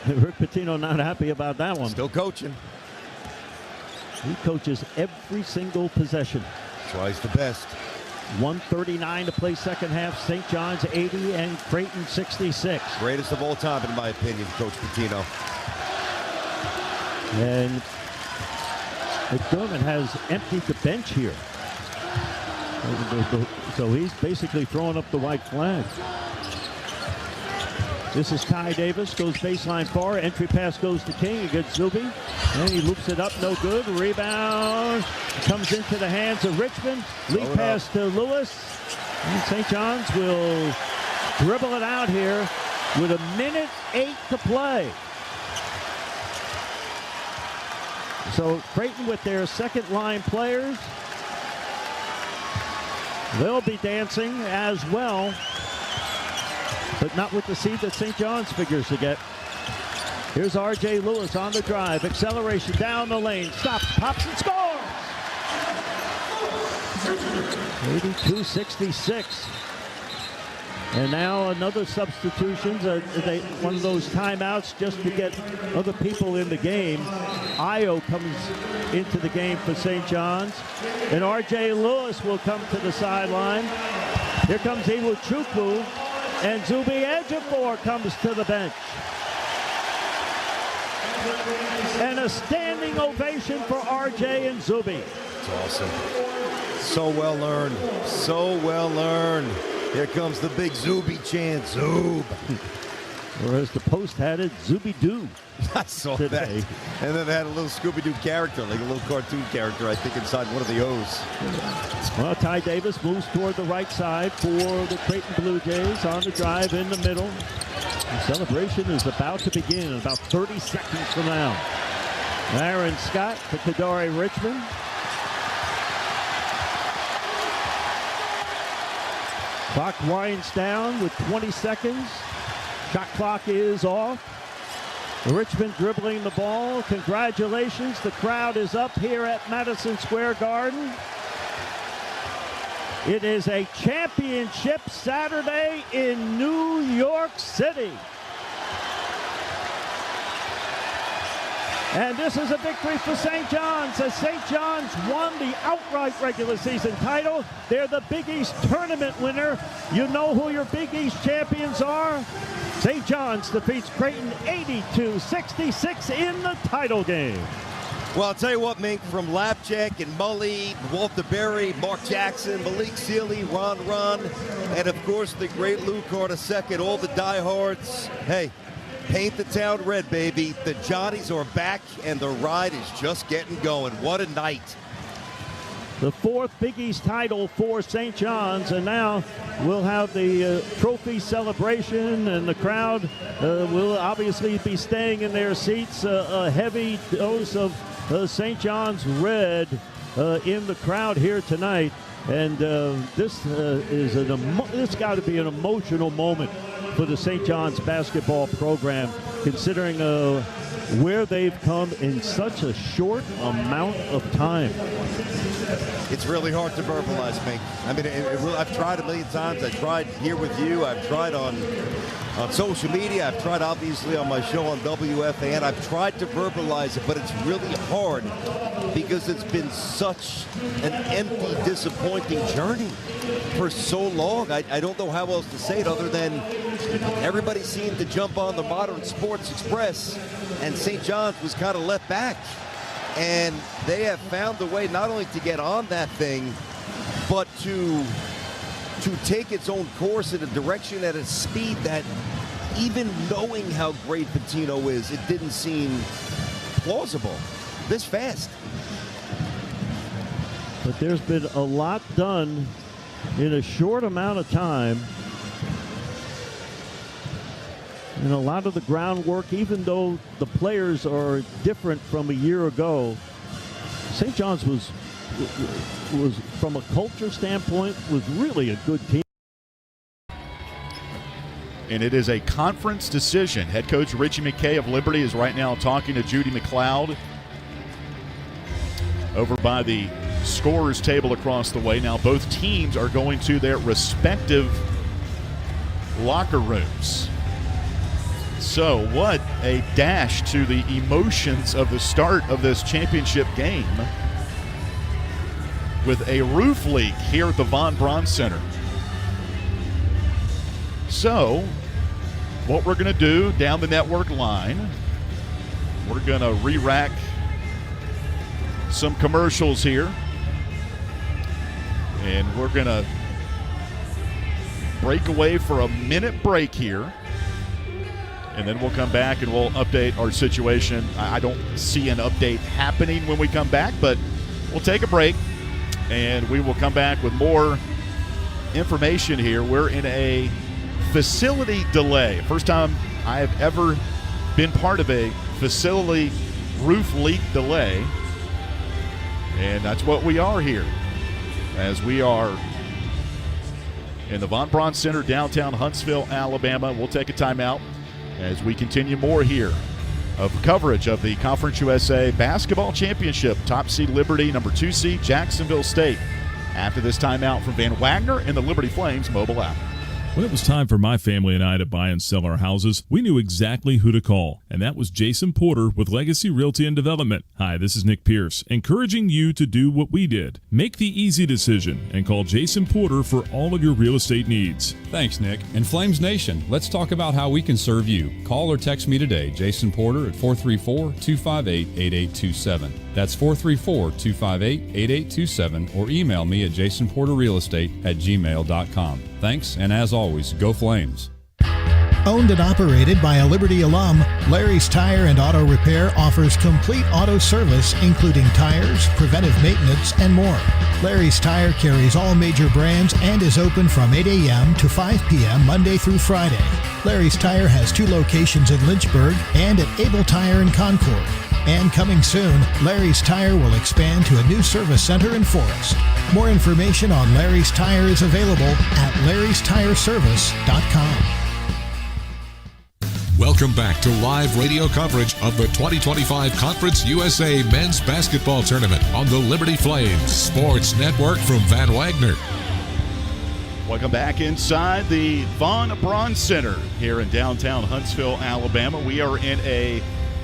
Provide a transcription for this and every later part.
Rick Pitino not happy about that one. Still coaching. He coaches every single possession. That's why he's the best. 1:39 to play second half. St. John's 80 and Creighton 66. Greatest of all time, in my opinion, Coach Pitino. And McDermott has emptied the bench here. So he's basically throwing up the white flag. This is Ty Davis, goes baseline far. Entry pass goes to King against Zuby. And he loops it up, no good. Rebound comes into the hands of Richmond. Lead pass to Lewis. And St. John's will dribble it out here with 1:08 to play. So Creighton with their second line players. They'll be dancing as well, but not with the seed that St. John's figures to get. Here's R.J. Lewis on the drive. Acceleration down the lane. Stops, pops, and scores! 82-66. And now another substitution. One of those timeouts just to get other people in the game. Io comes into the game for St. John's. And R.J. Lewis will come to the sideline. Here comes Iwuchukwu. And Zuby Ejiofor comes to the bench. And a standing ovation for R.J. and Zuby. It's awesome. So well earned. So well earned. Here comes the big Zuby chant. Zoob. Or as the Post had it, Zuby-Doo. I saw today. that. And then they had a little Scooby-Doo character, like a little cartoon character, I think, inside one of the O's. Well, Ty Davis moves toward the right side for the Creighton Blue Jays on the drive in the middle. The celebration is about to begin in about 30 seconds from now. Aaron Scott to Kadari Richmond. Clock winds down with 20 seconds. Shot clock is off. Richmond dribbling the ball. Congratulations. The crowd is up here at Madison Square Garden. It is a championship Saturday in New York City. And this is a victory for St. John's as St. John's won the outright regular season title. They're the Big East Tournament winner. You know who your Big East champions are? St. John's defeats Creighton 82-66 in the title game. Well, I'll tell you what, Mink, from Lapjack and Mully, Walter Berry, Mark Jackson, Malik Sealy, Ron, and of course the great Lou Carter II, all the diehards. Hey, paint the town red, baby. The Johnnies are back, and the ride is just getting going. What a night. The fourth Big East title for St. John's, and now we'll have the trophy celebration, and the crowd will obviously be staying in their seats. A heavy dose of St. John's red in the crowd here tonight, and this got to be an emotional moment for the St. John's basketball program, considering where they've come in such a short amount of time. It's really hard to verbalize, Mink. I mean, I've tried a million times. I tried here with you. I've tried on social media. I've tried, obviously, on my show on WFAN. I've tried to verbalize it, but it's really hard because it's been such an empty, disappointing journey for so long. I don't know how else to say it other than everybody seemed to jump on the Modern Sports Express, and St. John's was kind of left back. And they have found a way not only to get on that thing, but to take its own course in a direction at a speed that, even knowing how great Pitino is, it didn't seem plausible this fast. But there's been a lot done in a short amount of time. And a lot of the groundwork, even though the players are different from a year ago, St. John's was from a culture standpoint, was really a good team. And it is a conference decision. Head coach Richie McKay of Liberty is right now talking to Judy McLeod over by the scorer's table across the way. Now both teams are going to their respective locker rooms. So what a dash to the emotions of the start of this championship game with a roof leak here at the Von Braun Center. So what we're going to do down the network line, we're going to re-rack some commercials here. And we're going to break away for a minute break here. And then we'll come back and we'll update our situation. I don't see an update happening when we come back, but we'll take a break and we will come back with more information here. We're in a facility delay. First time I have ever been part of a facility roof leak delay. And that's what we are here, as we are in the Von Braun Center, downtown Huntsville, Alabama. We'll take a timeout as we continue more here of coverage of the Conference USA Basketball Championship. Top seed Liberty, number 2 seed Jacksonville State. After this timeout from Van Wagner and the Liberty Flames mobile app. When it was time for my family and I to buy and sell our houses, we knew exactly who to call, and that was Jason Porter with Legacy Realty and Development. Hi, this is Nick Pierce, encouraging you to do what we did. Make the easy decision and call Jason Porter for all of your real estate needs. Thanks, Nick. And Flames Nation, let's talk about how we can serve you. Call or text me today, Jason Porter, at 434-258-8827. That's 434-258-8827, or email me at jasonporterrealestate@gmail.com. Thanks, and as always, go Flames. Owned and operated by a Liberty alum, Larry's Tire and Auto Repair offers complete auto service, including tires, preventive maintenance, and more. Larry's Tire carries all major brands and is open from 8 a.m. to 5 p.m. Monday through Friday. Larry's Tire has 2 locations in Lynchburg and at Able Tire in Concord. And coming soon, Larry's Tire will expand to a new service center in Forest. More information on Larry's Tire is available at larrystireservice.com. Welcome back to live radio coverage of the 2025 Conference USA Men's Basketball Tournament on the Liberty Flames Sports Network from Van Wagner. Welcome back inside the Von Braun Center here in downtown Huntsville, Alabama. We are in a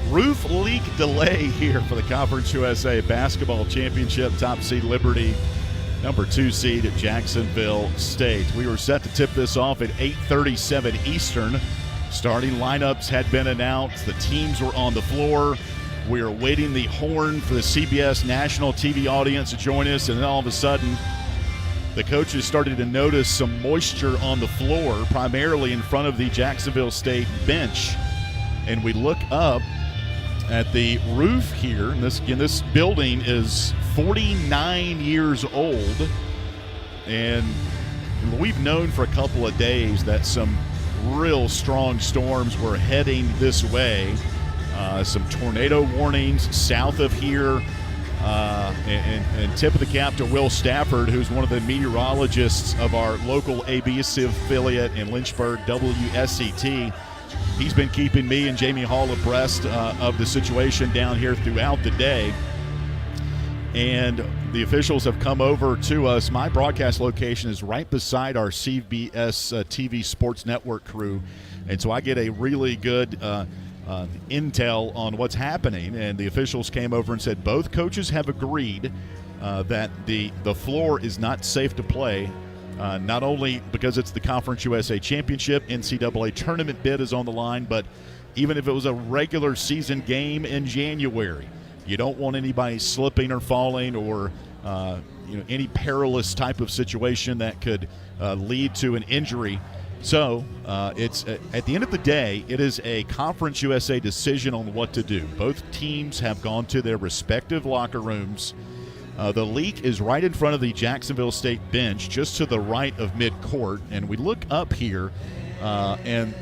roof leak delay here for the Conference USA Basketball Championship. Top seed Liberty, number 2 seed at Jacksonville State. We were set to tip this off at 8:37 Eastern. Starting lineups had been announced. The teams were on the floor. We were waiting the horn for the CBS national TV audience to join us, and then all of a sudden, the coaches started to notice some moisture on the floor, primarily in front of the Jacksonville State bench. And we look up at the roof here, and this building is 49 years old, and we've known for a couple of days that some real strong storms were heading this way. Some tornado warnings south of here, and tip of the cap to Will Stafford, who's one of the meteorologists of our local ABC affiliate in Lynchburg, WSET. He's been keeping me and Jamie Hall abreast of the situation down here throughout the day. And the officials have come over to us. My broadcast location is right beside our CBS TV Sports Network crew. And so I get a really good intel on what's happening. And the officials came over and said both coaches have agreed that the floor is not safe to play. Not only because it's the Conference USA Championship, NCAA Tournament bid is on the line, but even if it was a regular season game in January, you don't want anybody slipping or falling or any perilous type of situation that could lead to an injury. So it's at the end of the day, it is a Conference USA decision on what to do. Both teams have gone to their respective locker rooms. The leak is right in front of the Jacksonville State bench, just to the right of midcourt. And we look up here, and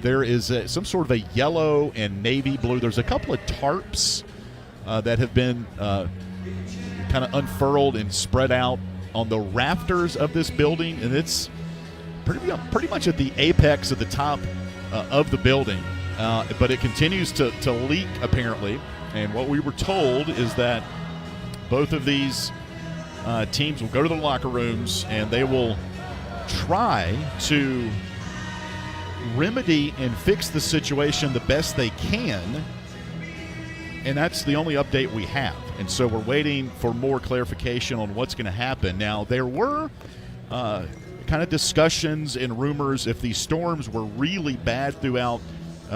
there is some sort of a yellow and navy blue. There's a couple of tarps that have been kind of unfurled and spread out on the rafters of this building. And it's pretty much at the apex of the top of the building. But it continues to leak, apparently. And what we were told is that both of these teams will go to the locker rooms and they will try to remedy and fix the situation the best they can, and that's the only update we have. And so we're waiting for more clarification on what's going to happen. Now, there were kind of discussions and rumors if these storms were really bad throughout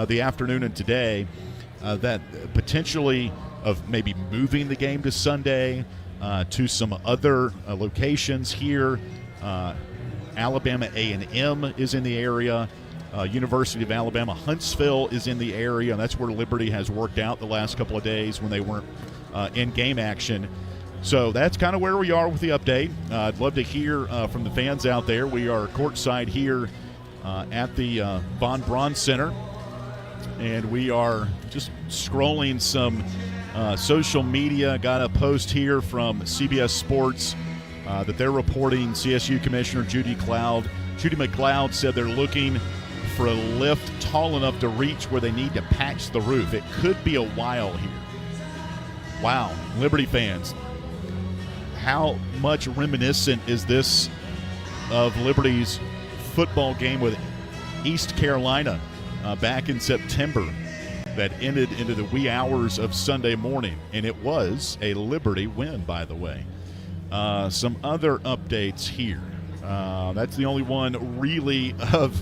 the afternoon and today, that potentially of maybe moving the game to Sunday to some other locations here. Alabama A&M is in the area. University of Alabama Huntsville is in the area, and that's where Liberty has worked out the last couple of days when they weren't in game action. So that's kind of where we are with the update. I'd love to hear from the fans out there. We are courtside here at the Von Braun Center, and we are just scrolling some social media. Got a post here from CBS Sports that they're reporting CSU Commissioner Judy McLeod said they're looking for a lift tall enough to reach where they need to patch the roof. It could be a while here. Wow, Liberty fans, how much reminiscent is this of Liberty's football game with East Carolina back in September that ended into the wee hours of Sunday morning, and it was a Liberty win, by the way. Some other updates here. That's the only one really of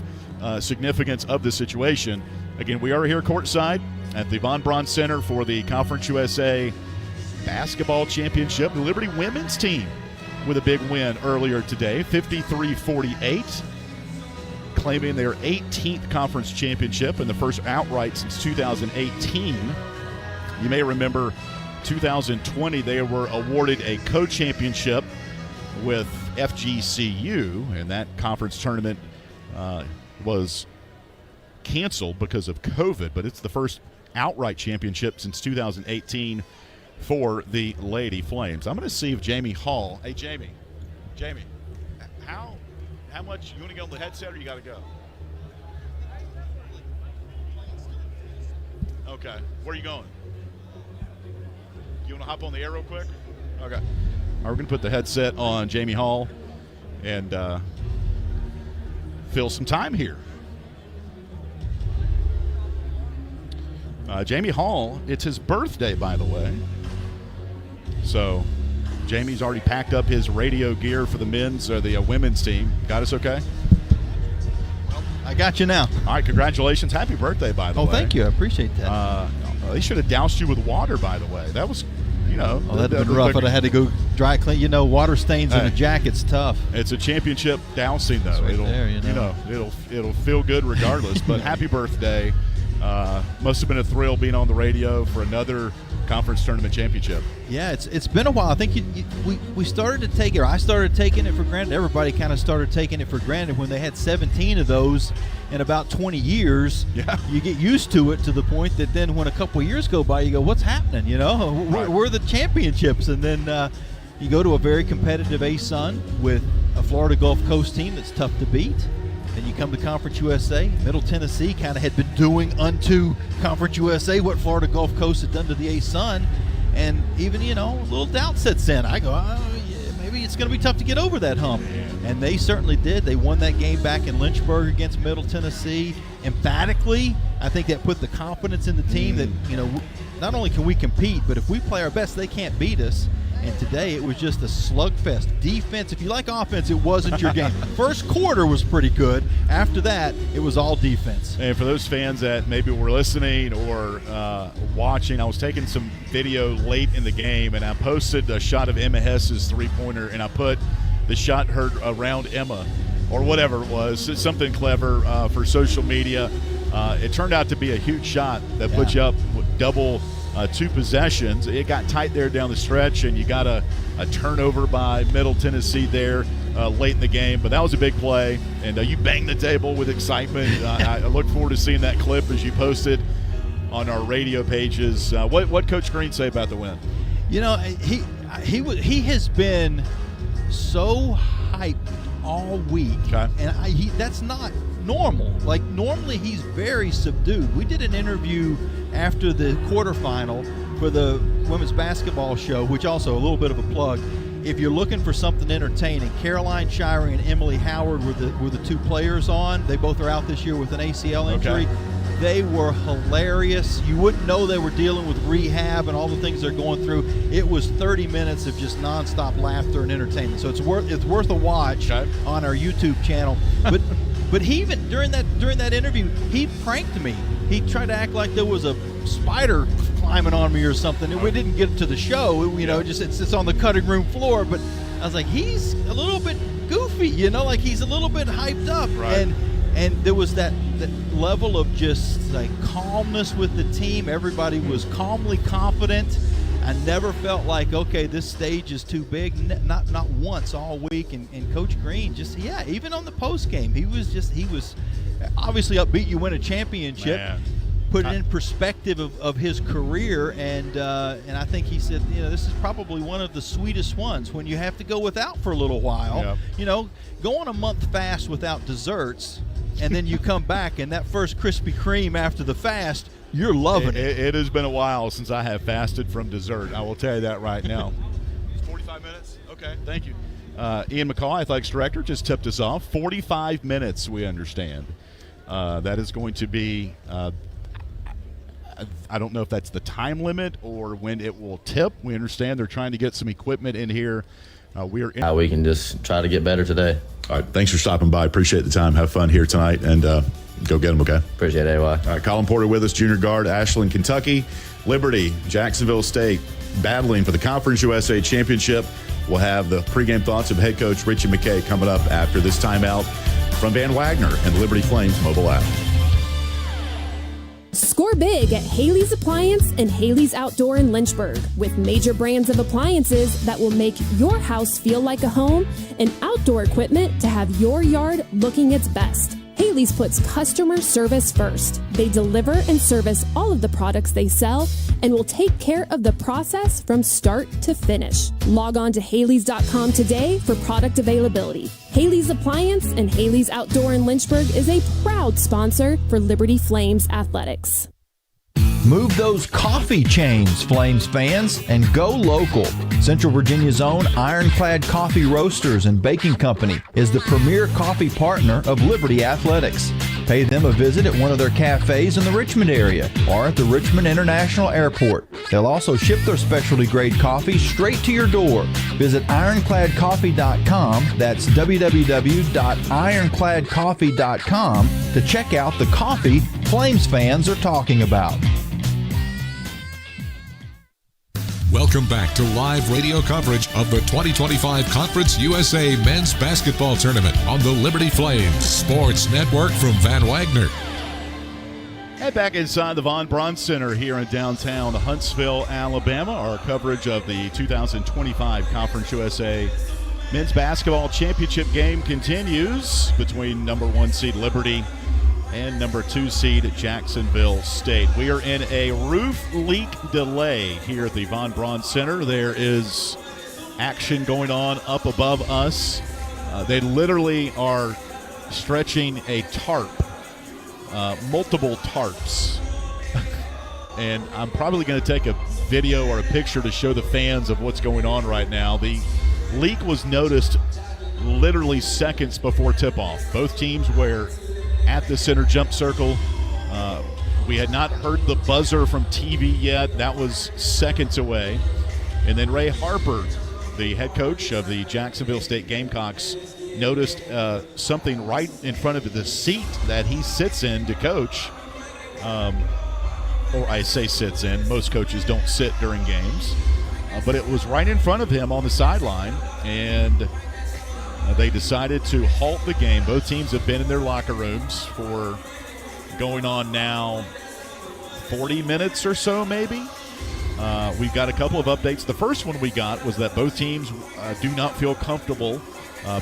significance of the situation. Again, we are here courtside at the Von Braun Center for the Conference USA Basketball Championship. The Liberty women's team with a big win earlier today, 53-48, claiming their 18th conference championship and the first outright since 2018. You may remember 2020 they were awarded a co-championship with FGCU, and that conference tournament was canceled because of COVID, but it's the first outright championship since 2018 for the Lady Flames. I'm going to see if Jamie Hall. Hey, Jamie, how much you want to get on the headset, or you got to go? Okay, where are you going? You want to hop on the air real quick? Okay. All right, we're going to put the headset on Jamie Hall and fill some time here. Jamie Hall, it's his birthday, by the way. So Jamie's already packed up his radio gear for the men's or the women's team. Got us okay? I got you now. All right, congratulations. Happy birthday, by the way. Oh, thank you. I appreciate that. They should have doused you with water, by the way. That was, that'd have been rough. I'd have had to go dry clean. Water stains in a jacket's tough. It's a championship dousing, though. Right it'll, there, it'll feel good regardless. But happy birthday. Must have been a thrill being on the radio for another conference tournament championship. Yeah, it's been a while. I think we started to take it, or I started taking it for granted. Everybody kind of started taking it for granted when they had 17 of those in about 20 years. Yeah. You get used to it to the point that then when a couple of years go by, you go, what's happening? Right. We're the championships. And then you go to a very competitive ASUN with a Florida Gulf Coast team that's tough to beat. Then you come to Conference USA. Middle Tennessee kind of had been doing unto Conference USA what Florida Gulf Coast had done to the ASUN. And even, a little doubt sets in. I go, maybe it's going to be tough to get over that hump. And they certainly did. They won that game back in Lynchburg against Middle Tennessee. Emphatically, I think that put the confidence in the team that, not only can we compete, but if we play our best, they can't beat us. And today it was just a slugfest. Defense, if you like offense, it wasn't your game. First quarter was pretty good. After that, it was all defense. And for those fans that maybe were listening or watching, I was taking some video late in the game, and I posted a shot of Emma Hess's three-pointer, and I put the shot heard around Emma or whatever it was, something clever for social media. It turned out to be a huge shot that put you up double two possessions. It got tight there down the stretch, and you got a turnover by Middle Tennessee there late in the game. But that was a big play, and you banged the table with excitement. I look forward to seeing that clip as you post it on our radio pages. What Coach Green say about the win? He has been so hyped all week, and that's not normal. Like, normally he's very subdued. We did an interview after the quarterfinal for the women's basketball show, which also a little bit of a plug, if you're looking for something entertaining, Caroline Shiring and Emily Howard were the two players on. They both are out this year with an ACL injury. Okay. They were hilarious. You wouldn't know they were dealing with rehab and all the things they're going through. It was 30 minutes of just nonstop laughter and entertainment. So it's worth a watch on our YouTube channel. But he even during that interview, he pranked me. He tried to act like there was a spider climbing on me or something. And we didn't get to the show, just it's on the cutting room floor. But I was like, he's a little bit goofy, like he's a little bit hyped up. Right. And there was that level of just like calmness with the team. Everybody was calmly confident. I never felt like, okay, this stage is too big. Not once all week. And Coach Green even on the post game, he was obviously upbeat. You win a championship. Man. Put it in perspective of his career, and I think he said, this is probably one of the sweetest ones when you have to go without for a little while. Yep. Going a month fast without desserts, and then you come back, and that first Krispy Kreme after the fast, you're loving it. It has been a while since I have fasted from dessert. I will tell you that right now. 45 minutes? Okay, thank you. Ian McCaw, Athletics Director, just tipped us off. 45 minutes, we understand. That is going to be I don't know if that's the time limit or when it will tip. We understand they're trying to get some equipment in here. We can just try to get better today. All right, thanks for stopping by. Appreciate the time. Have fun here tonight, and go get them, okay? Appreciate it, AY. All right, Colin Porter with us, junior guard, Ashland, Kentucky. Liberty, Jacksonville State, battling for the Conference USA Championship. We'll have the pregame thoughts of head coach Richie McKay coming up after this timeout from Van Wagner and the Liberty Flames mobile app. Score big at Haley's Appliance and Haley's Outdoor in Lynchburg with major brands of appliances that will make your house feel like a home and outdoor equipment to have your yard looking its best. Haley's puts customer service first. They deliver and service all of the products they sell and will take care of the process from start to finish. Log on to Haley's.com today for product availability. Haley's Appliance and Haley's Outdoor in Lynchburg is a proud sponsor for Liberty Flames Athletics. Move those coffee chains, Flames fans, and go local. Central Virginia's own Ironclad Coffee Roasters and Baking Company is the premier coffee partner of Liberty Athletics. Pay them a visit at one of their cafes in the Richmond area or at the Richmond International Airport. They'll also ship their specialty grade coffee straight to your door. Visit ironcladcoffee.com, that's www.ironcladcoffee.com, to check out the coffee Flames fans are talking about. Welcome back to live radio coverage of the 2025 Conference USA Men's Basketball Tournament on the Liberty Flames Sports Network from Van Wagner. Head back inside the Von Braun Center here in downtown Huntsville, Alabama. Our coverage of the 2025 Conference USA Men's Basketball Championship game continues between number 1 seed Liberty and number 2 seed Jacksonville State. We are in a roof leak delay here at the Von Braun Center. There is action going on up above us. They literally are stretching a tarp, multiple tarps. And I'm probably going to take a video or a picture to show the fans of what's going on right now. The leak was noticed literally seconds before tip-off. Both teams were at the center jump circle. We had not heard the buzzer from TV yet. That was seconds away. And then Ray Harper, the head coach of the Jacksonville State Gamecocks, noticed something right in front of the seat that he sits in to coach. Or I say sits in. Most coaches don't sit during games. But it was right in front of him on the sideline. And they decided to halt the game. Both teams have been in their locker rooms for going on now 40 minutes or so, maybe. We've got a couple of updates. The first one we got was that both teams do not feel comfortable.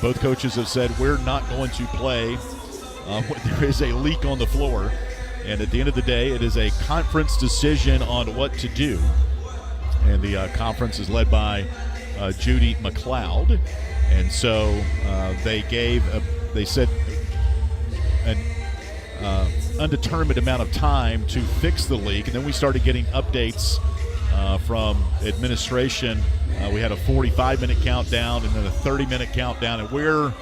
Both coaches have said we're not going to play when there is a leak on the floor. And at the end of the day, it is a conference decision on what to do. And the conference is led by Judy McLeod. And so they said an undetermined amount of time to fix the leak. And then we started getting updates from administration. We had a 45-minute countdown and then a 30-minute countdown, and we're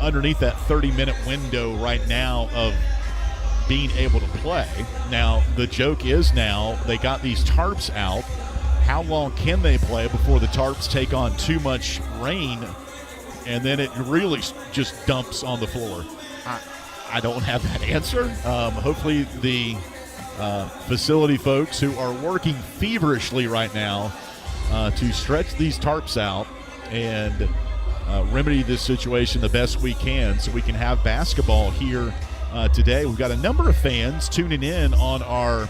underneath that 30-minute window right now of being able to play. Now, the joke is now they got these tarps out. How long can they play before the tarps take on too much rain and then it really just dumps on the floor? I don't have that answer. Hopefully the facility folks who are working feverishly right now to stretch these tarps out and remedy this situation the best we can so we can have basketball here today. We've got a number of fans tuning in on our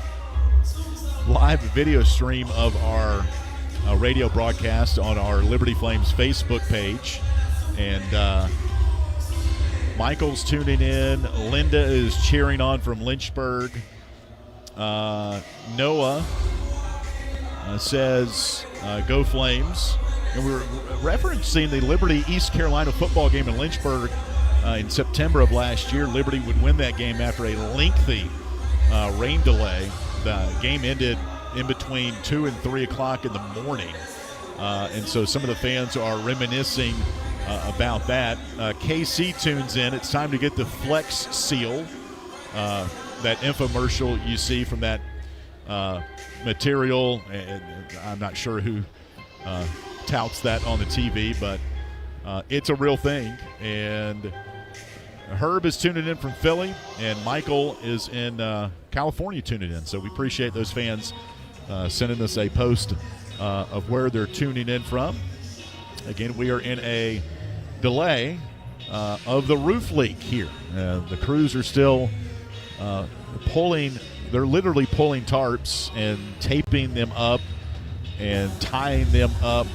live video stream of our radio broadcast on our Liberty Flames Facebook page. And Michael's tuning in. Linda is cheering on from Lynchburg. Noah says, go Flames. And we're referencing the Liberty East Carolina football game in Lynchburg in September of last year. Liberty would win that game after a lengthy rain delay. The game ended in between 2 and 3 o'clock in the morning. And so some of the fans are reminiscing about that. KC tunes in. It's time to get the Flex Seal, that infomercial you see from that material. And I'm not sure who touts that on the TV, but it's a real thing. And Herb is tuning in from Philly, and Michael is in California tuning in. So we appreciate those fans sending us a post of where they're tuning in from. Again, we are in a delay of the roof leak here. The crews are still they're literally pulling tarps and taping them up and tying them up.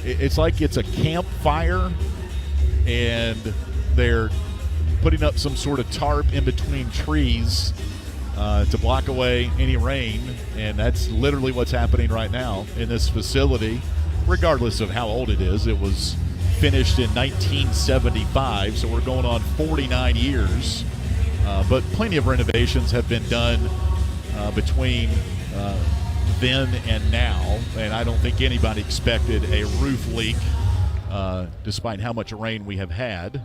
It's like it's a campfire, and they're putting up some sort of tarp in between trees to block away any rain, and that's literally what's happening right now in this facility, regardless of how old it is. It was finished in 1975, so we're going on 49 years, but plenty of renovations have been done between then and now, and I don't think anybody expected a roof leak despite how much rain we have had.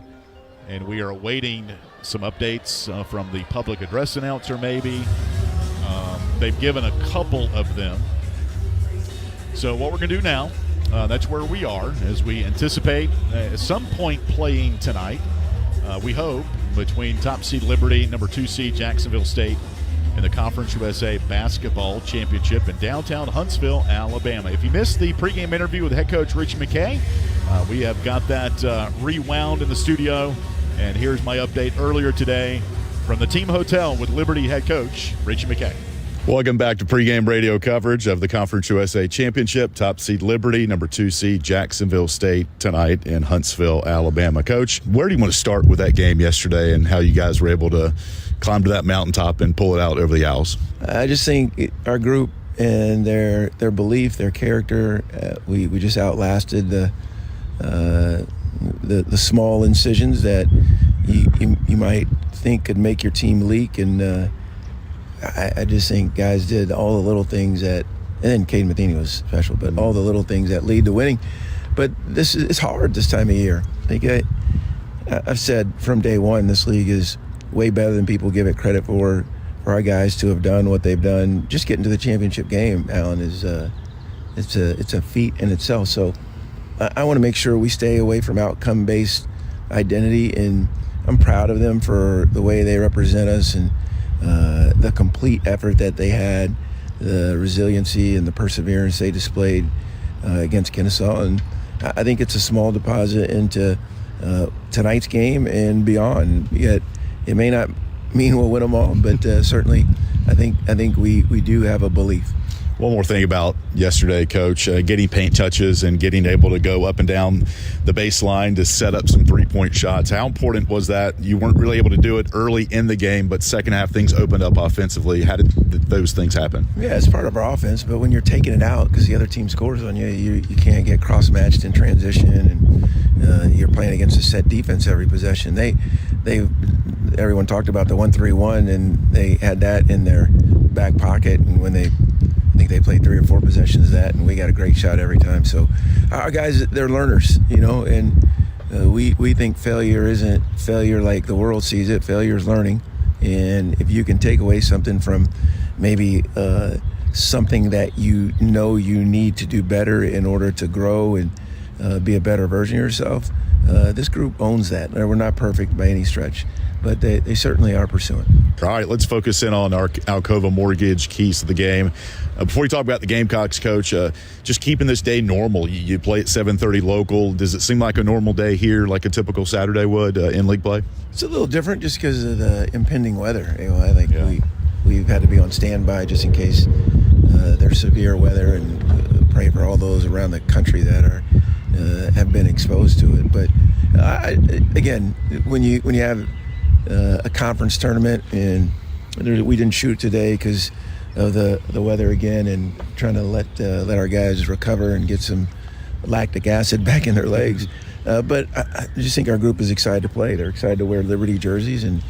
And we are awaiting some updates from the public address announcer maybe. They've given a couple of them. So what we're going to do now, that's where we are as we anticipate at some point playing tonight, we hope, between top seed Liberty, number 2 seed Jacksonville State, and the Conference USA Basketball Championship in downtown Huntsville, Alabama. If you missed the pregame interview with head coach Richie McKay, we have got that rewound in the studio. And here's my update earlier today from the team hotel with Liberty head coach Richie McKay. Welcome back to pregame radio coverage of the Conference USA Championship. Top seed Liberty, number 2 seed Jacksonville State tonight in Huntsville, Alabama. Coach, where do you want to start with that game yesterday and how you guys were able to climb to that mountaintop and pull it out over the Owls? I just think our group and their belief, their character, we just outlasted the small incisions that you might think could make your team leak, and I just think guys did all the little things that, and then Caden Matheny was special, but all the little things that lead to winning. But it's hard this time of year. Like I've said from day one, this league is way better than people give it credit for our guys to have done what they've done. Just getting to the championship game, Alan, is it's a feat in itself. So I want to make sure we stay away from outcome-based identity, and I'm proud of them for the way they represent us and the complete effort that they had, the resiliency and the perseverance they displayed against Kennesaw. And I think it's a small deposit into tonight's game and beyond. Yet it may not mean we'll win them all, but certainly I think we do have a belief. One more thing about yesterday, Coach, getting paint touches and getting able to go up and down the baseline to set up some three-point shots. How important was that? You weren't really able to do it early in the game, but second half things opened up offensively. How did those things happen? Yeah, it's part of our offense, but when you're taking it out because the other team scores on you, you can't get cross-matched in transition, and you're playing against a set defense every possession. Everyone talked about the 1-3-1, and they had that in their back pocket, and when they think they played 3 or 4 possessions of that, and we got a great shot every time. So our guys, they're learners, and we think failure isn't failure like the world sees it. Failure is learning. And if you can take away something from maybe something that you need to do better in order to grow and be a better version of yourself, this group owns that. We're not perfect by any stretch, but they certainly are pursuing. All right, let's focus in on our Alcova Mortgage keys to the game. Before we talk about the Gamecocks, Coach, just keeping this day normal. You play at 7:30 local. Does it seem like a normal day here, like a typical Saturday would in league play? It's a little different just because of the impending weather. I think we've had to be on standby just in case there's severe weather, and pray for all those around the country that are have been exposed to it. But again, when you have a conference tournament, and we didn't shoot today because of the weather again, and trying to let our guys recover and get some lactic acid back in their legs. But I just think our group is excited to play. They're excited to wear Liberty jerseys, and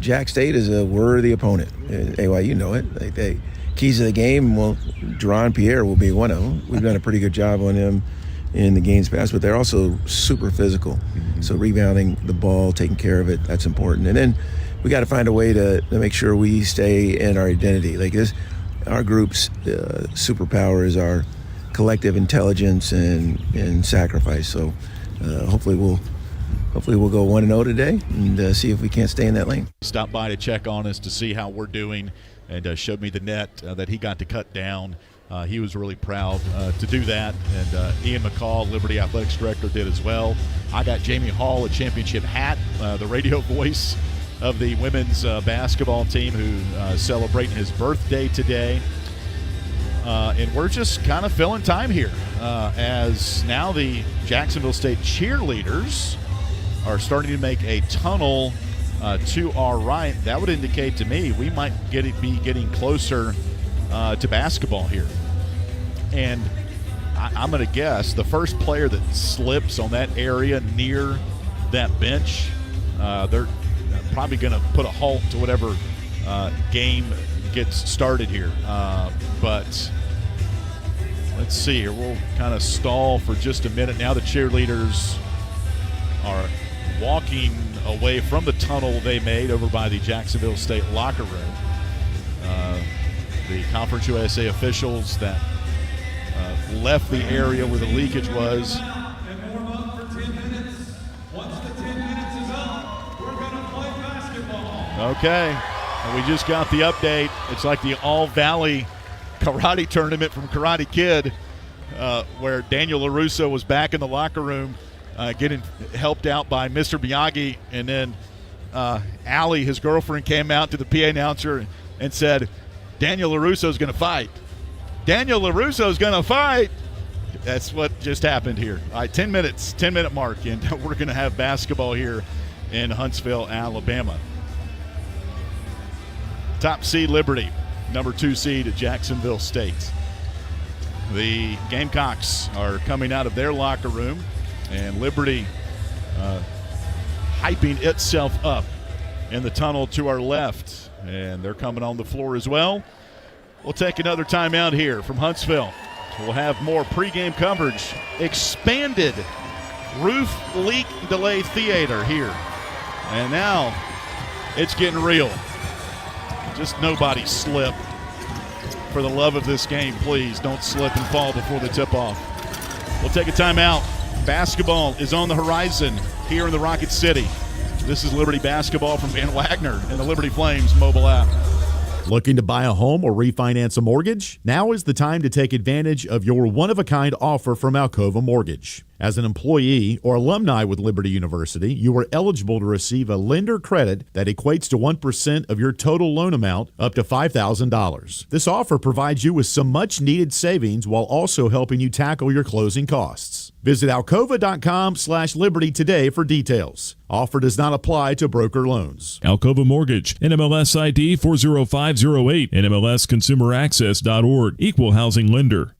Jack State is a worthy opponent. AYU know it. They keys of the game. Well, Deron Pierre will be one of them. We've done a pretty good job on him in the games past, but they're also super physical. So rebounding the ball, taking care of it, that's important. And then we got to find a way to make sure we stay in our identity. Like this, our group's superpower is our collective intelligence and sacrifice. So hopefully we'll go 1-0 today and see if we can't stay in that lane. Stopped by to check on us to see how we're doing, and showed me the net that he got to cut down. He was really proud to do that, and Ian McCall, Liberty Athletics Director, did as well. I got Jamie Hall a championship hat, the radio voice of the women's basketball team, who celebrating his birthday today. And we're just kind of filling time here as now the Jacksonville State cheerleaders are starting to make a tunnel to our right. That would indicate to me we might be getting closer to basketball here. And I'm going to guess the first player that slips on that area near that bench, they're probably going to put a halt to whatever game gets started here. But let's see here. We'll kind of stall for just a minute. Now the cheerleaders are walking away from the tunnel they made over by the Jacksonville State locker room. The Conference USA officials that left the area where the leakage was. Okay, and we just got the update. It's like the All-Valley Karate Tournament from Karate Kid, where Daniel LaRusso was back in the locker room getting helped out by Mr. Miyagi, and then Allie, his girlfriend, came out to the PA announcer and said, Daniel LaRusso's going to fight. Daniel LaRusso's going to fight. That's what just happened here. All right, 10-minute mark, and we're going to have basketball here in Huntsville, Alabama. Top seed Liberty, number 2 seed Jacksonville State. The Gamecocks are coming out of their locker room, and Liberty hyping itself up in the tunnel to our left, and they're coming on the floor as well. We'll take another timeout here from Huntsville. We'll have more pregame coverage. Expanded roof leak delay theater here. And now it's getting real. Just nobody slip. For the love of this game, please don't slip and fall before the tip-off. We'll take a timeout. Basketball is on the horizon here in the Rocket City. This is Liberty Basketball from Van Wagner and the Liberty Flames mobile app. Looking to buy a home or refinance a mortgage? Now is the time to take advantage of your one-of-a-kind offer from Alcova Mortgage. As an employee or alumni with Liberty University, you are eligible to receive a lender credit that equates to 1% of your total loan amount, up to $5,000. This offer provides you with some much-needed savings while also helping you tackle your closing costs. Visit alcova.com/liberty today for details. Offer does not apply to broker loans. Alcova Mortgage, NMLS ID 40508, NMLSconsumeraccess.org, Equal Housing Lender.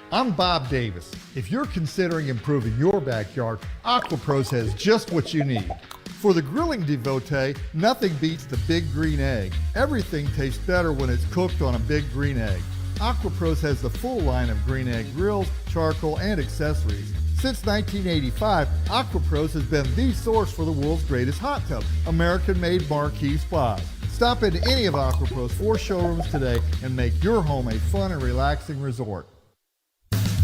I'm Bob Davis. If you're considering improving your backyard, AquaPros has just what you need. For the grilling devotee, nothing beats the big green egg. Everything tastes better when it's cooked on a big green egg. AquaPros has the full line of green egg grills, charcoal, and accessories. Since 1985, AquaPros has been the source for the world's greatest hot tub, American-made marquee spas. Stop into any of AquaPro's 4 showrooms today and make your home a fun and relaxing resort.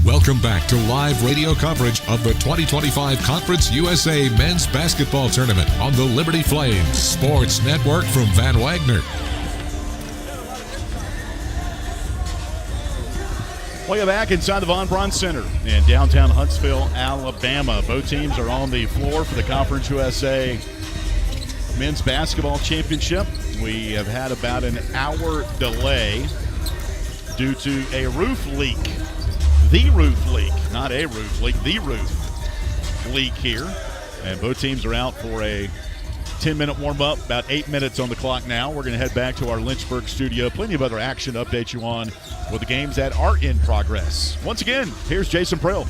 Welcome back to live radio coverage of the 2025 Conference USA Men's Basketball Tournament on the Liberty Flames Sports Network from Van Wagner. Welcome back inside the Von Braun Center in downtown Huntsville, Alabama. Both teams are on the floor for the Conference USA Men's Basketball Championship. We have had about an hour delay due to a roof leak. The roof leak, not a roof leak, the roof leak here. And both teams are out for a 10-minute warm-up, about 8 minutes on the clock now. We're going to head back to our Lynchburg studio. Plenty of other action to update you on with the games that are in progress. Once again, here's Jason Prill.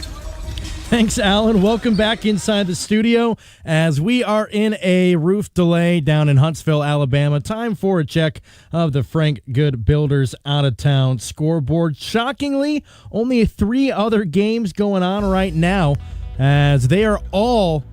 Thanks, Alan. Welcome back inside the studio as we are in a roof delay down in Huntsville, Alabama. Time for a check of the Frank Good Builders out-of-town scoreboard. Shockingly, only 3 other games going on right now as they are all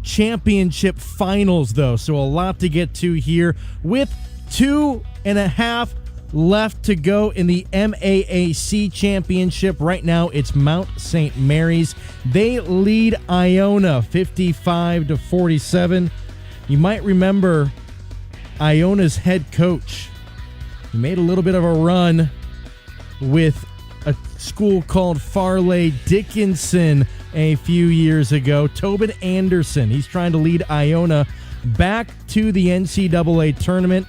championship finals, though. So a lot to get to here with 2.5 left to go in the MAAC championship. Right now, it's Mount St. Mary's. They lead Iona 55-47. You might remember Iona's head coach. He made a little bit of a run with a school called Farley Dickinson a few years ago. Tobin Anderson. He's trying to lead Iona back to the NCAA tournament.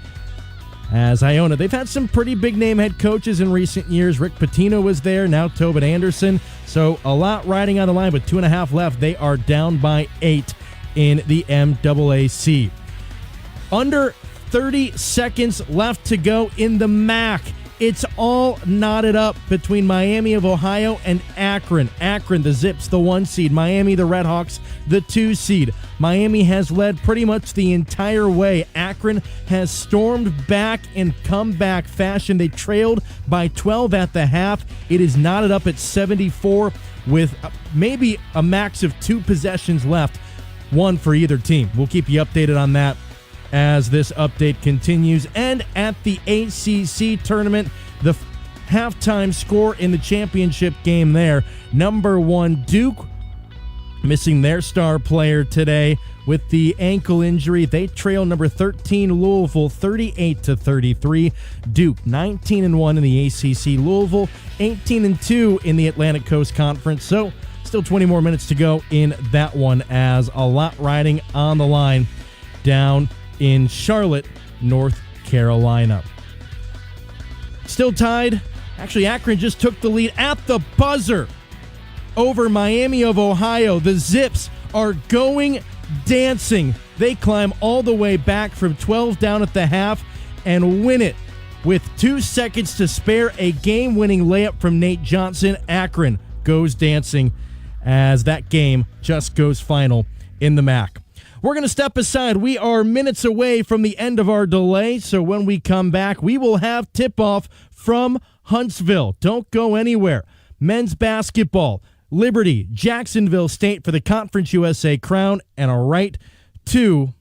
As Iona, they've had some pretty big-name head coaches in recent years. Rick Pitino was there, now Tobin Anderson. So a lot riding on the line, but 2.5 left. They are down by 8 in the MAAC. Under 30 seconds left to go in the MAC. It's all knotted up between Miami of Ohio and Akron. Akron, the Zips, the 1 seed. Miami, the Redhawks, the 2 seed. Miami has led pretty much the entire way. Akron has stormed back in comeback fashion. They trailed by 12 at the half. It is knotted up at 74 with maybe a max of 2 possessions left, 1 for either team. We'll keep you updated on that as this update continues. And at the ACC tournament, the halftime score in the championship game there, number 1 Duke, missing their star player today with the ankle injury. They trail number 13 Louisville 38-33. Duke 19-1 in the ACC. Louisville 18-2 in the Atlantic Coast Conference. So still 20 more minutes to go in that one, as a lot riding on the line down in Charlotte, North Carolina. Still tied. Actually, Akron just took the lead at the buzzer over Miami of Ohio. The Zips are going dancing. They climb all the way back from 12 down at the half and win it with 2 seconds to spare. A game-winning layup from Nate Johnson. Akron goes dancing as that game just goes final in the MAC. We're going to step aside. We are minutes away from the end of our delay, so when we come back, we will have tip-off from Huntsville. Don't go anywhere. Men's basketball, Liberty, Jacksonville State for the Conference USA crown, and a right to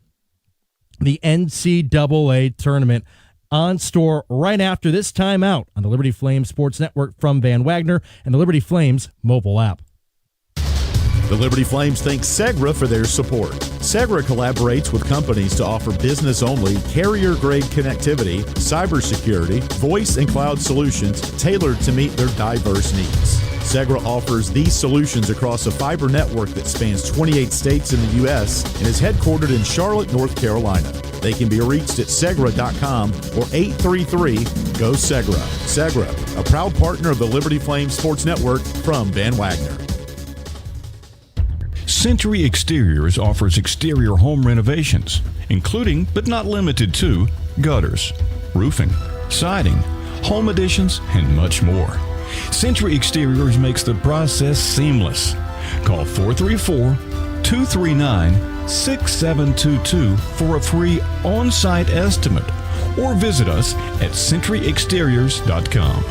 the NCAA Tournament on store right after this timeout on the Liberty Flames Sports Network from Van Wagner and the Liberty Flames mobile app. The Liberty Flames thank Segra for their support. Segra collaborates with companies to offer business-only, carrier-grade connectivity, cybersecurity, voice and cloud solutions tailored to meet their diverse needs. Segra offers these solutions across a fiber network that spans 28 states in the U.S. and is headquartered in Charlotte, North Carolina. They can be reached at Segra.com or 833-GO-SEGRA. Segra, a proud partner of the Liberty Flames Sports Network from Van Wagner. Century Exteriors offers exterior home renovations, including but not limited to gutters, roofing, siding, home additions, and much more. Century Exteriors makes the process seamless. Call 434-239-6722 for a free on-site estimate or visit us at centuryexteriors.com.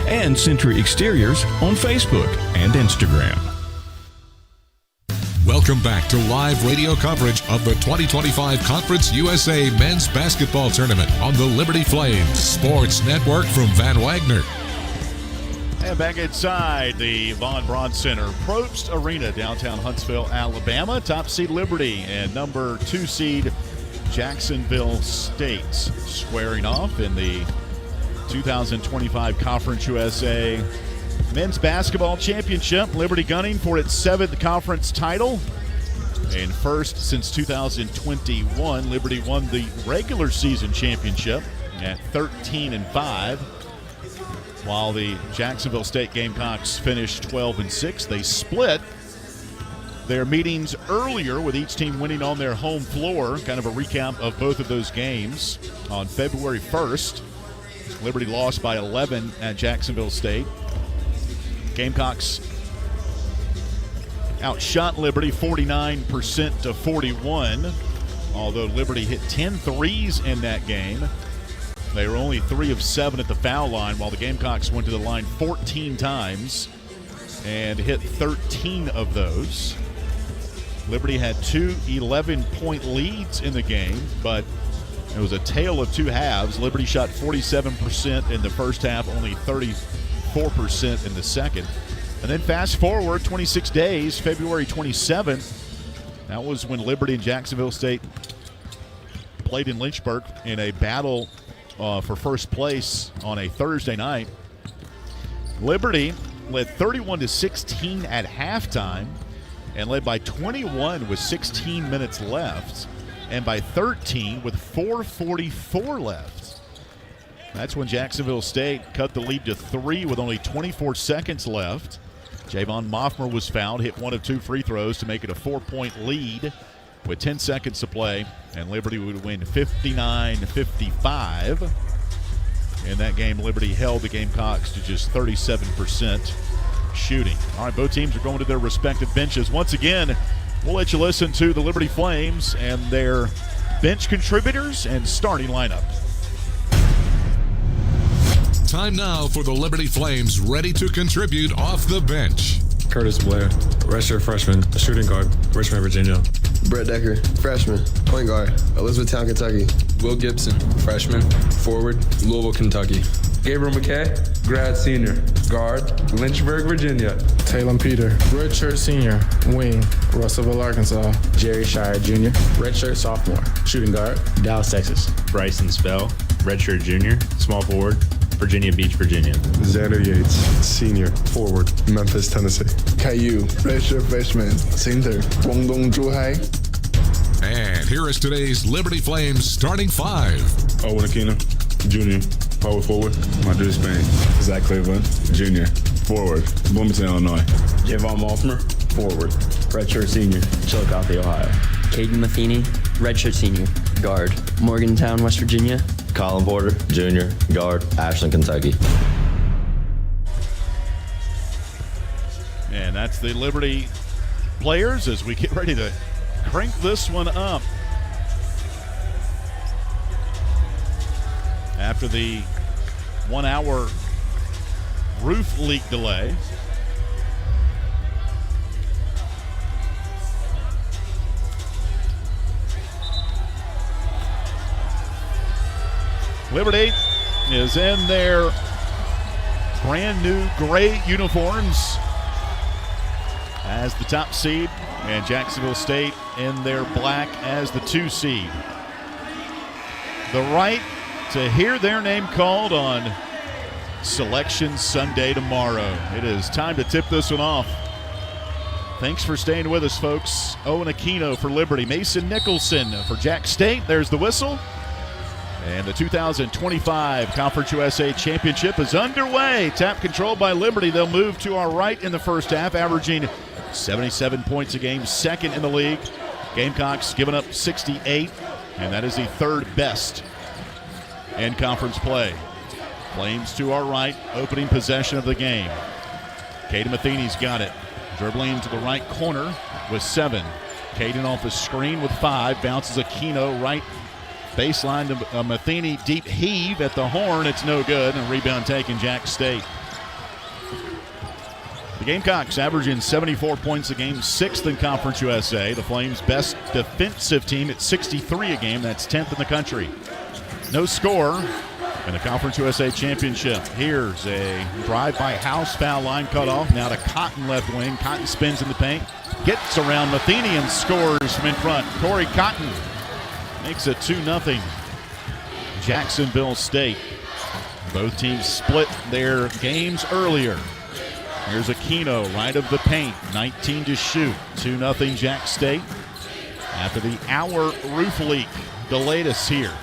and Century Exteriors on Facebook and Instagram. Welcome back to live radio coverage of the 2025 Conference USA Men's Basketball Tournament on the Liberty Flames Sports Network from Van Wagner. And back inside the Von Braun Center, Probst Arena, downtown Huntsville, Alabama. Top seed Liberty and number 2 seed Jacksonville State squaring off in the 2025 Conference USA Men's Basketball Championship. Liberty gunning for its 7th conference title and first since 2021. Liberty won the regular season championship at 13-5, while the Jacksonville State Gamecocks finished 12-6. They split their meetings earlier, with each team winning on their home floor. Kind of a recap of both of those games. On February 1st, Liberty lost by 11 at Jacksonville State. Gamecocks outshot Liberty 49% to 41, although Liberty hit 10 threes in that game. They were only 3 of 7 at the foul line, while the Gamecocks went to the line 14 times and hit 13 of those. Liberty had 2 11-point leads in the game, but it was a tale of 2 halves. Liberty shot 47% in the first half, only 34% in the second. And then fast forward 26 days, February 27th, that was when Liberty and Jacksonville State played in Lynchburg in a battle for first place on a Thursday night. Liberty led 31-16 at halftime and led by 21 with 16 minutes left, and by 13 with 4:44 left. That's when Jacksonville State cut the lead to 3 with only 24 seconds left. Javon Moffmer was fouled, hit 1 of 2 free throws to make it a 4-point lead with 10 seconds to play, and Liberty would win 59-55. In that game, Liberty held the Gamecocks to just 37% shooting. All right, both teams are going to their respective benches. Once again, we'll let you listen to the Liberty Flames and their bench contributors and starting lineup. Time now for the Liberty Flames ready to contribute off the bench. Curtis Blair, redshirt freshman, shooting guard, Richmond, Virginia. Brett Decker, freshman, point guard, Elizabethtown, Kentucky. Will Gibson, freshman, forward, Louisville, Kentucky. Gabriel McKay, grad senior, guard, Lynchburg, Virginia. Taylor Peter, redshirt senior, wing, Russellville, Arkansas. Jerry Shire Jr., redshirt sophomore, shooting guard, Dallas, Texas. Bryson Spell, redshirt junior, small forward, Virginia Beach, Virginia. Xander Yates, senior, forward, Memphis, Tennessee. Caillou, redshirt freshman, center, Guangdong, Zhuhai. And here is today's Liberty Flames starting 5. Owen Aquino, junior, power forward, Madrid, Spain. Zach Cleveland, junior, forward, Bloomington, Illinois. Javon Moffmer, forward, redshirt senior, Chillicothe, Ohio. Caden Matheny, redshirt senior, guard, Morgantown, West Virginia. Colin Porter, junior, guard, Ashland, Kentucky. And that's the Liberty players as we get ready to crank this one up. After the 1-hour roof leak delay, Liberty is in their brand new gray uniforms as the top seed, and Jacksonville State in their black as the 2 seed. The right to hear their name called on Selection Sunday tomorrow. It is time to tip this one off. Thanks for staying with us, folks. Owen Aquino for Liberty, Mason Nicholson for Jack State. There's the whistle. And the 2025 Conference USA Championship is underway. Tap control by Liberty. They'll move to our right in the first half, averaging 77 points a game, second in the league. Gamecocks giving up 68, and that is the 3rd best in conference play. Flames to our right, opening possession of the game. Caden Matheny's got it. Dribbling to the right corner with 7. Caden off the screen with 5. Bounces Aquino right baseline to Matheny. Deep heave at the horn. It's no good. And rebound taken, Jack State. The Gamecocks averaging 74 points a game, 6th in Conference USA. The Flames' best defensive team at 63 a game. That's 10th in the country. No score in the Conference USA Championship. Here's a drive by House, foul line cut off. Now to Cotton left wing. Cotton spins in the paint. Gets around Matheny and scores from in front. Corey Cotton makes it 2-0. Jacksonville State. Both teams split their games earlier. Here's Aquino, right of the paint, 19 to shoot, 2-0 Jack State. After the hour roof leak delayed us here.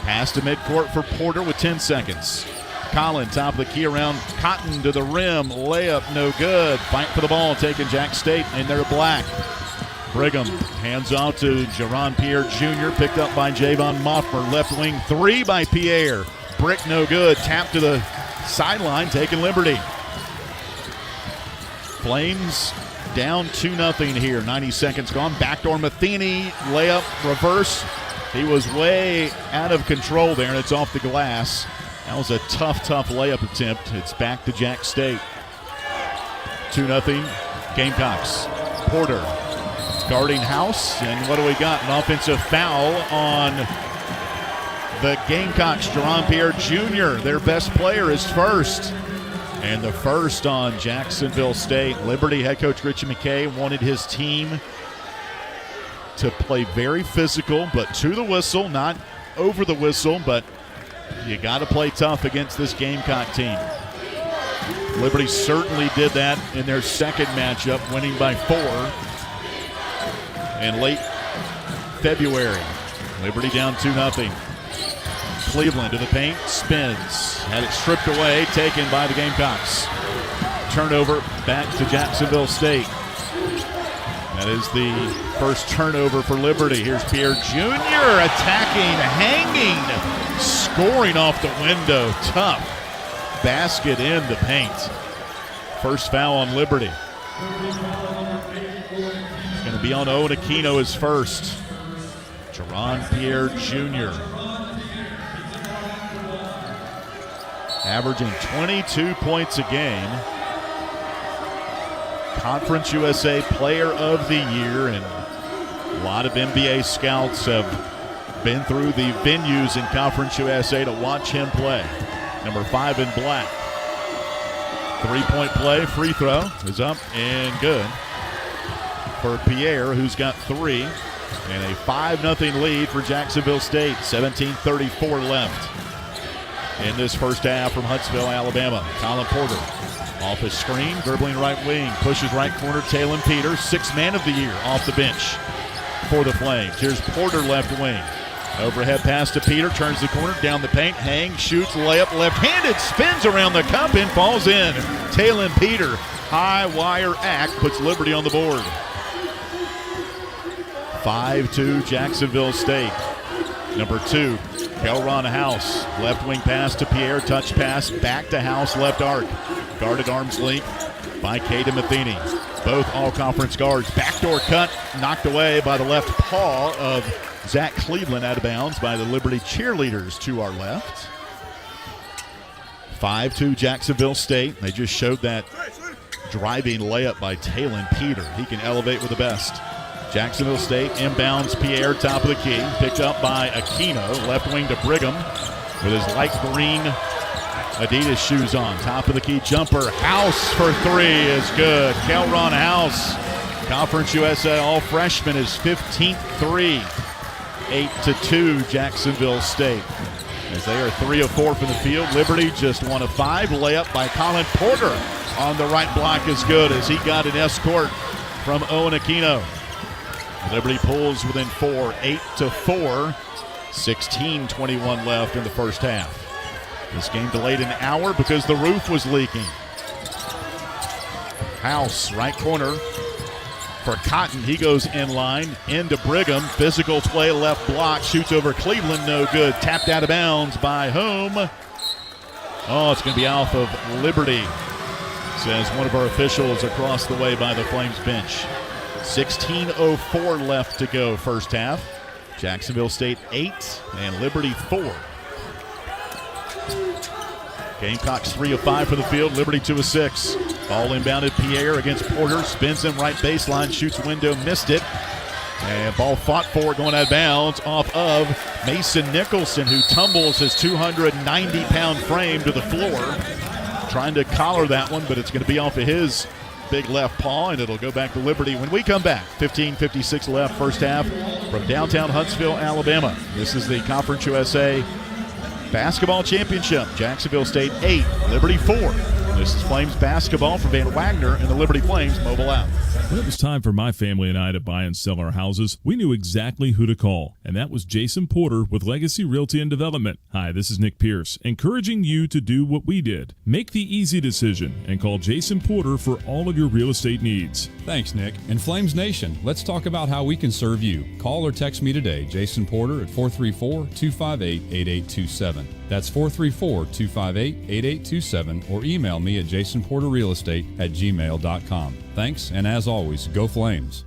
Pass to midcourt for Porter with 10 seconds. Collin, top of the key around Cotton to the rim, layup no good. Fight for the ball, taking Jack State in their black. Brigham hands off to Jaron Pierre Jr., picked up by Javon Moffmer. Left wing three by Pierre. Brick no good, tap to the sideline, taking liberty. Flames down 2-0 here. 90 seconds gone. Backdoor Matheny, layup, reverse. He was way out of control there, and it's off the glass. That was a tough layup attempt. It's back to Jack State. 2-0 Gamecocks. Porter guarding House, and what do we got? An offensive foul on the Gamecocks. Jaron Pierre Jr., their best player, is first. And the first on Jacksonville State. Liberty head coach Richie McKay wanted his team to play very physical, but to the whistle, not over the whistle, but you got to play tough against this Gamecock team. Liberty certainly did that in their second matchup, winning by 4 in late February. Liberty down 2-0. Cleveland to the paint, spins, had it stripped away, taken by the Gamecocks. Turnover back to Jacksonville State. That is the first turnover for Liberty. Here's Pierre Jr. attacking, hanging, scoring off the window. Tough basket in the paint. First foul on Liberty. It's going to be on Owen Aquino his first. Jaron Pierre Jr. averaging 22 points a game. Conference USA Player of the Year, and a lot of NBA scouts have been through the venues in Conference USA to watch him play. Number 5 in black. 3-point play, free throw is up and good for Pierre, who's got 3. And a 5-0 lead for Jacksonville State. 17:34 left in this first half from Huntsville, Alabama. Colin Porter off his screen, dribbling right wing, pushes right corner. Talon Peters, 6th man of the year, off the bench for the Flames. Here's Porter left wing. Overhead pass to Peter, turns the corner, down the paint, hangs, shoots, layup, left-handed, spins around the cup and falls in. Talon Peter, high wire act, puts Liberty on the board. 5-2 Jacksonville State. Number 2, Kelron House. Left wing pass to Pierre, touch pass, back to House, left arc. Guarded arm's length by Caden Matheny. Both all-conference guards. Backdoor cut, knocked away by the left paw of Zach Cleveland, out of bounds by the Liberty cheerleaders to our left. 5-2 Jacksonville State. They just showed that driving layup by Talon Peter. He can elevate with the best. Jacksonville State inbounds Pierre, top of the key. Picked up by Aquino, left wing to Brigham with his light green Adidas shoes on. Top of the key jumper. House for 3 is good. Kelron House, Conference USA All-Freshman, is 15th 3. 8-2 Jacksonville State. As they are 3 of 4 from the field. Liberty just 1 of 5. Layup by Colin Porter on the right block is good as he got an escort from Owen Aquino. Liberty pulls within 4, 8-4. 16:21 left in the first half. This game delayed an hour because the roof was leaking. House, right corner for Cotton. He goes in line, into Brigham. Physical play, left block, shoots over Cleveland, no good. Tapped out of bounds by whom? Oh, it's going to be off of Liberty, says one of our officials across the way by the Flames bench. 16:04 left to go first half. Jacksonville State 8 and Liberty 4. Gamecocks 3 of 5 for the field. Liberty 2 of 6. Ball inbounded Pierre against Porter. Spins him right baseline. Shoots window. Missed it. And ball fought for, going out of bounds off of Mason Nicholson, who tumbles his 290-pound frame to the floor. Trying to collar that one, but it's going to be off of his big left paw, and it'll go back to Liberty when we come back. 15:56 left, first half, from downtown Huntsville, Alabama. This is the Conference USA Basketball Championship. Jacksonville State 8, Liberty 4. This is Flames basketball for Van Wagner and the Liberty Flames mobile app. When it was time for my family and I to buy and sell our houses, we knew exactly who to call, and that was Jason Porter with Legacy Realty and Development. Hi, this is Nick Pierce, encouraging you to do what we did. Make the easy decision and call Jason Porter for all of your real estate needs. Thanks, Nick. And Flames Nation, let's talk about how we can serve you. Call or text me today, Jason Porter, at 434-258-8827. That's 434-258-8827, or email me at jasonporterrealestate@gmail.com. Thanks, and as always, go Flames.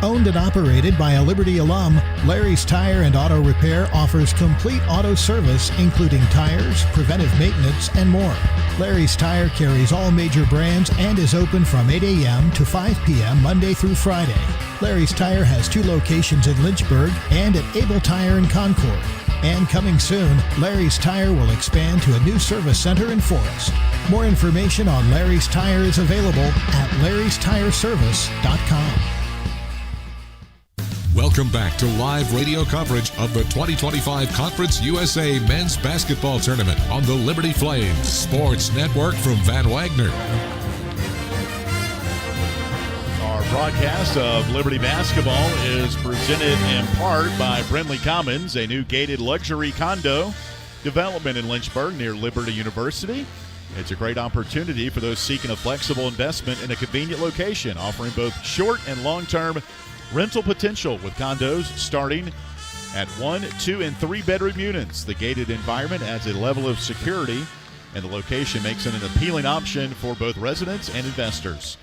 Owned and operated by a Liberty alum, Larry's Tire and Auto Repair offers complete auto service, including tires, preventive maintenance, and more. Larry's Tire carries all major brands and is open from 8 a.m. to 5 p.m. Monday through Friday. Larry's Tire has 2 locations in Lynchburg and at Able Tire in Concord. And coming soon, Larry's Tire will expand to a new service center in Forest. More information on Larry's Tire is available at larrystireservice.com. Welcome back to live radio coverage of the 2025 Conference USA Men's Basketball Tournament on the Liberty Flames Sports Network from Van Wagner. Our broadcast of Liberty Basketball is presented in part by Brindley Commons, a new gated luxury condo development in Lynchburg near Liberty University. It's a great opportunity for those seeking a flexible investment in a convenient location, offering both short and long-term rental potential with condos starting at 1, 2, and 3 bedroom units. The gated environment adds a level of security, and the location makes it an appealing option for both residents and investors.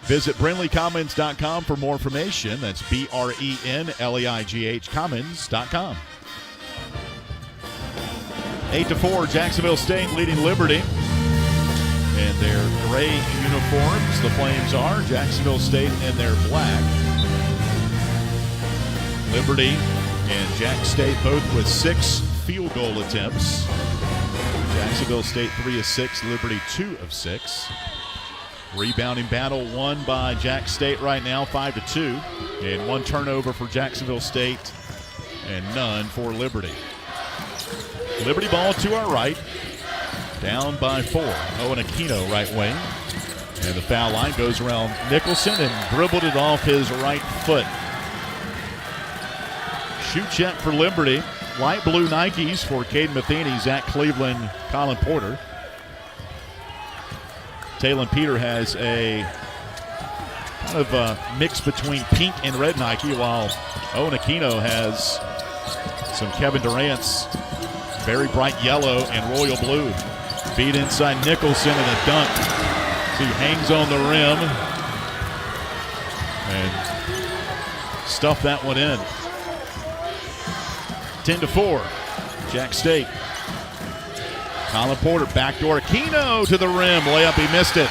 Visit BrindleyCommons.com for more information. That's BRENLEIGH Commons.com. 8-4, Jacksonville State leading Liberty. In their gray uniforms, the Flames are. Jacksonville State in their black. Liberty and Jack State both with 6 field goal attempts. Jacksonville State 3 of 6, Liberty 2 of 6. Rebounding battle won by Jack State right now, 5-2. And 1 turnover for Jacksonville State and none for Liberty. Liberty ball to our right, down by 4. Owen Aquino right wing. And the foul line goes around Nicholson and dribbled it off his right foot. Shoot check for Liberty. Light blue Nikes for Caden Matheny, Zach Cleveland, Colin Porter. Talon Peter has a kind of a mix between pink and red Nike, while Owen Aquino has some Kevin Durant's very bright yellow and royal blue. Feed inside Nicholson and a dunk. So he hangs on the rim and stuffed that one in. 10-4, Jack State. Colin Porter, backdoor Aquino to the rim. Layup, he missed it.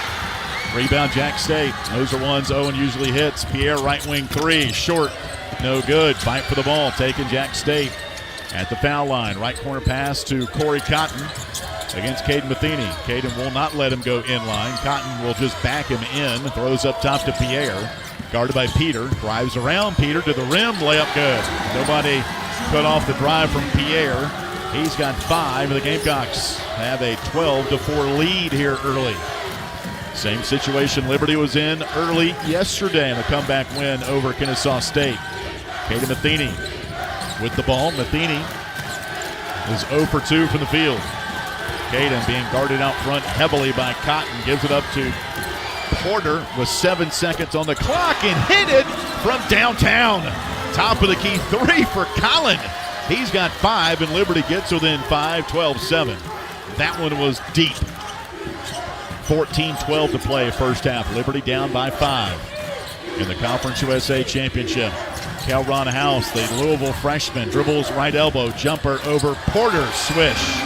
Rebound, Jack State. Those are ones Owen usually hits. Pierre, right wing 3, short, no good. Fight for the ball, taking Jack State at the foul line. Right corner pass to Corey Cotton against Caden Matheny. Caden will not let him go inline. Cotton will just back him in. Throws up top to Pierre. Guarded by Peter. Drives around Peter to the rim. Layup good. Nobody cut off the drive from Pierre. He's got 5. The Gamecocks have a 12-4 lead here early. Same situation Liberty was in early yesterday in a comeback win over Kennesaw State. Caden Matheny with the ball. Matheny is 0 for 2 from the field. Caden being guarded out front heavily by Cotton. Gives it up to Porter with 7 seconds on the clock and hit it from downtown. Top of the key 3 for Colin. He's got 5 and Liberty gets within 5, 12-7. That one was deep. 14-12 to play first half. Liberty down by 5 in the Conference USA Championship. Kelron House, the Louisville freshman, dribbles right elbow, jumper over Porter, swish.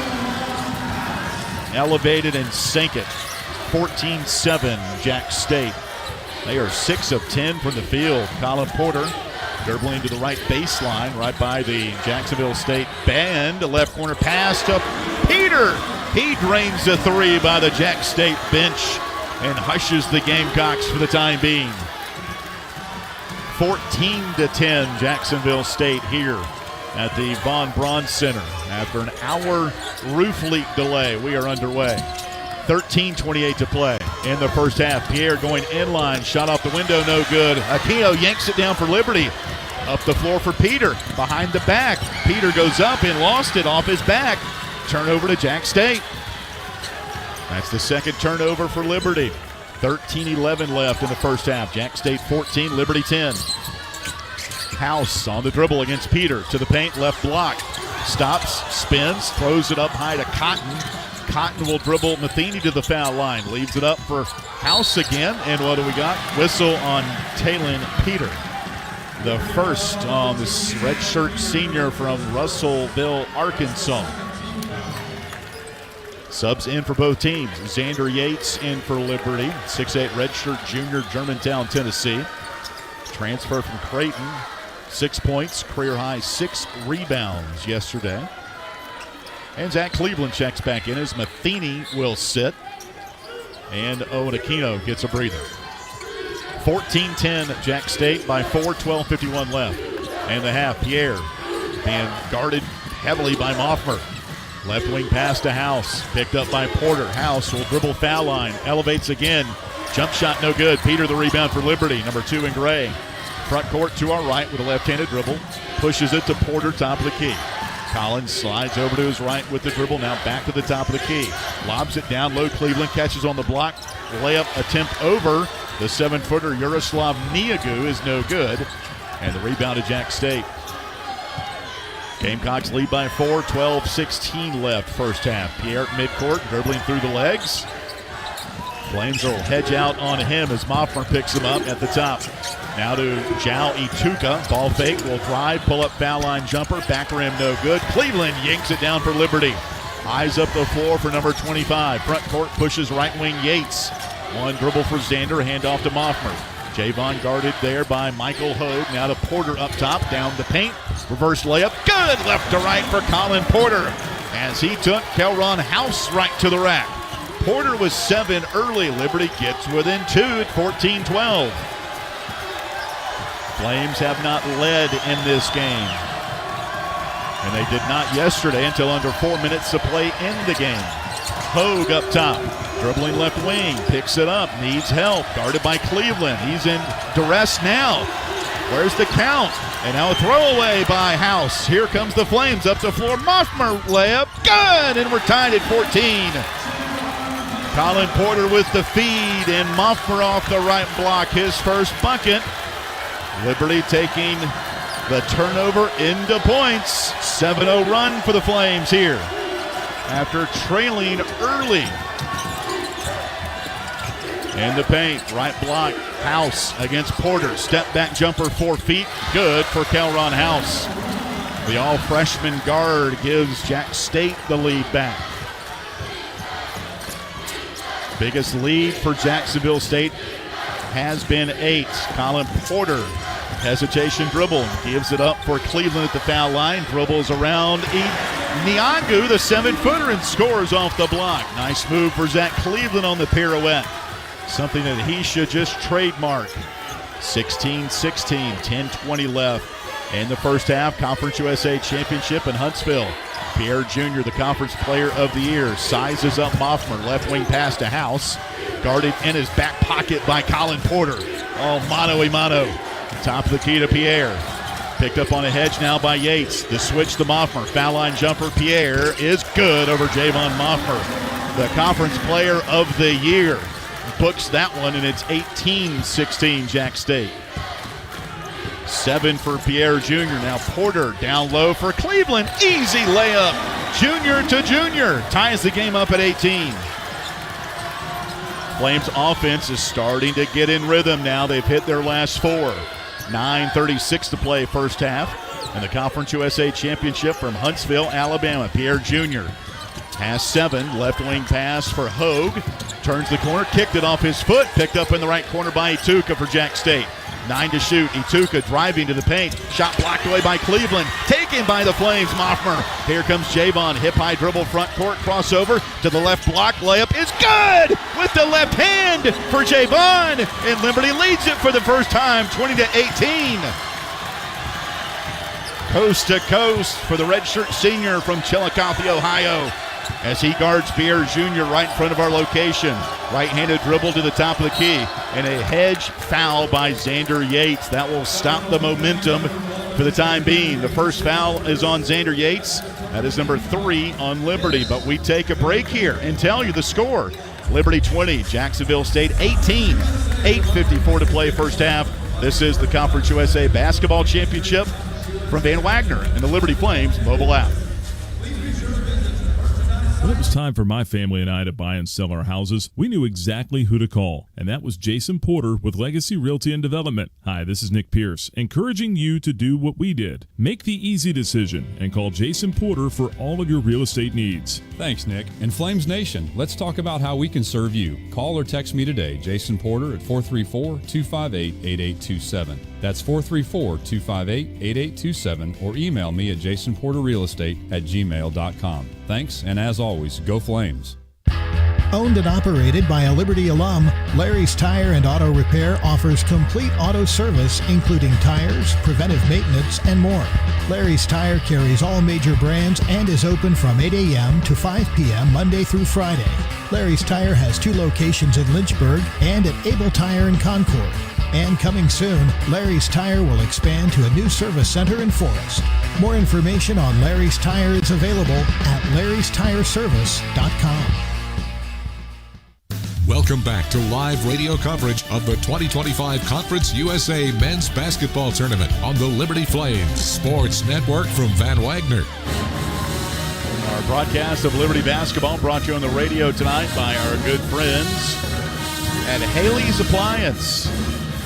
Elevated and sink it. 14-7 Jack State. They are 6 of 10 from the field. Colin Porter dribbling to the right baseline, right by the Jacksonville State band. A left corner pass to Peter. He drains the three by the Jack State bench and hushes the Gamecocks for the time being. 14-10 Jacksonville State here at the Von Braun Center. After an hour roof leak delay, we are underway. 13:28 to play in the first half. Pierre going inline, shot off the window, no good. Aquino yanks it down for Liberty. Up the floor for Peter, behind the back. Peter goes up and lost it off his back. Turnover to Jack State. That's the second turnover for Liberty. 13-11 left in the first half. Jack State 14, Liberty 10. House on the dribble against Peter, to the paint, left block. Stops, spins, throws it up high to Cotton. Cotton will dribble Matheny to the foul line. Leaves it up for House again. And what do we got? Whistle on Talon Peter. The first on this redshirt senior from Russellville, Arkansas. Subs in for both teams. Xander Yates in for Liberty. 6'8 redshirt junior, Germantown, Tennessee. Transfer from Creighton. 6 points, career high 6 rebounds yesterday. And Zach Cleveland checks back in as Matheny will sit. And Owen Aquino gets a breather. 14-10 Jack State by 4, 12:51 left. And the half, Pierre being guarded heavily by Moffmer. Left wing pass to House, picked up by Porter. House will dribble foul line, elevates again. Jump shot no good. Peter the rebound for Liberty, number 2 in gray. Front court to our right with a left-handed dribble. Pushes it to Porter, top of the key. Collins slides over to his right with the dribble, now back to the top of the key. Lobs it down low, Cleveland catches on the block. Layup attempt over. The 7-footer Yaroslav Niagu is no good. And the rebound to Jack State. Gamecocks lead by 4, 12-16 left first half. Pierre at midcourt, dribbling through the legs. Flames will hedge out on him as Moffmer picks him up at the top. Now to Jao Ituka. Ball fake, will drive, pull up foul line jumper. Back rim no good. Cleveland yanks it down for Liberty. Eyes up the floor for number 25. Front court pushes right wing Yates. One dribble for Xander, handoff to Moffmer. Javon guarded there by Michael Hogue. Now to Porter up top, down the paint. Reverse layup, good left to right for Colin Porter as he took Kelron House right to the rack. Porter was 7 early. Liberty gets within 2 at 14-12. Flames have not led in this game. And they did not yesterday until under 4 minutes to play in the game. Hogue up top, dribbling left wing, picks it up, needs help, guarded by Cleveland. He's in duress now. Where's the count? And now a throwaway by House. Here comes the Flames up the floor. Moffmer layup, good, and we're tied at 14. Colin Porter with the feed, and Moffmer off the right block, his first bucket. Liberty taking the turnover into points. 7-0 run for the Flames here after trailing early. In the paint, right block, House against Porter. Step back jumper, 4 feet, good for Kelron House. The all-freshman guard gives Jack State the lead back. Biggest lead for Jacksonville State has been 8. Colin Porter, hesitation dribble, gives it up for Cleveland at the foul line. Dribbles around Niagu, the 7-footer, and scores off the block. Nice move for Zach Cleveland on the pirouette. Something that he should just trademark. 16-16, 10:20 left in the first half. Conference USA Championship in Huntsville. Pierre Jr., the Conference Player of the Year, sizes up Moffmer. Left wing pass to House. Guarded in his back pocket by Colin Porter. Oh, mano-a-mano. Top of the key to Pierre. Picked up on a hedge now by Yates. The switch to Moffmer. Foul line jumper. Pierre is good over Javon Moffmer. The Conference Player of the Year books that one, and it's 18-16 Jack State. 7 for Pierre Jr. Now Porter down low for Cleveland. Easy layup. Junior to junior. Ties the game up at 18. Flames offense is starting to get in rhythm now. They've hit their last 4. 9:36 to play first half. And the Conference USA Championship from Huntsville, Alabama. Pierre Jr. Pass 7, left wing pass for Hogue. Turns the corner, kicked it off his foot, picked up in the right corner by Ituka for Jack State. 9 to shoot. Ituka driving to the paint. Shot blocked away by Cleveland. Taken by the Flames. Moffmer. Here comes Javon. Hip high dribble front court. Crossover to the left block. Layup is good with the left hand for Javon. And Liberty leads it for the first time, 20-18. Coast to coast for the redshirt senior from Chillicothe, Ohio, as he guards Pierre Jr. right in front of our location. Right-handed dribble to the top of the key, and a hedge foul by Xander Yates. That will stop the momentum for the time being. The first foul is on Xander Yates. That is number 3 on Liberty, but we take a break here and tell you the score. Liberty 20, Jacksonville State 18. 8:54 to play first half. This is the Conference USA Basketball Championship from Van Wagner and the Liberty Flames mobile app. When it was time for my family and I to buy and sell our houses, we knew exactly who to call, and that was Jason Porter with Legacy Realty and Development. Hi, this is Nick Pierce, encouraging you to do what we did. Make the easy decision and call Jason Porter for all of your real estate needs. Thanks, Nick. And Flames Nation, let's talk about how we can serve you. Call or text me today, Jason Porter, at 434-258-8827. That's 434-258-8827, or email me at jasonporterrealestate@gmail.com. Thanks, and as always, go Flames. Owned and operated by a Liberty alum, Larry's Tire and Auto Repair offers complete auto service, including tires, preventive maintenance, and more. Larry's Tire carries all major brands and is open from 8 a.m. to 5 p.m. Monday through Friday. Larry's Tire has 2 locations in Lynchburg and at Able Tire in Concord. And coming soon, Larry's Tire will expand to a new service center in Forest. More information on Larry's Tire is available at larrystireservice.com. Welcome back to live radio coverage of the 2025 Conference USA Men's Basketball Tournament on the Liberty Flames Sports Network from Van Wagner. Our broadcast of Liberty Basketball brought to you on the radio tonight by our good friends at Haley's Appliance,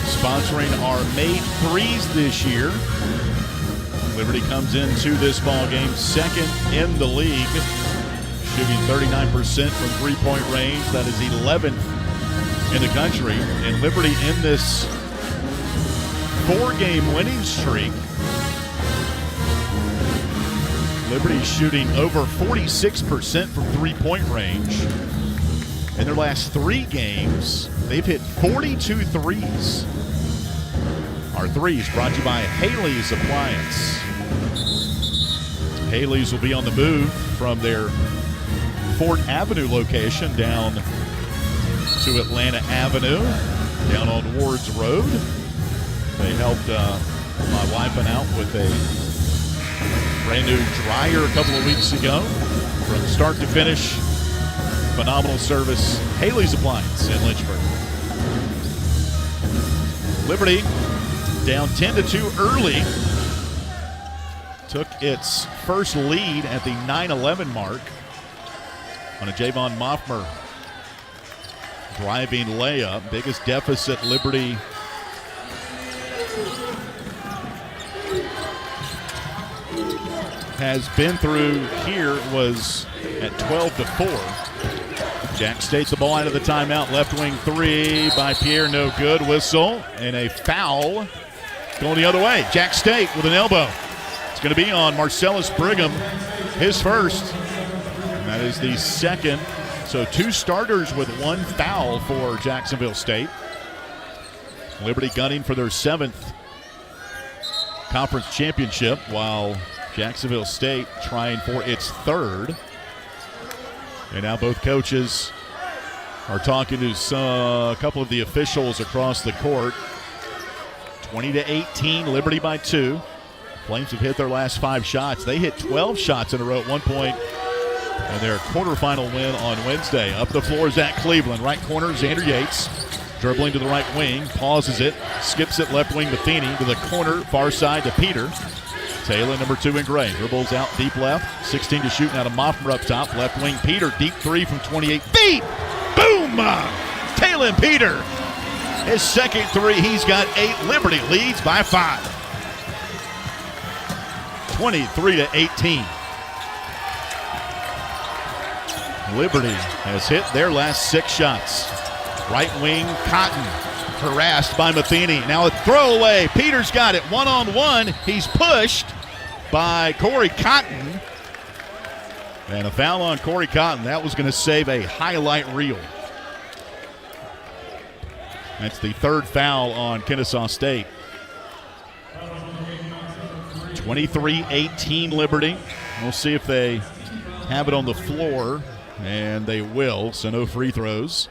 sponsoring our Made Threes this year. Liberty comes into this ball game second in the league, shooting 39% from three-point range. That is 11th in the country. And Liberty in this 4-game winning streak, Liberty shooting over 46% from three-point range. In their last 3 games, they've hit 42 threes. Our threes brought to you by Haley's Appliance. Haley's will be on the move from their Fort Avenue location down to Atlanta Avenue, down on Wards Road. They helped my wife and out with a brand new dryer a couple of weeks ago. From start to finish, phenomenal service. Haley's Appliance in Lynchburg. Liberty down 10-2 early. Took its first lead at the 9-11 mark on a Javon Moffmer driving layup. Biggest deficit Liberty has been through here was at 12-4. Jack State's the ball out of the timeout. Left wing 3 by Pierre, no good. Whistle and a foul going the other way. Jack State with an elbow. It's going to be on Marcellus Brigham, his first. And that is the second. So 2 starters with 1 foul for Jacksonville State. Liberty gunning for their 7th conference championship, while Jacksonville State trying for its 3rd. And now both coaches are talking to a couple of the officials across the court. 20-18, Liberty by 2. Flames have hit their last 5 shots. They hit 12 shots in a row at one point in their quarterfinal win on Wednesday. Up the floor, Zach Cleveland. Right corner, Xander Yates. Dribbling to the right wing, pauses it, skips it left wing to Feeney, to the corner, far side to Peter. Taylor, number 2 in gray, dribbles out deep left, 16 to shoot, now to Moffmer up top, left wing Peter, deep 3 from 28 feet. Boom! Taylor Peter, his second 3, he's got 8. Liberty leads by 5. 23-18. Liberty has hit their last 6 shots. Right wing, Cotton, harassed by Matheny. Now a throwaway. Peters got it one-on-one. He's pushed by Corey Cotton. And a foul on Corey Cotton. That was going to save a highlight reel. That's the 3rd foul on Kennesaw State. 23-18 Liberty. We'll see if they have it on the floor, and they will, so no free throws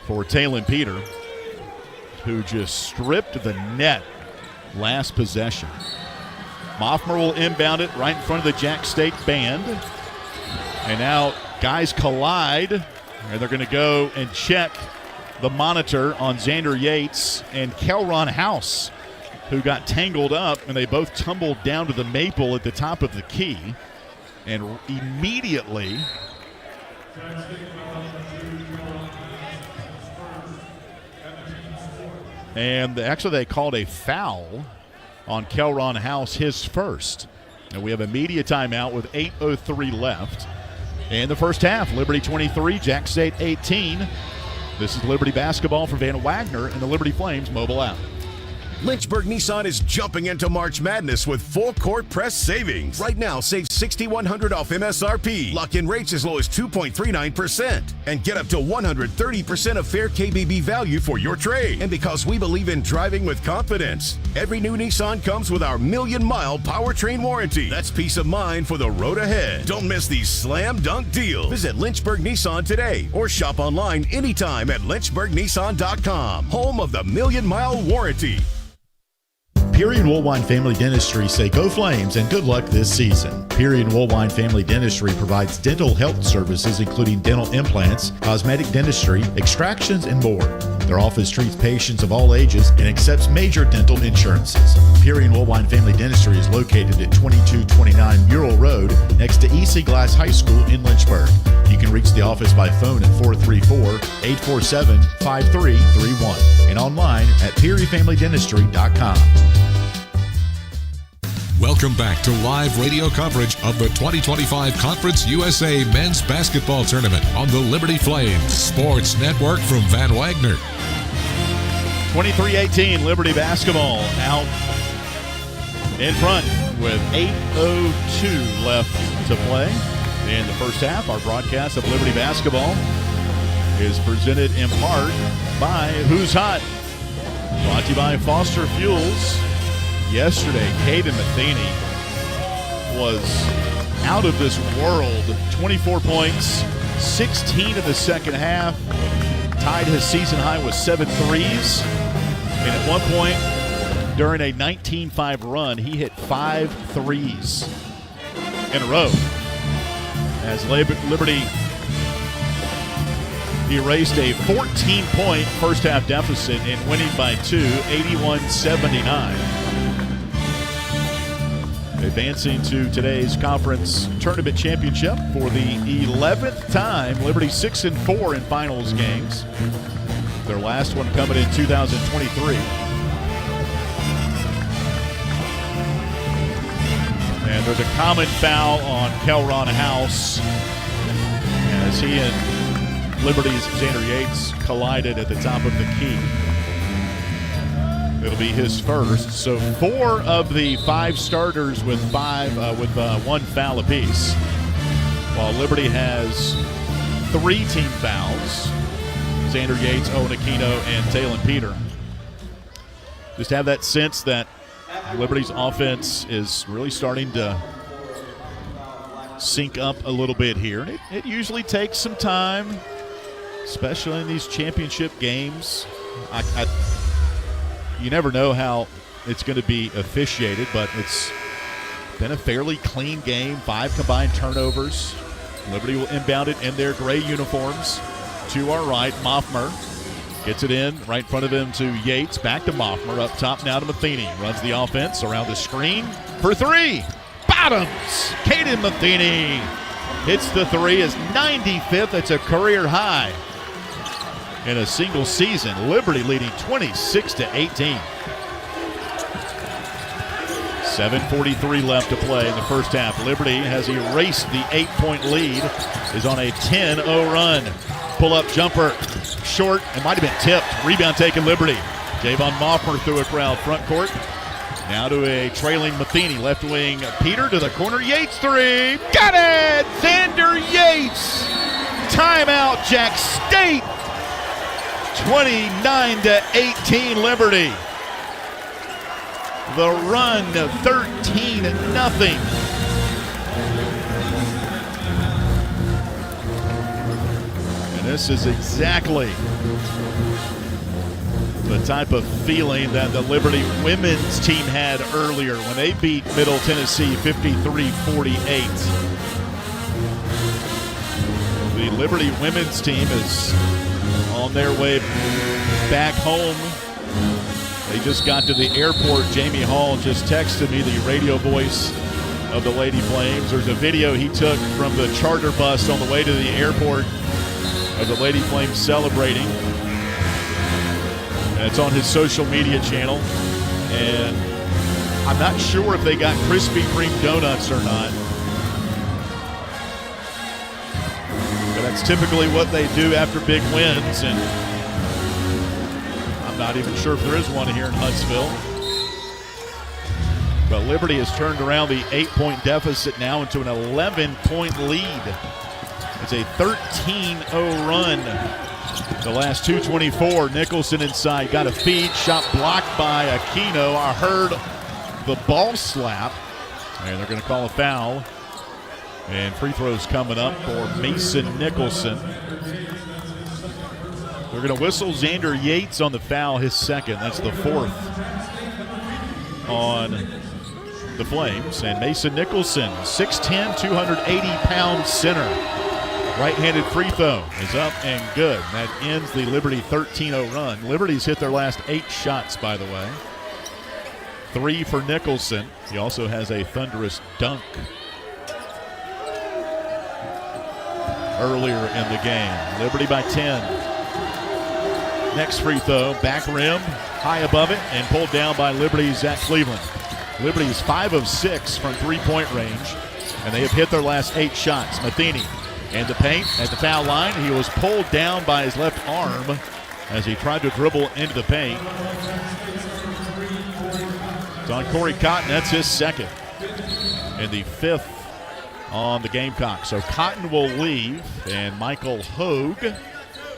for Talon Peter, who just stripped the net last possession. Moffmer will inbound it right in front of the Jack State band. And now guys collide, and they're going to go and check the monitor on Xander Yates and Kelron House, who got tangled up, and they both tumbled down to the maple at the top of the key. And immediately actually they called a foul on Kelron House, his first. And we have a media timeout with 8:03 left in the first half. Liberty 23, Jack State 18. This is Liberty basketball for Van Wagner and the Liberty Flames mobile app. Lynchburg Nissan is jumping into March Madness with full court press savings. Right now, save $6,100 off MSRP. Lock in rates as low as 2.39%. And get up to 130% of fair KBB value for your trade. And because we believe in driving with confidence, every new Nissan comes with our 1,000,000-mile powertrain warranty. That's peace of mind for the road ahead. Don't miss these slam dunk deals. Visit Lynchburg Nissan today or shop online anytime at lynchburgnissan.com. Home of the 1,000,000-mile warranty. Peary and Woolwine Family Dentistry say go Flames and good luck this season. Peary and Woolwine Family Dentistry provides dental health services including dental implants, cosmetic dentistry, extractions, and more. Their office treats patients of all ages and accepts major dental insurances. Peary and Woolwine Family Dentistry is located at 2229 Mural Road next to EC Glass High School in Lynchburg. You can reach the office by phone at 434-847-5331 and online at PearyFamilyDentistry.com. Welcome back to live radio coverage of the 2025 Conference USA Men's Basketball Tournament on the Liberty Flames Sports Network from Van Wagner. 23-18 Liberty basketball out in front with 8:02 left to play in the first half. Our broadcast of Liberty basketball is presented in part by Who's Hot. Brought to you by Foster Fuels. Yesterday, Caden Matheny was out of this world. 24 points, 16 in the second half. Tied his season high with 7 threes. And at one point, during a 19-5 run, he hit 5 threes in a row. As Liberty erased a 14-point first-half deficit and winning by 2, 81-79. Advancing to today's conference tournament championship for the 11th time. Liberty 6-4 in finals games. Their last one coming in 2023. And there's a common foul on Kelron House as he and Liberty's Xander Yates collided at the top of the key. It'll be his first. So 4 of the 5 starters with 1 foul apiece, while Liberty has 3 team fouls. Xander Yates, Owen Aquino, and Talon Peter. Just have that sense that Liberty's offense is really starting to sync up a little bit here. And it usually takes some time, especially in these championship games. You never know how it's going to be officiated, but it's been a fairly clean game. 5 combined turnovers. Liberty will inbound it in their gray uniforms. To our right, Moffmer gets it in right in front of him to Yates. Back to Moffmer. Up top now to Matheny. Runs the offense around the screen for 3. Bottoms! Caden Matheny hits the 3. His 95th. It's a career high in a single season. Liberty leading 26-18. 7:43 left to play in the first half. Liberty has erased the 8-point lead, is on a 10-0 run. Pull-up jumper, short, it might have been tipped. Rebound taken Liberty. Javon Moffmer through a crowd front court. Now to a trailing Matheny. Left wing Peter to the corner. Yates three. Got it! Xander Yates. Timeout, Jack State. 29-18 Liberty. The run 13-0. And this is exactly the type of feeling that the Liberty women's team had earlier when they beat Middle Tennessee 53-48. The Liberty women's team is on their way back home. They just got to the airport. Jamie Hall just texted me, the radio voice of the Lady Flames. There's a video he took from the charter bus on the way to the airport of the Lady Flames celebrating. And it's on his social media channel. And I'm not sure if they got Krispy Kreme donuts or not. But that's typically what they do after big wins. And I'm not even sure if there is one here in Huntsville. But Liberty has turned around the 8-point deficit now into an 11-point lead. It's a 13-0 run. The last 2:24, Nicholson inside, got a feed, shot blocked by Aquino. I heard the ball slap, and they're going to call a foul. And free throws coming up for Mason Nicholson. They're going to whistle Xander Yates on the foul, his second. That's the fourth on the Flames. And Mason Nicholson, 6'10", 280-pound center. Right-handed free throw is up and good. That ends the Liberty 13-0 run. Liberty's hit their last 8 shots, by the way. 3 for Nicholson. He also has a thunderous dunk earlier in the game. Liberty by 10. Next free throw, back rim, high above it, and pulled down by Liberty's Zach Cleveland. Liberty is 5 of 6 from three-point range, and they have hit their last 8 shots. Matheny in the paint at the foul line. He was pulled down by his left arm as he tried to dribble into the paint. It's on Corey Cotton. That's his second, and the 5th on the Gamecocks. So Cotton will leave, and Michael Hogue,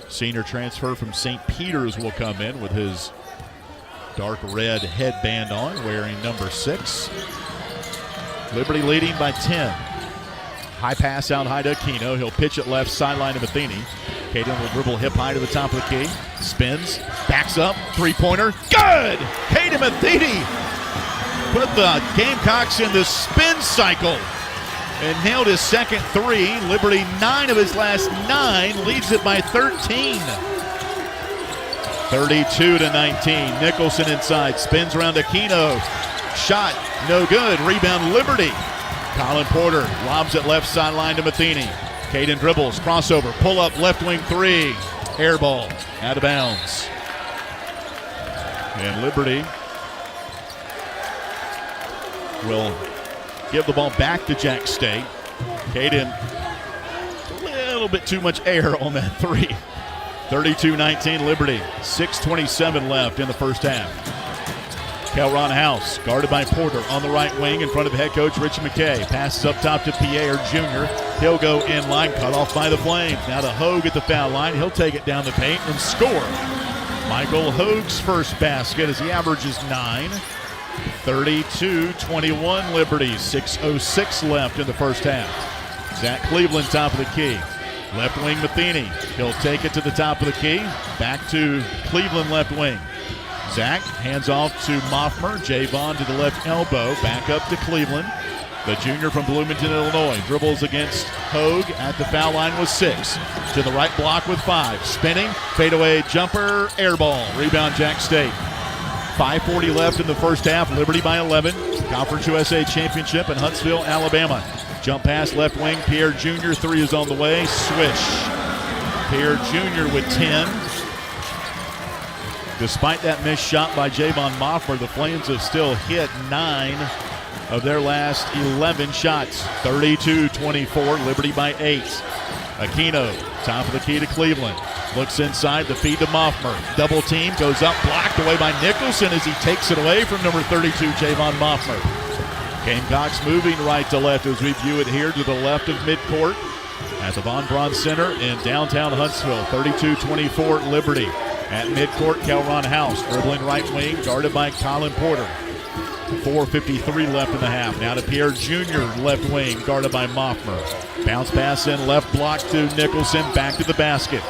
senior transfer from St. Peter's, will come in with his dark red headband on, wearing number 6. Liberty leading by 10. High pass out high to Aquino. He'll pitch it left sideline to Matheny. Caden will dribble hip high to the top of the key. Spins, backs up, three-pointer. Good! Caden Matheny put the Gamecocks in the spin cycle and nailed his second 3. Liberty 9 of his last 9, leads it by 13. 32-19. Nicholson inside, spins around Aquino. Shot, no good. Rebound Liberty. Colin Porter lobs it left sideline to Matheny. Caden dribbles, crossover, pull up, left wing 3. Air ball, out of bounds. And Liberty will give the ball back to Jack State. Caden, a little bit too much air on that 3. 32-19 Liberty. 6:27 left in the first half. Kelron House, guarded by Porter on the right wing in front of head coach Rich McKay. Passes up top to Pierre Jr. He'll go in line, cut off by the Flames. Now to Hogue at the foul line. He'll take it down the paint and score. Michael Hogue's first basket as he averages 9. 32-21 Liberty. 6:06 left in the first half. Zach Cleveland top of the key. Left wing Matheny. He'll take it to the top of the key. Back to Cleveland left wing. Zach hands off to Moffmer. Javon to the left elbow. Back up to Cleveland. The junior from Bloomington, Illinois. Dribbles against Hogue at the foul line with 6. To the right block with 5. Spinning. Fadeaway jumper. Air ball. Rebound Jack State. 5:40 left in the first half. Liberty by 11. Conference USA Championship in Huntsville, Alabama. Jump pass left wing. Pierre Jr. 3 is on the way. Swish. Pierre Jr. with 10. Despite that missed shot by Javon Moffmer, the Flames have still hit 9 of their last 11 shots. 32-24, Liberty by 8. Aquino, top of the key to Cleveland. Looks inside, the feed to Moffmer. Double team, goes up, blocked away by Nicholson as he takes it away from number 32, Javon Moffmer. Gamecocks moving right to left as we view it here to the left of midcourt at the Von Braun Center in downtown Huntsville. 32-24 Liberty. At midcourt, Kelron House dribbling right wing, guarded by Colin Porter. 4:53 left in the half. Now to Pierre Jr., left wing, guarded by Moffmer. Bounce pass in, left block to Nicholson, back to the basket.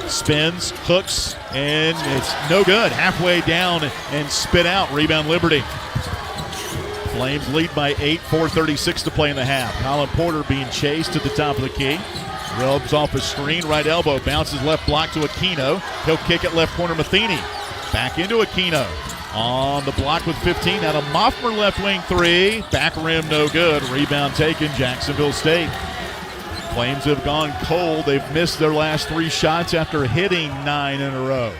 Spins, hooks, and it's no good. Halfway down and spit out. Rebound Liberty. Flames lead by 8, 4:36 to play in the half. Colin Porter being chased to the top of the key. Rubs off a screen, right elbow, bounces left block to Aquino. He'll kick it left corner, Matheny. Back into Aquino. On the block with 15, out of Moffmer, left wing 3. Back rim, no good. Rebound taken, Jacksonville State. Flames have gone cold. They've missed their last 3 shots after hitting 9 in a row.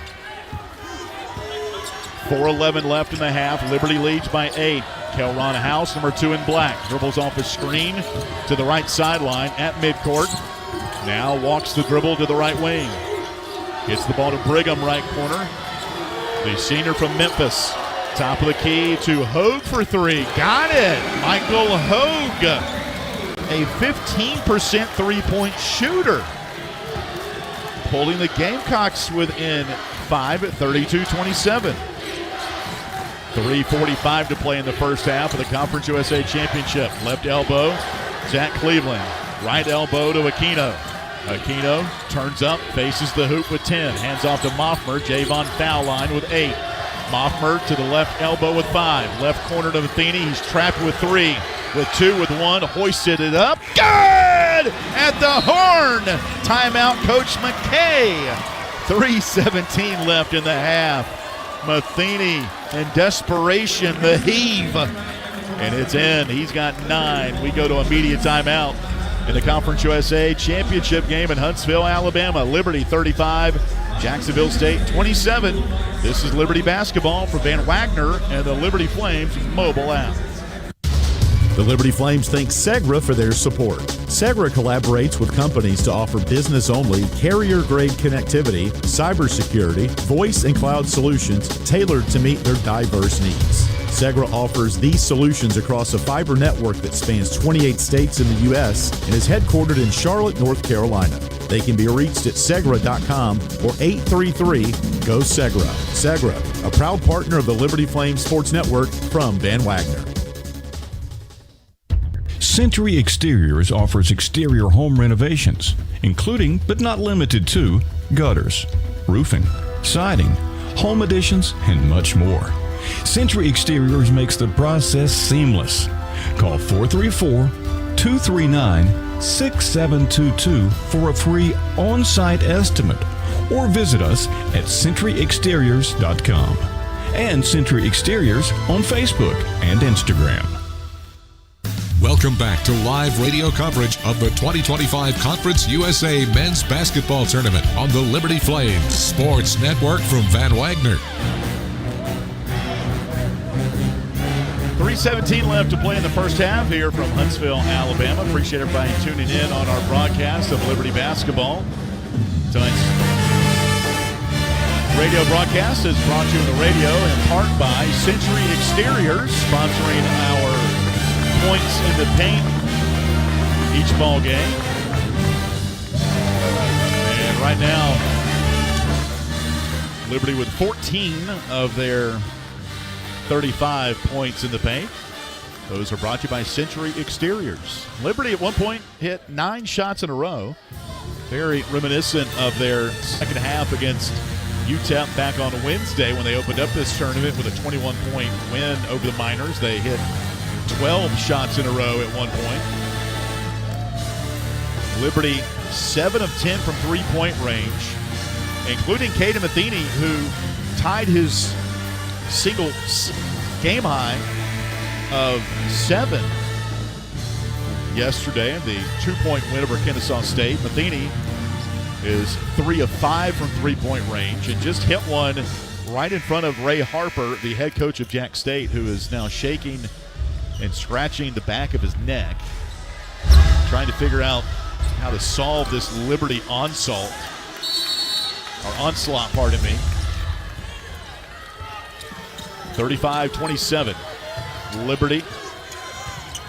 4:11 left in the half. Liberty leads by 8. Kelron House, number 2 in black, dribbles off a screen to the right sideline at midcourt. Now walks the dribble to the right wing. Gets the ball to Brigham, right corner. The senior from Memphis. Top of the key to Hogue for 3. Got it! Michael Hogue, a 15% three-point shooter. Pulling the Gamecocks within 5 at 32-27. 3:45 to play in the first half of the Conference USA Championship. Left elbow, Zach Cleveland. Right elbow to Aquino. Aquino turns up, faces the hoop with 10. Hands off to Moffmer. Javon foul line with 8. Moffmer to the left elbow with 5. Left corner to Matheny. He's trapped with 3. With 2 with 1. Hoisted it up. Good! At the horn. Timeout, Coach McKay. 3:17 left in the half. Matheny in desperation, the heave. And it's in. He's got 9. We go to immediate timeout in the Conference USA Championship game in Huntsville, Alabama. Liberty 35, Jacksonville State 27. This is Liberty basketball for Van Wagner and the Liberty Flames mobile app. The Liberty Flames thank Segra for their support. Segra collaborates with companies to offer business-only, carrier-grade connectivity, cybersecurity, voice and cloud solutions tailored to meet their diverse needs. Segra offers these solutions across a fiber network that spans 28 states in the U.S. and is headquartered in Charlotte, North Carolina. They can be reached at Segra.com or 833-GO-SEGRA. Segra, a proud partner of the Liberty Flames Sports Network from Van Wagner. Century Exteriors offers exterior home renovations, including but not limited to gutters, roofing, siding, home additions, and much more. Century Exteriors makes the process seamless. Call 434-239-6722 for a free on-site estimate or visit us at centuryexteriors.com and Century Exteriors on Facebook and Instagram. Welcome back to live radio coverage of the 2025 Conference USA Men's Basketball Tournament on the Liberty Flames Sports Network from Van Wagner. 3:17 left to play in the first half here from Huntsville, Alabama. Appreciate everybody tuning in on our broadcast of Liberty basketball. Tonight's radio broadcast is brought to you on the radio in part by Century Exteriors, sponsoring our points in the paint each ball game. And right now, Liberty with 14 of their 35 points in the paint. Those are brought to you by Century Exteriors. Liberty at one point hit 9 shots in a row. Very reminiscent of their second half against UTEP back on Wednesday when they opened up this tournament with a 21-point win over the Miners. They hit 12 shots in a row at one point. Liberty 7 of 10 from three-point range, including Caden Matheny, who tied his single game high of 7 yesterday in the 2-point win over Kennesaw State. Matheny is 3 of 5 from three-point range and just hit one right in front of Ray Harper, the head coach of Jack State, who is now shaking and scratching the back of his neck, trying to figure out how to solve this Liberty onslaught, pardon me. 35-27. Liberty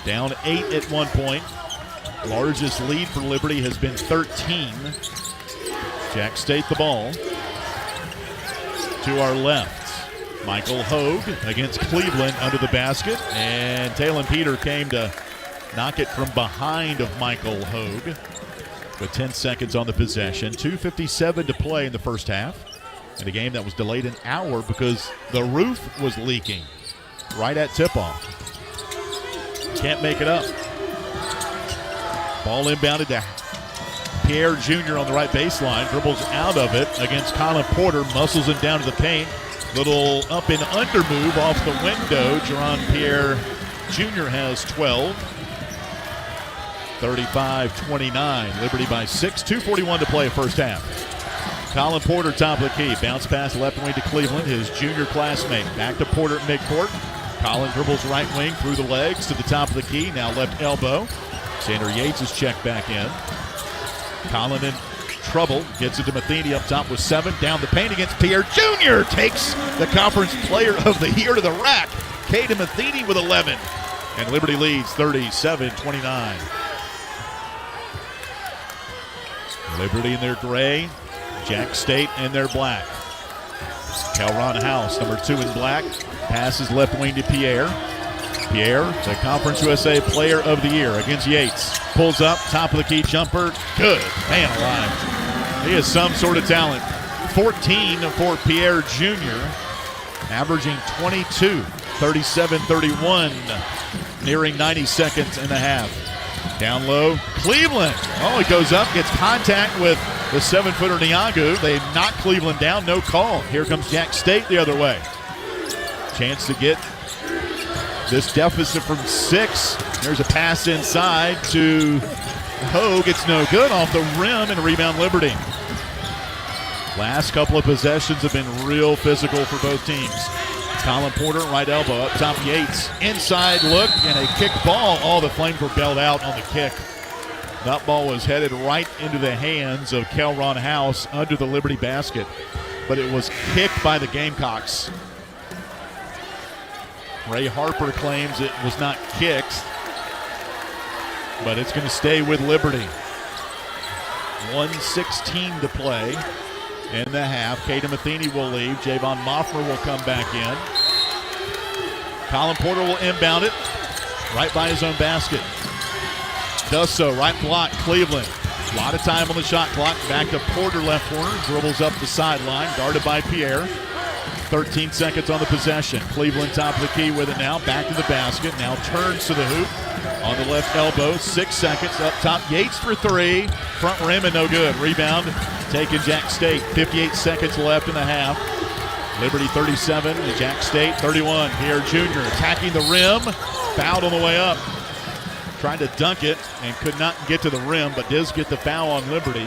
down 8 at one point. Largest lead for Liberty has been 13. Jack State the ball. To our left, Michael Hogue against Cleveland under the basket. And Talon Peter came to knock it from behind of Michael Hogue with 10 seconds on the possession. 2:57 to play in the first half. In a game that was delayed an hour because the roof was leaking right at tip-off. Can't make it up. Ball inbounded to Pierre Jr. on the right baseline. Dribbles out of it against Colin Porter. Muscles him down to the paint. Little up and under move off the window. Jerron Pierre Jr. has 12. 35-29. Liberty by 6. 2:41 to play first half. Colin Porter top of the key. Bounce pass left wing to Cleveland. His junior classmate. Back to Porter at midcourt. Colin dribbles right wing through the legs to the top of the key. Now left elbow. Xander Yates is checked back in. Colin in trouble. Gets it to Matheny up top with 7. Down the paint against Pierre Jr. Takes the conference player of the year to the rack. Caden Matheny with 11. And Liberty leads 37-29. Liberty in their gray. Jack State in their black. Kelron House, number 2 in black. Passes left wing to Pierre. Pierre, the Conference USA Player of the Year against Yates. Pulls up, top of the key jumper. Good. Man alive. He is some sort of talent. 14 for Pierre Jr., averaging 22, 37-31, nearing 90 seconds and a half. Down low, Cleveland. Oh, he goes up, gets contact with the 7-footer Niagu. They knock Cleveland down, no call. Here comes Jack State the other way. Chance to get this deficit from 6. There's a pass inside to Hogue. It's no good, off the rim, and a rebound Liberty. Last couple of possessions have been real physical for both teams. Colin Porter, right elbow, up top Yates. Inside look, and a kick ball. All the Flames were bailed out on the kick. That ball was headed right into the hands of Kelron House under the Liberty basket, but it was kicked by the Gamecocks. Ray Harper claims it was not kicked, but it's going to stay with Liberty. 1:16 to play in the half. Caden Matheny will leave. Javon Moffmer will come back in. Colin Porter will inbound it right by his own basket. Does so, right block, Cleveland. A lot of time on the shot clock. Back to Porter, left corner. Dribbles up the sideline, guarded by Pierre. 13 seconds on the possession. Cleveland top of the key with it now. Back to the basket. Now turns to the hoop. On the left elbow. 6 seconds up top. Yates for 3. Front rim and no good. Rebound taken Jack State. 58 seconds left in the half. Liberty 37 and Jack State 31. Pierre Jr. attacking the rim. Fouled on the way up. Trying to dunk it and could not get to the rim, but does get the foul on Liberty.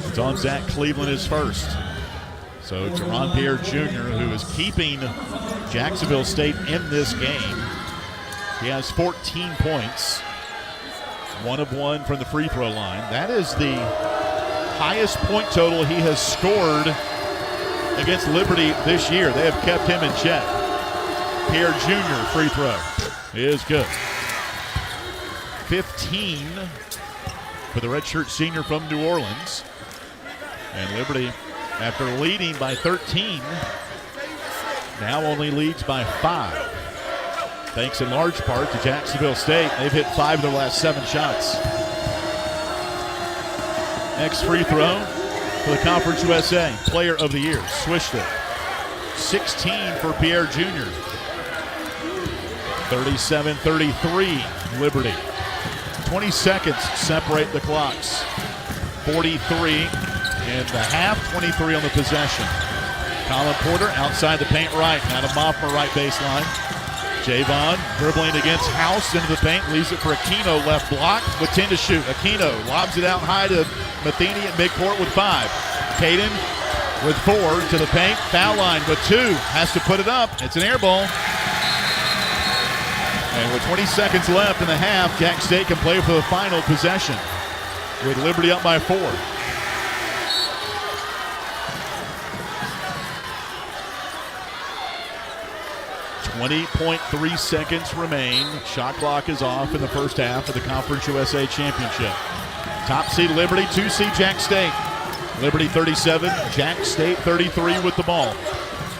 It's on Zach Cleveland his first. So Jerron Pierre Jr., who is keeping Jacksonville State in this game. He has 14 points. 1 of 1 from the free throw line. That is the highest point total he has scored against Liberty this year. They have kept him in check. Pierre Jr. free throw is good. 15 for the redshirt senior from New Orleans. And Liberty, after leading by 13, now only leads by 5. Thanks in large part to Jacksonville State. They've hit 5 of their last 7 shots. Next free throw for the Conference USA Player of the Year. Swished it. 16 for Pierre Jr. 37-33 Liberty. 20 seconds separate the clocks. 43 in the half, 23 on the possession. Colin Porter outside the paint right. Now to Moffmer right baseline. Javon dribbling against House into the paint. Leaves it for Aquino left block with 10 to shoot. Aquino lobs it out high to Matheny at midcourt with 5. Caden with 4 to the paint. Foul line with 2. Has to put it up. It's an air ball. And with 20 seconds left in the half, Jack State can play for the final possession with Liberty up by 4. .3 seconds remain. Shot clock is off in the first half of the Conference USA Championship. Top seed Liberty, 2 seed Jack State. Liberty 37, Jack State 33 with the ball.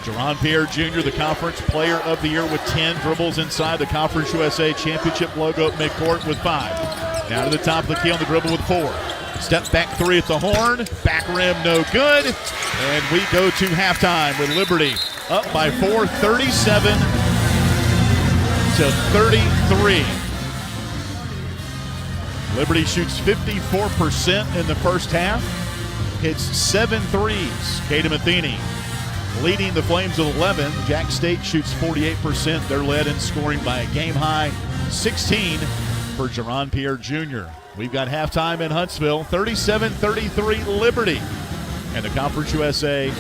Jerron Pierre Jr., the Conference Player of the Year with 10 dribbles inside the Conference USA Championship logo at midcourt with 5. Now to the top of the key on the dribble with 4. Step back 3 at the horn. Back rim no good. And we go to halftime with Liberty up by 4, 37 to 33. Liberty shoots 54% in the first half. Hits 7 threes. Kaden Matheny leading the Flames with 11. Jack State shoots 48%. They're led in scoring by a game-high 16 for Jerron Pierre Jr. We've got halftime in Huntsville, 37-33 Liberty. And the Conference USA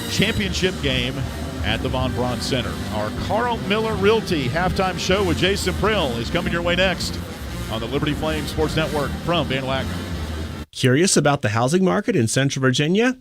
Championship game at the Von Braun Center. Our Carl Miller Realty halftime show with Jason Prill is coming your way next on the Liberty Flames Sports Network from Van Wagner. Curious about the housing market in Central Virginia?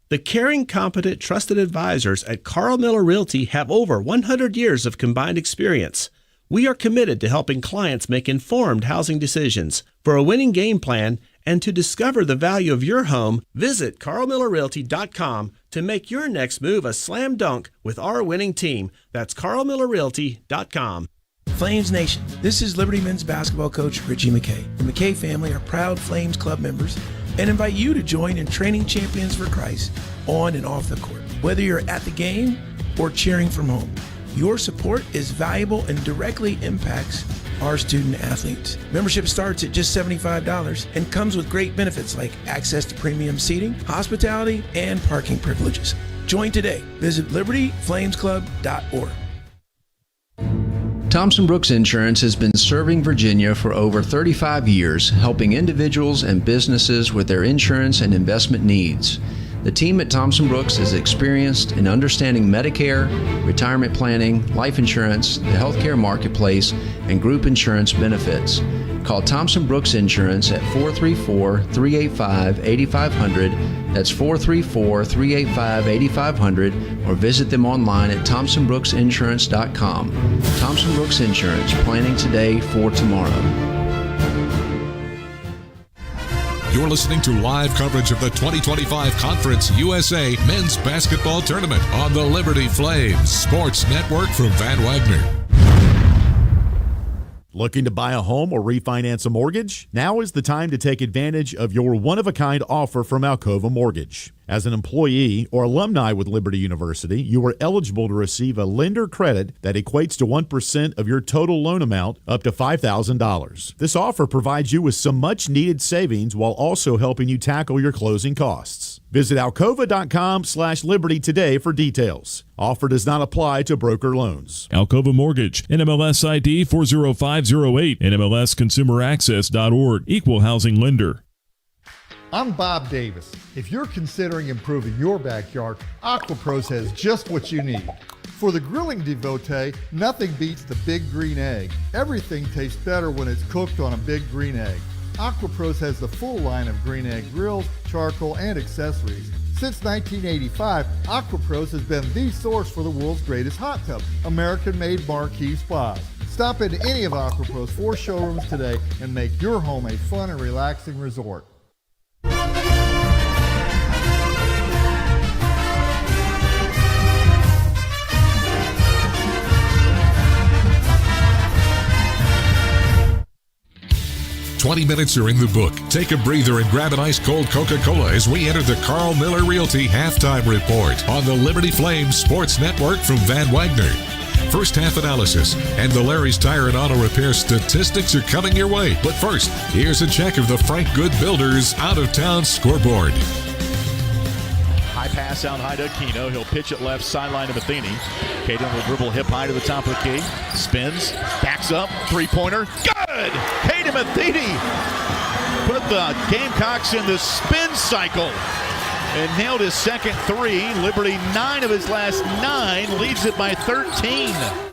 The caring, competent, trusted advisors at Carl Miller Realty have over 100 years of combined experience. We are committed to helping clients make informed housing decisions. For a winning game plan and to discover the value of your home, visit carlmillerrealty.com to make your next move a slam dunk with our winning team. That's carlmillerrealty.com. Flames Nation, this is Liberty men's basketball coach Richie McKay. The McKay family are proud Flames Club members and invite you to join in training champions for Christ on and off the court. Whether you're at the game or cheering from home, your support is valuable and directly impacts our student athletes. Membership starts at just $75 and comes with great benefits like access to premium seating, hospitality, and parking privileges. Join today. Visit libertyflamesclub.org. Thompson Brooks Insurance has been serving Virginia for over 35 years, helping individuals and businesses with their insurance and investment needs. The team at Thompson Brooks is experienced in understanding Medicare, retirement planning, life insurance, the healthcare marketplace, and group insurance benefits. Call Thompson Brooks Insurance at 434-385-8500. That's 434-385-8500, or visit them online at thompsonbrooksinsurance.com. Thompson Brooks Insurance, planning today for tomorrow. You're listening to live coverage of the 2025 Conference USA Men's Basketball Tournament on the Liberty Flames Sports Network from Van Wagner. Looking to buy a home or refinance a mortgage? Now is the time to take advantage of your one-of-a-kind offer from Alcova Mortgage. As an employee or alumni with Liberty University, you are eligible to receive a lender credit that equates to 1% of your total loan amount up to $5,000. This offer provides you with some much-needed savings while also helping you tackle your closing costs. Visit alcova.com/liberty today for details. Offer does not apply to broker loans. Alcova Mortgage, NMLS ID 40508, NMLSconsumeraccess.org, Equal Housing Lender. I'm Bob Davis. If you're considering improving your backyard, AquaPros has just what you need. For the grilling devotee, nothing beats the big green egg. Everything tastes better when it's cooked on a big green egg. AquaPros has the full line of green egg grills, charcoal, and accessories. Since 1985, AquaPros has been the source for the world's greatest hot tub, American-made marquee spas. Stop into any of AquaPros 4 showrooms today and make your home a fun and relaxing resort. 20 minutes are in the book. Take a breather and grab an ice-cold Coca-Cola as we enter the Carl Miller Realty Halftime Report on the Liberty Flames Sports Network from Van Wagner. First half analysis and the Larry's Tire and Auto Repair statistics are coming your way. But first, here's a check of the Frank Good Builders out-of-town scoreboard. High pass out high to Aquino. He'll pitch it left sideline to Matheny. Caden will dribble hip high to the top of the key. Spins, backs up, three-pointer. Good! Caden Matheny put the Gamecocks in the spin cycle. and nailed his second three. Liberty 9 of his last 9, leads it by 13.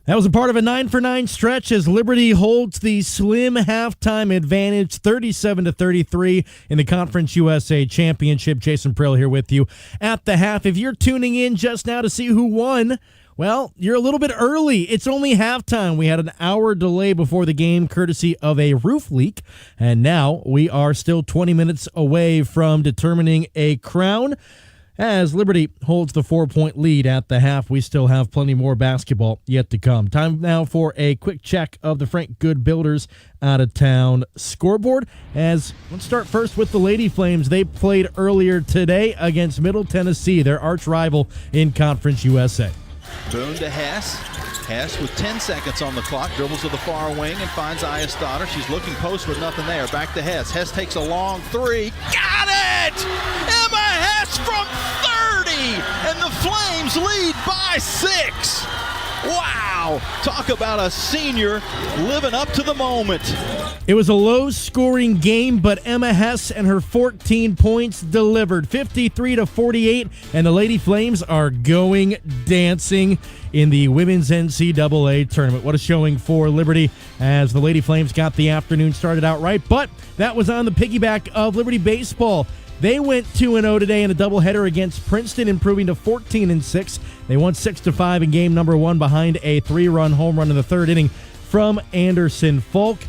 That was a part of a 9-for-9 stretch as Liberty holds the slim halftime advantage, 37-33 in the Conference USA Championship. Jason Prill here with you at the half. If you're tuning in just now to see who won, well, you're a little bit early. It's only halftime. We had an hour delay before the game, courtesy of a roof leak, and now we are still 20 minutes away from determining a crown. As Liberty holds the 4-point lead at the half, we still have plenty more basketball yet to come. Time now for a quick check of the Frank Good Builders out of town scoreboard. Let's start first with the Lady Flames. They played earlier today against Middle Tennessee, their arch rival in Conference USA. Boone to Hess. Hess with 10 seconds on the clock, dribbles to the far wing and finds Ayestado. She's looking post with nothing there. Back to Hess. Hess takes a long three. Got it! Emma Hess from 30! And the Flames lead by 6. Wow! Talk about a senior living up to the moment. It was a low-scoring game, but Emma Hess and her 14 points delivered, 53-48, and the Lady Flames are going dancing in the Women's NCAA Tournament. What a showing for Liberty as the Lady Flames got the afternoon started out right, but that was on the piggyback of Liberty Baseball. They went 2-0 today in a doubleheader against Princeton, improving to 14-6. They won 6-5 in game number 1 behind a 3-run home run in the third inning from Anderson Falk,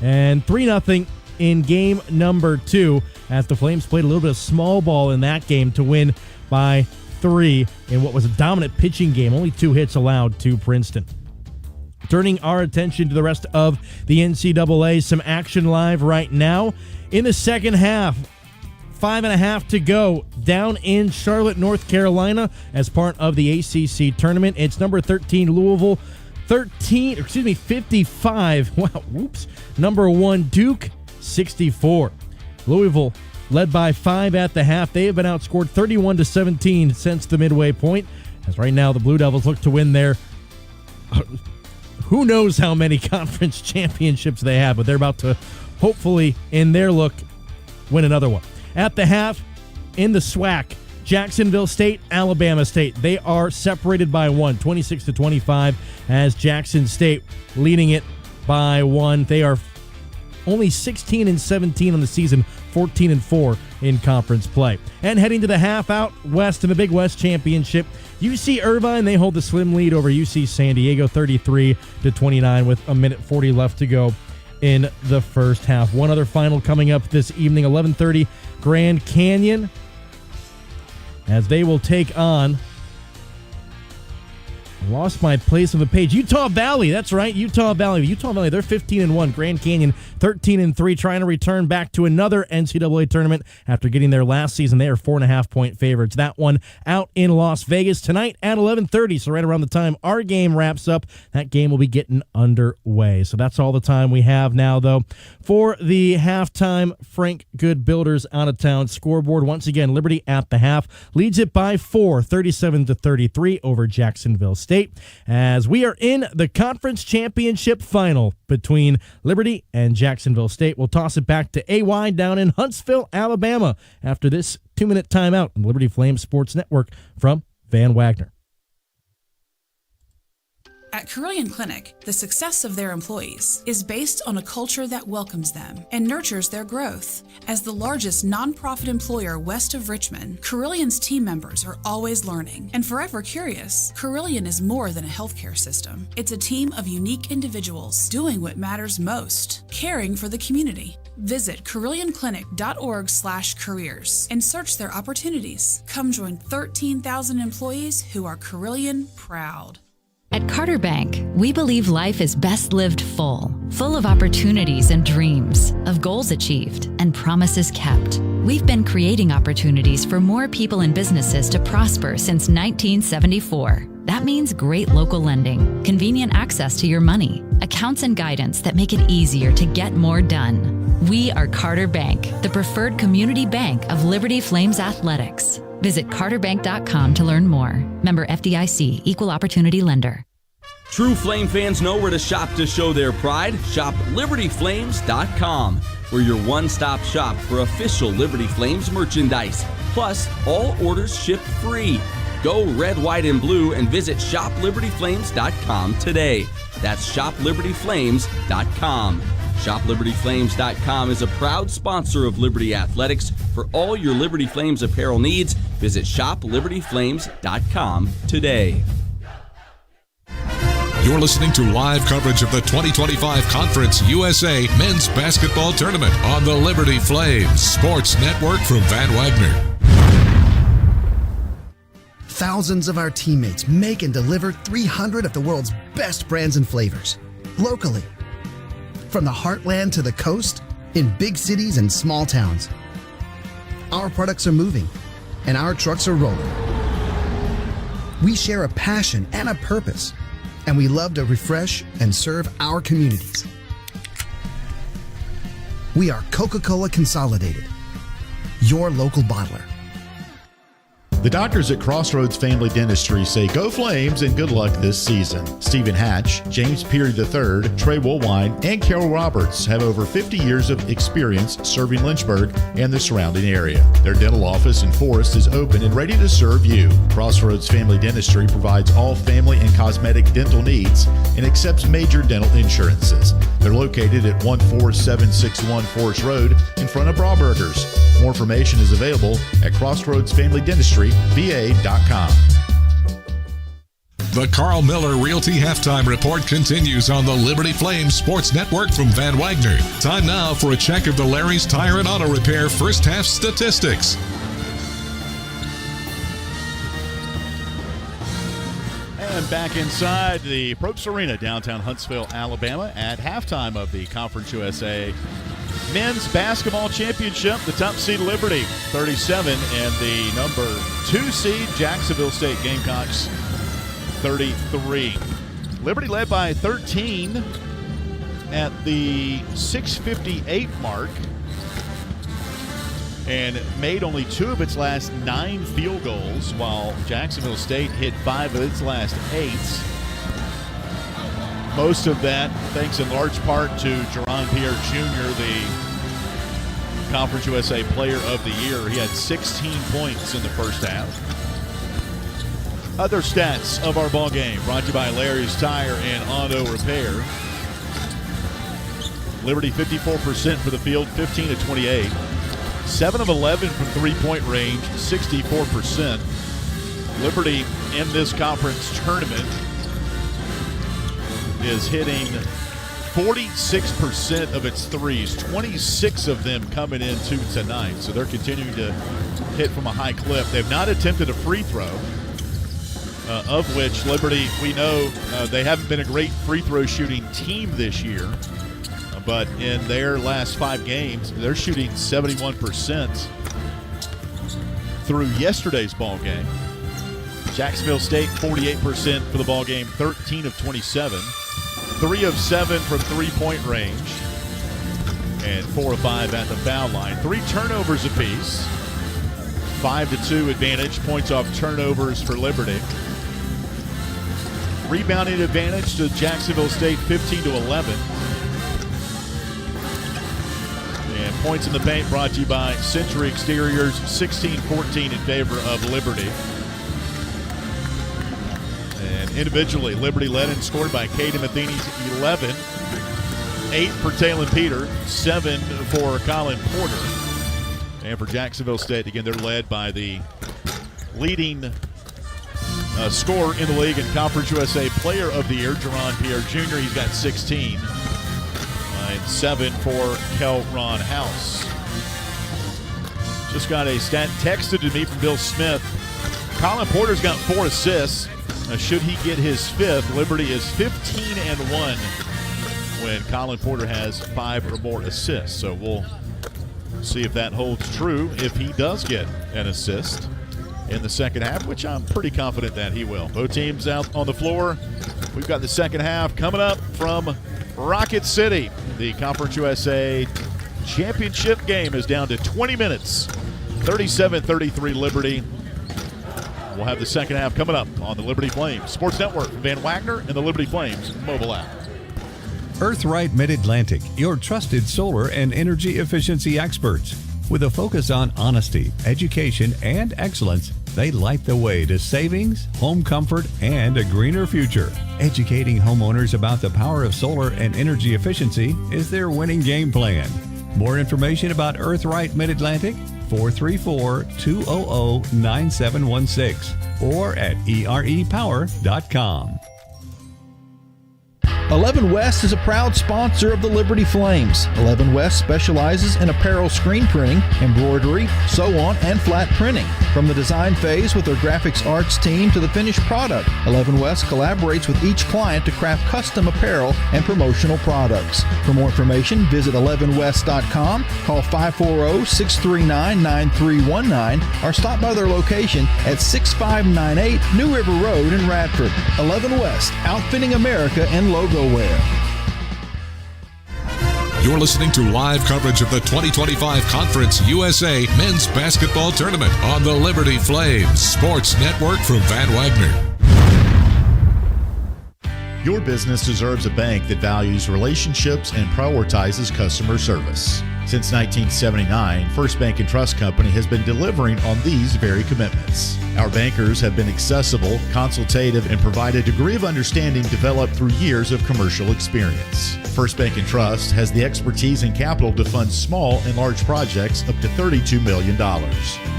and 3-0 in game number 2 as the Flames played a little bit of small ball in that game to win by 3 in what was a dominant pitching game. Only 2 hits allowed to Princeton. Turning our attention to the rest of the NCAA, some action live right now in the second half. 5.5 to go down in Charlotte, North Carolina as part of the ACC tournament. It's number 13 Louisville, 55. Wow, whoops. Number 1 Duke, 64. Louisville led by 5 at the half. They have been outscored 31-17 since the midway point. As right now the Blue Devils look to win their who knows how many conference championships they have, but they're about to hopefully in their look win another one. At the half, in the SWAC, Jacksonville State, Alabama State. They are separated by 1, 26-25, as Jackson State leading it by 1. They are only 16-17 on the season, 14-4 in conference play. And heading to the half out west in the Big West Championship, UC Irvine, they hold the slim lead over UC San Diego, 33-29, with a minute 40 left to go in the first half. One other final coming up this evening, 11:30, Grand Canyon, as they will take on, lost my place on the page, Utah Valley. That's right, Utah Valley. Utah Valley, they're 15-1. Grand Canyon, 13-3, trying to return back to another NCAA tournament after getting there last season. They are 4.5-point favorites. That one out in Las Vegas tonight at 11:30. So right around the time our game wraps up, that game will be getting underway. So that's all the time we have now, though, for the halftime Frank Good Builders out of town scoreboard. Once again, Liberty at the half leads it by 4, 37-33 over Jacksonville State, as we are in the conference championship final between Liberty and Jacksonville State. We'll toss it back to AY down in Huntsville, Alabama, after this 2-minute timeout on Liberty Flames Sports Network from Van Wagner. At Carilion Clinic, the success of their employees is based on a culture that welcomes them and nurtures their growth. As the largest nonprofit employer west of Richmond, Carilion's team members are always learning and forever curious. Carilion is more than a healthcare system. It's a team of unique individuals doing what matters most, caring for the community. Visit CarillionClinic.org/careers and search their opportunities. Come join 13,000 employees who are Carilion proud. At Carter Bank, we believe life is best lived full of opportunities and dreams, of goals achieved and promises kept. We've been creating opportunities for more people and businesses to prosper since 1974. That means great local lending, convenient access to your money, accounts and guidance that make it easier to get more done. We are Carter Bank, the preferred community bank of Liberty Flames Athletics. Visit carterbank.com to learn more. Member FDIC, Equal Opportunity Lender. True Flame fans know where to shop to show their pride. Shop LibertyFlames.com. We're your one-stop shop for official Liberty Flames merchandise. Plus, all orders ship free. Go red, white, and blue and visit shoplibertyflames.com today. That's shoplibertyflames.com. ShopLibertyFlames.com is a proud sponsor of Liberty Athletics. For all your Liberty Flames apparel needs, visit ShopLibertyFlames.com today. You're listening to live coverage of the 2025 Conference USA Men's Basketball Tournament on the Liberty Flames Sports Network from Van Wagner. Thousands of our teammates make and deliver 300 of the world's best brands and flavors, locally. From the heartland to the coast, in big cities and small towns. Our products are moving, and our trucks are rolling. We share a passion and a purpose, and we love to refresh and serve our communities. We are Coca-Cola Consolidated, your local bottler. The doctors at Crossroads Family Dentistry say go Flames and good luck this season. Stephen Hatch, James Peary III, Trey Woolwine, and Carol Roberts have over 50 years of experience serving Lynchburg and the surrounding area. Their dental office in Forest is open and ready to serve you. Crossroads Family Dentistry provides all family and cosmetic dental needs and accepts major dental insurances. They're located at 14761 Forest Road in front of Brauburgers. More information is available at CrossroadsFamilyDentistryVA.com. The Carl Miller Realty Halftime Report continues on the Liberty Flames Sports Network from Van Wagner. Time now for a check of the Larry's Tire and Auto Repair first half statistics. And back inside the Probst Arena, downtown Huntsville, Alabama, at halftime of the Conference USA Men's Basketball Championship. The top seed Liberty, 37, and the number 2 seed Jacksonville State Gamecocks, 33. Liberty led by 13 at the 6:58 mark and made only 2 of its last 9 field goals, while Jacksonville State hit 5 of its last 8. Most of that thanks in large part to Jaron Pierre Jr., the Conference USA Player of the Year. He had 16 points in the first half. Other stats of our ball game brought to you by Larry's Tire and Auto Repair. Liberty 54% for the field, 15 of 28. 7 of 11 from three-point range, 64%. Liberty in this conference tournament is hitting 46% of its threes, 26 of them coming into tonight. So they're continuing to hit from a high clip. They've not attempted a free throw, of which Liberty, we know they haven't been a great free throw shooting team this year. But in their last 5 games, they're shooting 71% through yesterday's ball game. Jacksonville State, 48% for the ball game, 13 of 27. 3 of 7 from three-point range, and 4 of 5 at the foul line. 3 turnovers apiece. 5-2 advantage, points off turnovers for Liberty. Rebounding advantage to Jacksonville State, 15-11. And points in the paint brought to you by Century Exteriors, 16-14 in favor of Liberty. And individually, Liberty led and scored by Caden Matheny's 11, 8 for Talon Peter, 7 for Colin Porter. And for Jacksonville State, again, they're led by the leading scorer in the league and Conference USA Player of the Year, Jaron Pierre Jr. He's got 16, and 7 for Kel Ron House. Just got a stat texted to me from Bill Smith. Colin Porter's got 4 assists. Should he get his 5th, Liberty is 15-1 when Colin Porter has 5 or more assists. So we'll see if that holds true if he does get an assist in the second half, which I'm pretty confident that he will. Both teams out on the floor. We've got the second half coming up from Rocket City. The Conference USA Championship game is down to 20 minutes. 37-33 Liberty. We'll have the second half coming up on the Liberty Flames Sports Network from Van Wagner and the Liberty Flames mobile app. Earthright Mid-Atlantic, your trusted solar and energy efficiency experts. With a focus on honesty, education, and excellence, they light the way to savings, home comfort, and a greener future. Educating homeowners about the power of solar and energy efficiency is their winning game plan. More information about Earthright Mid-Atlantic? 434-200-9716 or at erepower.com. 11 West is a proud sponsor of the Liberty Flames. 11 West specializes in apparel screen printing, embroidery, sew-on, and flat printing. From the design phase with their graphics arts team to the finished product, 11 West collaborates with each client to craft custom apparel and promotional products. For more information, visit 11west.com, call 540-639-9319, or stop by their location at 6598 New River Road in Radford. 11 West, outfitting America and logo wear. You're listening to live coverage of the 2025 Conference USA Men's Basketball Tournament on the Liberty Flames Sports Network from Van Wagner. Your business deserves a bank that values relationships and prioritizes customer service. Since 1979, First Bank & Trust Company has been delivering on these very commitments. Our bankers have been accessible, consultative, and provide a degree of understanding developed through years of commercial experience. First Bank & Trust has the expertise and capital to fund small and large projects up to $32 million.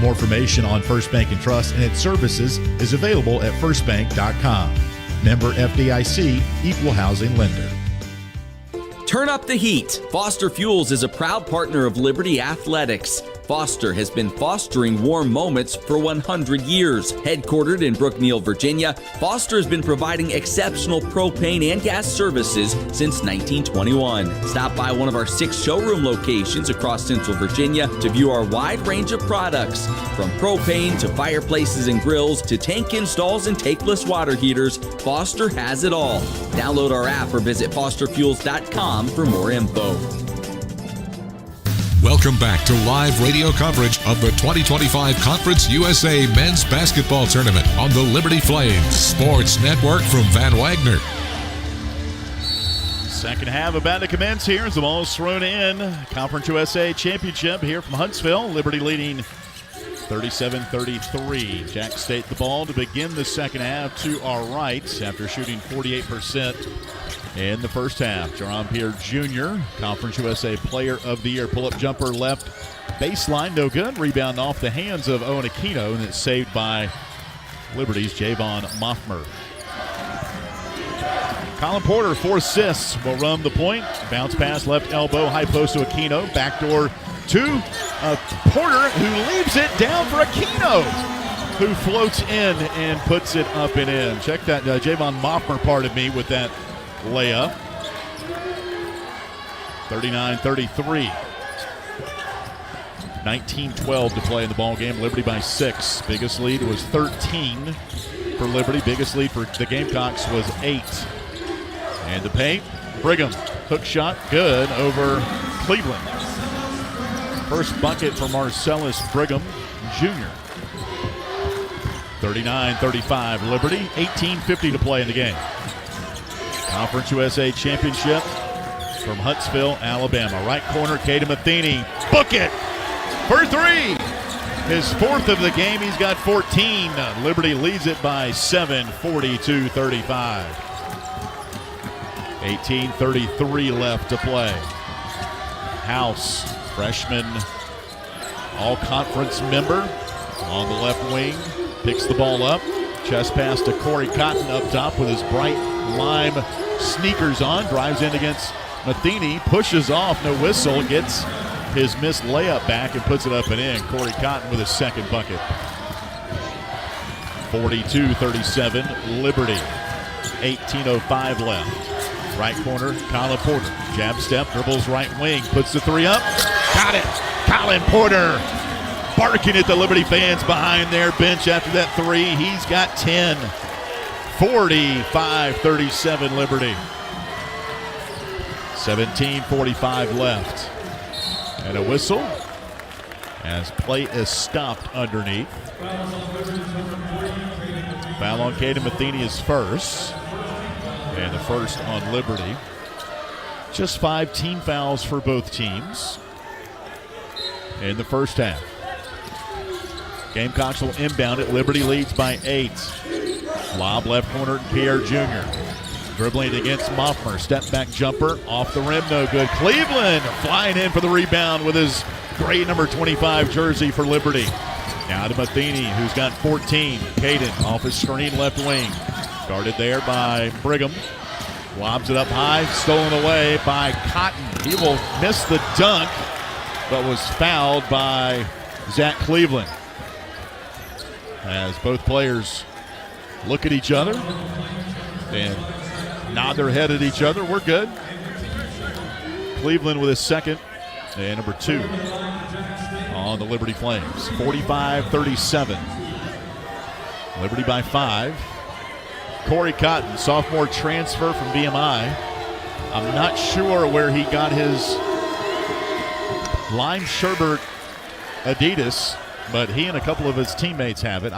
More information on First Bank & Trust and its services is available at firstbank.com. Member FDIC, Equal Housing Lender. Turn up the heat. Foster Fuels is a proud partner of Liberty Athletics. Foster has been fostering warm moments for 100 years. Headquartered in Brookneal, Virginia, Foster has been providing exceptional propane and gas services since 1921. Stop by one of our 6 showroom locations across Central Virginia to view our wide range of products. From propane to fireplaces and grills to tank installs and tankless water heaters, Foster has it all. Download our app or visit fosterfuels.com for more info. Welcome back to live radio coverage of the 2025 Conference USA Men's Basketball Tournament on the Liberty Flames Sports Network from Van Wagner. Second half about to commence here as the ball is thrown in. Conference USA Championship here from Huntsville. Liberty leading 37-33. Jack State the ball to begin the second half to our right after shooting 48% in the first half. Jerron Pierre Jr., Conference USA Player of the Year. Pull-up jumper left baseline, no good. Rebound off the hands of Owen Aquino, and it's saved by Liberty's Javon Moffmer. Colin Porter, 4 assists, will run the point. Bounce pass, left elbow, high post to Aquino. Backdoor to Porter, who leaves it down for Aquino, who floats in and puts it up and in. Check that, Javon Moffmer, pardon me, with that layup. 39-33. 19-12 to play in the ball game. Liberty by 6. Biggest lead was 13 for Liberty. Biggest lead for the Gamecocks was 8. And the paint, Brigham. Hook shot, good over Cleveland. First bucket for Marcellus Brigham Jr. 39-35 Liberty. 18:50 to play in the game. Conference USA Championship from Huntsville, Alabama. Right corner, Caden Matheny. Book it for 3. His 4th of the game. He's got 14. Liberty leads it by 7, 42-35. 18:33 left to play. House, freshman, all-conference member on the left wing, picks the ball up. Chest pass to Corey Cotton up top with his bright lime sneakers on. Drives in against Matheny, pushes off, no whistle, gets his missed layup back and puts it up and in. Corey Cotton with his second bucket. 42-37 Liberty. 18:05 left. Right corner, Colin Porter. Jab step, dribbles right wing, puts the 3 up. Got it! Colin Porter barking at the Liberty fans behind their bench after that 3. He's got 10. 45-37 Liberty. 17:45 left. And a whistle as play is stopped underneath. Foul on Caden Matheny is first. And the first on Liberty. Just 5 team fouls for both teams in the first half. Gamecocks will inbound it. Liberty leads by 8. Lob left corner to Pierre Jr. Dribbling against Moffmer. Step back jumper off the rim, no good. Cleveland flying in for the rebound with his great number 25 jersey for Liberty. Now to Matheny, who's got 14. Caden off his screen left wing. Guarded there by Brigham. Lobs it up high, stolen away by Cotton. He will miss the dunk, but was fouled by Zach Cleveland. As both players look at each other and nod their head at each other. We're good. Cleveland with his second and number 2 on the Liberty Flames. 45-37. Liberty by 5. Corey Cotton, sophomore transfer from BMI. I'm not sure where he got his lime sherbet Adidas, but he and a couple of his teammates have it.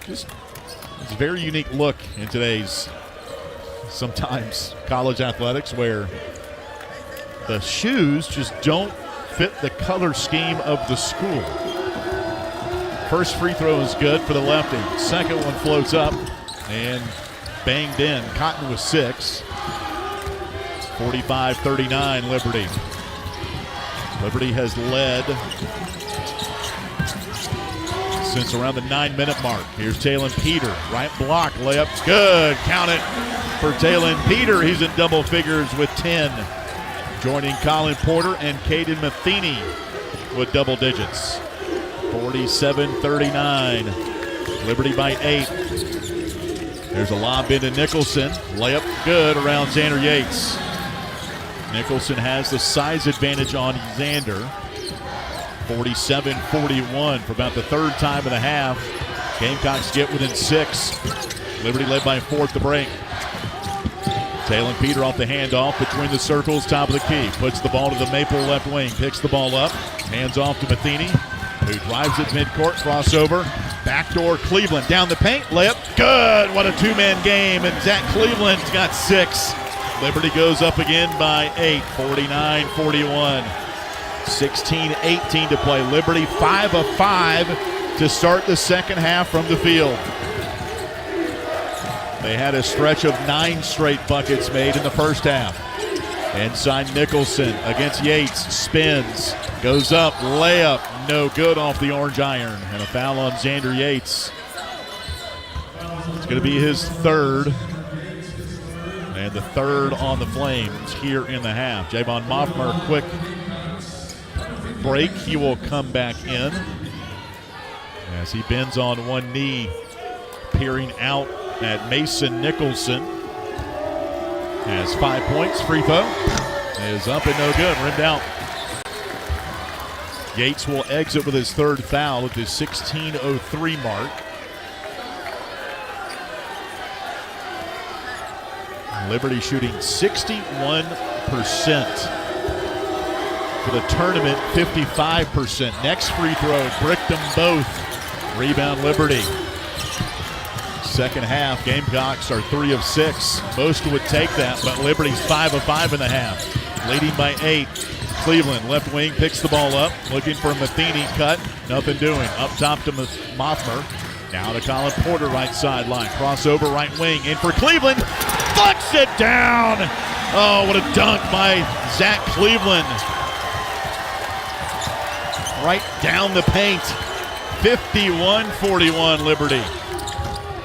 It's a very unique look in today's sometimes college athletics where the shoes just don't fit the color scheme of the school. First free throw is good for the lefty. Second one floats up and banged in. Cotton with 6. 45-39 Liberty. Liberty has led since around the 9-minute mark. Here's Talon Peter. Right block. Layup. Good. Count it for Talon Peter. He's in double figures with 10. Joining Colin Porter and Caden Matheny with double digits. 47-39. Liberty by 8. There's a lob into Nicholson. Layup good around Xander Yates. Nicholson has the size advantage on Xander. 47-41 for about the third time in the half. Gamecocks get within 6. Liberty led by 4 at the break. Talon Peter off the handoff between the circles, top of the key. Puts the ball to the Maple left wing. Picks the ball up. Hands off to Matheny, who drives it midcourt. Crossover. Backdoor Cleveland. Down the paint. Layup. Good. What a two-man game. And Zach Cleveland's got 6. Liberty goes up again by 8. 49-41. 16-18 to play. Liberty 5 of 5 to start the second half from the field. They had a stretch of 9 straight buckets made in the first half. Inside Nicholson against Yates. Spins. Goes up. Layup. No good off the orange iron. And a foul on Xander Yates. It's going to be his third. And the third on the Flames here in the half. Javon Moffmer, quick break. He will come back in as he bends on one knee, peering out at Mason Nicholson. Has 5 points. Free throw is up and no good. Rimmed out. Yates will exit with his third foul at the 16:03 mark. Liberty shooting 61%. For the tournament, 55%. Next free throw, bricked them both. Rebound Liberty. Second half, Gamecocks are 3 of 6. Most would take that, but Liberty's 5 of 5 in the half. Leading by 8. Cleveland, left wing, picks the ball up. Looking for Matheny, cut. Nothing doing. Up top to Moffmer. Now to Colin Porter, right sideline. Crossover, right wing. In for Cleveland. Flicks it down. Oh, what a dunk by Zach Cleveland. Right down the paint. 51-41 Liberty.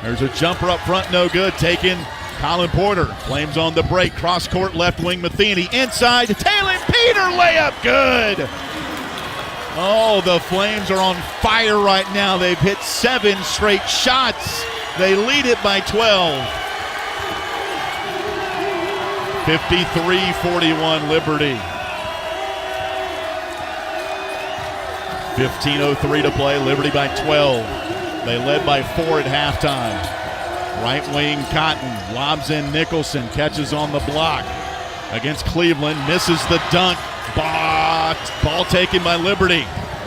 There's a jumper up front, no good. Taken Colin Porter. Flames on the break. Cross court, left wing Matheny. Inside, Talon Peter, layup, good. Oh, the Flames are on fire right now. They've hit 7 straight shots. They lead it by 12. 53-41 Liberty. 15:03 to play. Liberty by 12. They led by 4 at halftime. Right wing Cotton lobs in Nicholson. Catches on the block against Cleveland. Misses the dunk. Ball taken by Liberty.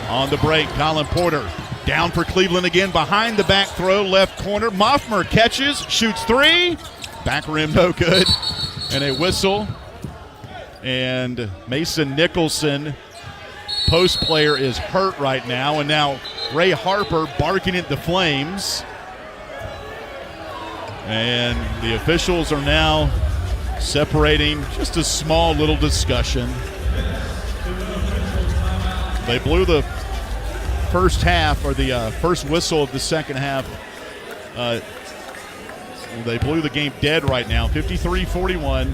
On the break, Colin Porter. Down for Cleveland again. Behind the back throw. Left corner. Moffmer catches. Shoots 3. Back rim no good. And a whistle And Mason Nicholson, post player, is hurt right now. And now Ray Harper barking at the Flames. And the officials are now separating, just a small little discussion. They blew the first half, or the first whistle of the second half. They blew the game dead right now, 53-41.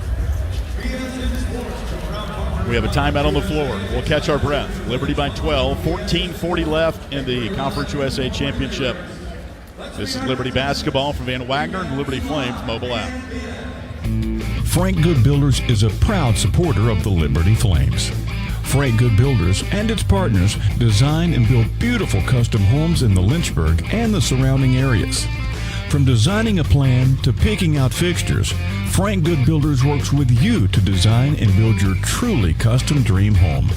We have a timeout on the floor. We'll catch our breath. Liberty by 12, 14:40 left in the Conference USA Championship. This is Liberty Basketball from Van Wagner and Liberty Flames mobile app. Frank Good Builders is a proud supporter of the Liberty Flames. Frank Good Builders and its partners design and build beautiful custom homes in the Lynchburg and the surrounding areas. From designing a plan to picking out fixtures, Frank Good Builders works with you to design and build your truly custom dream home.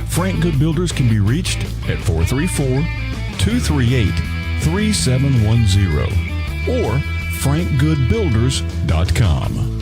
Frank Good Builders can be reached at 434-238-3710 or frankgoodbuilders.com.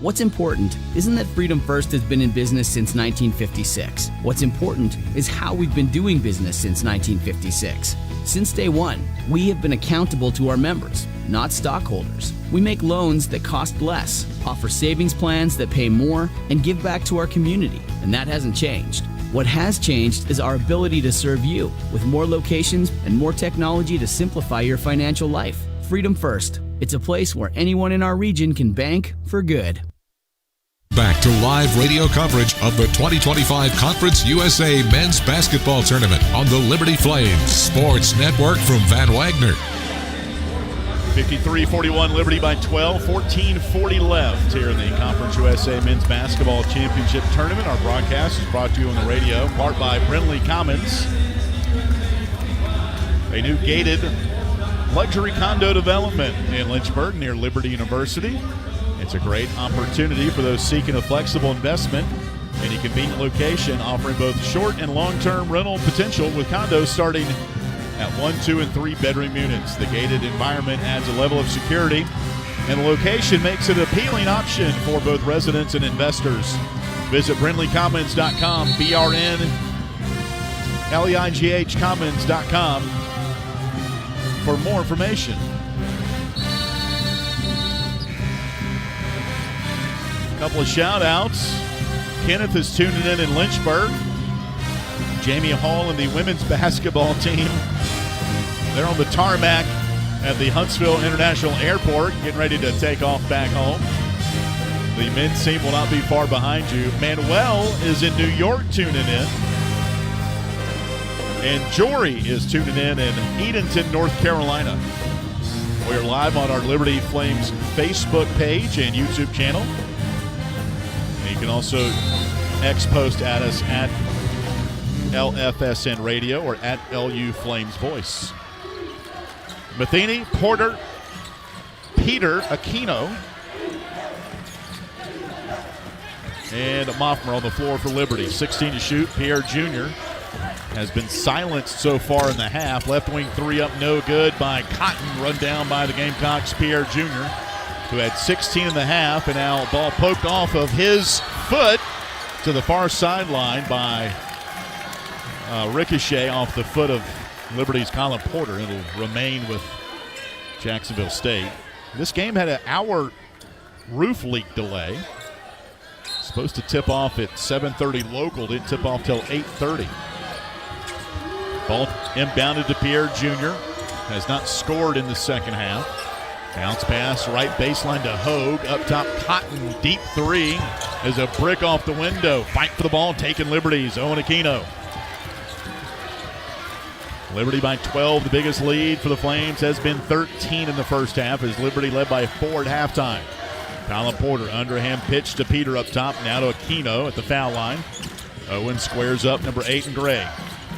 What's important isn't that Freedom First has been in business since 1956. What's important is how we've been doing business since 1956. Since day one, we have been accountable to our members, not stockholders. We make loans that cost less, offer savings plans that pay more, and give back to our community, and that hasn't changed. What has changed is our ability to serve you with more locations and more technology to simplify your financial life. Freedom First. It's a place where anyone in our region can bank for good. Back to live radio coverage of the 2025 Conference USA Men's Basketball Tournament on the Liberty Flames Sports Network from Van Wagner. 53-41, Liberty by 12, 14:40 left here in the Conference USA Men's Basketball Championship Tournament. Our broadcast is brought to you on the radio, part by Brindley Commons, a new gated luxury condo development in Lynchburg near Liberty University. It's a great opportunity for those seeking a flexible investment in a convenient location, offering both short and long-term rental potential with condos starting at 1, 2, and 3 bedroom units. The gated environment adds a level of security, and the location makes it an appealing option for both residents and investors. Visit BrindleyCommons.com, BRNLEIGH Commons.com for more information. Couple of shout-outs. Kenneth is tuning in Lynchburg. Jamie Hall and the women's basketball team, they're on the tarmac at the Huntsville International Airport, getting ready to take off back home. The men's team will not be far behind you. Manuel is in New York tuning in. And Jory is tuning in Edenton, North Carolina. We're live on our Liberty Flames Facebook page and YouTube channel. You can also post at us at LFSN Radio or at LU Flames Voice. Matheny, Porter, Peter, Aquino, and Moffmer on the floor for Liberty. 16 to shoot. Pierre Jr. has been silenced so far in the half. Left wing three up, no good by Cotton. Run down by the Gamecocks, Pierre Jr., who had 16 in the half, and now ball poked off of his foot to the far sideline by ricochet off the foot of Liberty's Colin Porter. It'll remain with Jacksonville State. This game had an hour roof leak delay. Supposed to tip off at 7:30 local. Didn't tip off till 8:30. Ball inbounded to Pierre Jr. Has not scored in the second half. Bounce pass, right baseline to Hogue. Up top, Cotton, deep three. Is a brick off the window. Fight for the ball, taking Liberty's Owen Aquino. Liberty by 12. The biggest lead for the Flames has been 13 in the first half, as Liberty led by 4 at halftime. Colin Porter, underhand pitch to Peter up top. Now to Aquino at the foul line. Owen squares up, number 8 in gray.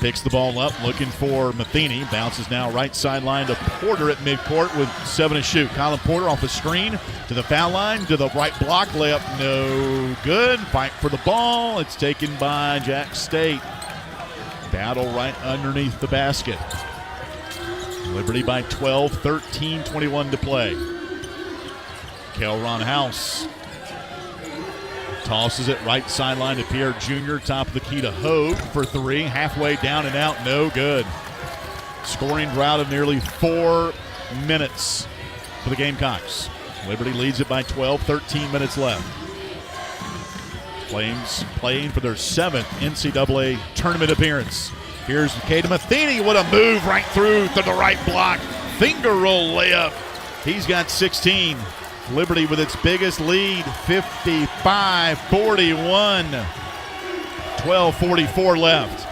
Picks the ball up, looking for Matheny. Bounces now right sideline to Porter at midcourt with 7 to shoot. Colin Porter off the screen to the foul line, to the right block. Layup no good. Fight for the ball. It's taken by Jack State. Battle right underneath the basket. Liberty by 12, 13-21 to play. Kelron House Tosses it right sideline to Pierre Jr. Top of the key to Hogue for three. Halfway down and out, no good. Scoring drought of nearly 4 minutes for the Gamecocks. Liberty leads it by 12, 13 minutes left. Flames playing for their 7th NCAA Tournament appearance. Here's Caden Matheny. What a move right through to the right block. Finger roll layup. He's got 16. Liberty with its biggest lead, 55-41. 12:44 left.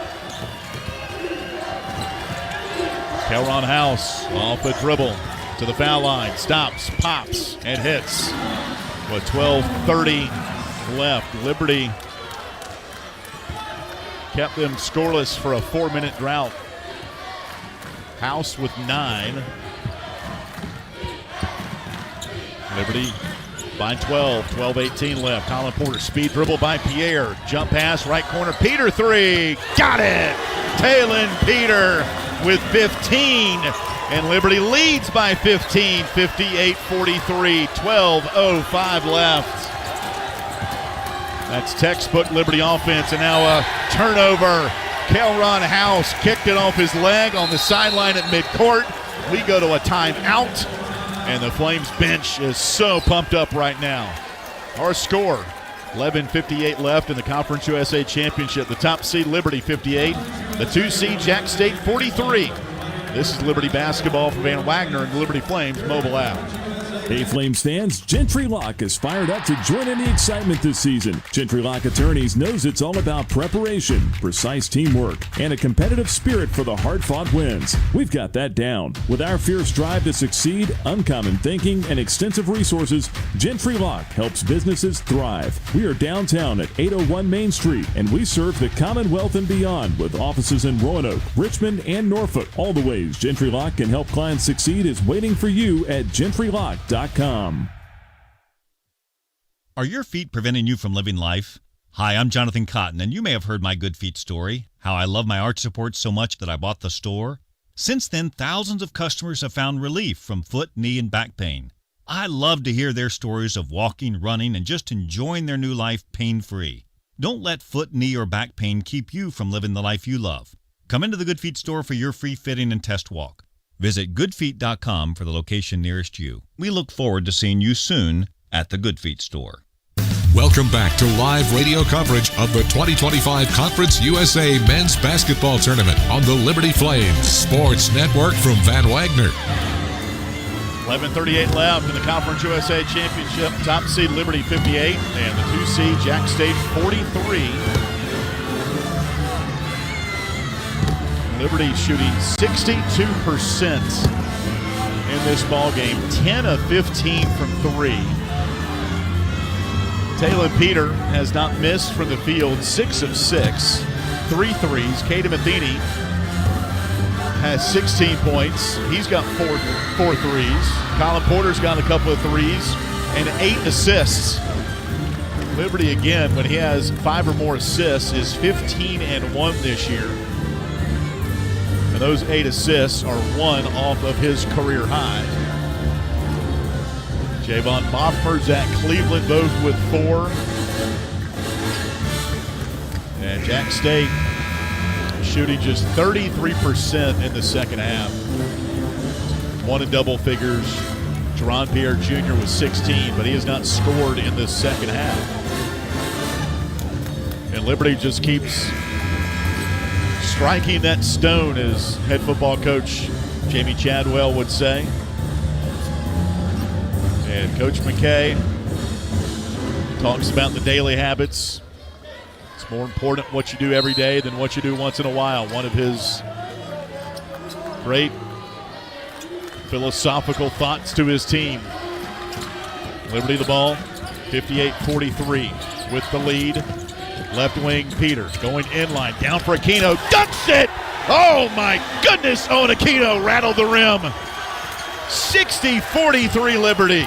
Kelron House off a dribble to the foul line. Stops, pops, and hits. With 12:30 left. Liberty kept them scoreless for a 4-minute drought. House with 9. Liberty by 12, 12-18 left. Colin Porter, speed dribble by Pierre. Jump pass, right corner. Peter, 3. Got it! Talon Peter with 15. And Liberty leads by 15, 58-43, 12:05 left. That's textbook Liberty offense. And now a turnover. Kelron House kicked it off his leg on the sideline at midcourt. We go to a timeout. And the Flames bench is so pumped up right now. Our score, 11:58 left in the Conference USA Championship. The top seed Liberty 58, the 2 seed Jack State 43. This is Liberty basketball from Van Wagner and the Liberty Flames mobile app. Hey Flames fans, Gentry Lock is fired up to join in the excitement this season. Gentry Lock Attorneys knows it's all about preparation, precise teamwork, and a competitive spirit for the hard-fought wins. We've got that down. With our fierce drive to succeed, uncommon thinking, and extensive resources, Gentry Lock helps businesses thrive. We are downtown at 801 Main Street, and we serve the Commonwealth and beyond with offices in Roanoke, Richmond, and Norfolk. All the ways Gentry Lock can help clients succeed is waiting for you at GentryLock.com. Are your feet preventing you from living life? Hi, I'm Jonathan Cotton, and you may have heard my Good Feet story, how I love my arch support so much that I bought the store. Since then, thousands of customers have found relief from foot, knee, and back pain. I love to hear their stories of walking, running, and just enjoying their new life pain-free. Don't let foot, knee, or back pain keep you from living the life you love. Come into the Good Feet store for your free fitting and test walk. Visit goodfeet.com for the location nearest you. We look forward to seeing you soon at the Good Feet store. Welcome back to live radio coverage of the 2025 Conference USA Men's Basketball Tournament on the Liberty Flames Sports Network from Van Wagner. 11:38 left in the Conference USA Championship. Top seed Liberty 58 and the 2 seed Jack State 43. Liberty shooting 62% in this ball game, 10 of 15 from 3. Talon Peter has not missed from the field, 6 of 6, 3 threes. Caden Matheny has 16 points. He's got four threes. Colin Porter's got a couple of threes and 8 assists. Liberty, again, when he has 5 or more assists, is 15-1 this year. And those 8 assists are 1 off of his career high. Javon Boffmer's at Cleveland, both with 4. And Jack State shooting just 33% in the second half. 1 in double figures. Jerron Pierre Jr. was 16, but he has not scored in the second half. And Liberty just keeps striking that stone, as head football coach Jamie Chadwell would say. And Coach McKay talks about the daily habits. It's more important what you do every day than what you do once in a while. One of his great philosophical thoughts to his team. Liberty the ball, 58-43 with the lead. Left wing Peter going inline, down for Aquino, dunks it! Oh my goodness, Owen Aquino rattled the rim. 60-43 Liberty.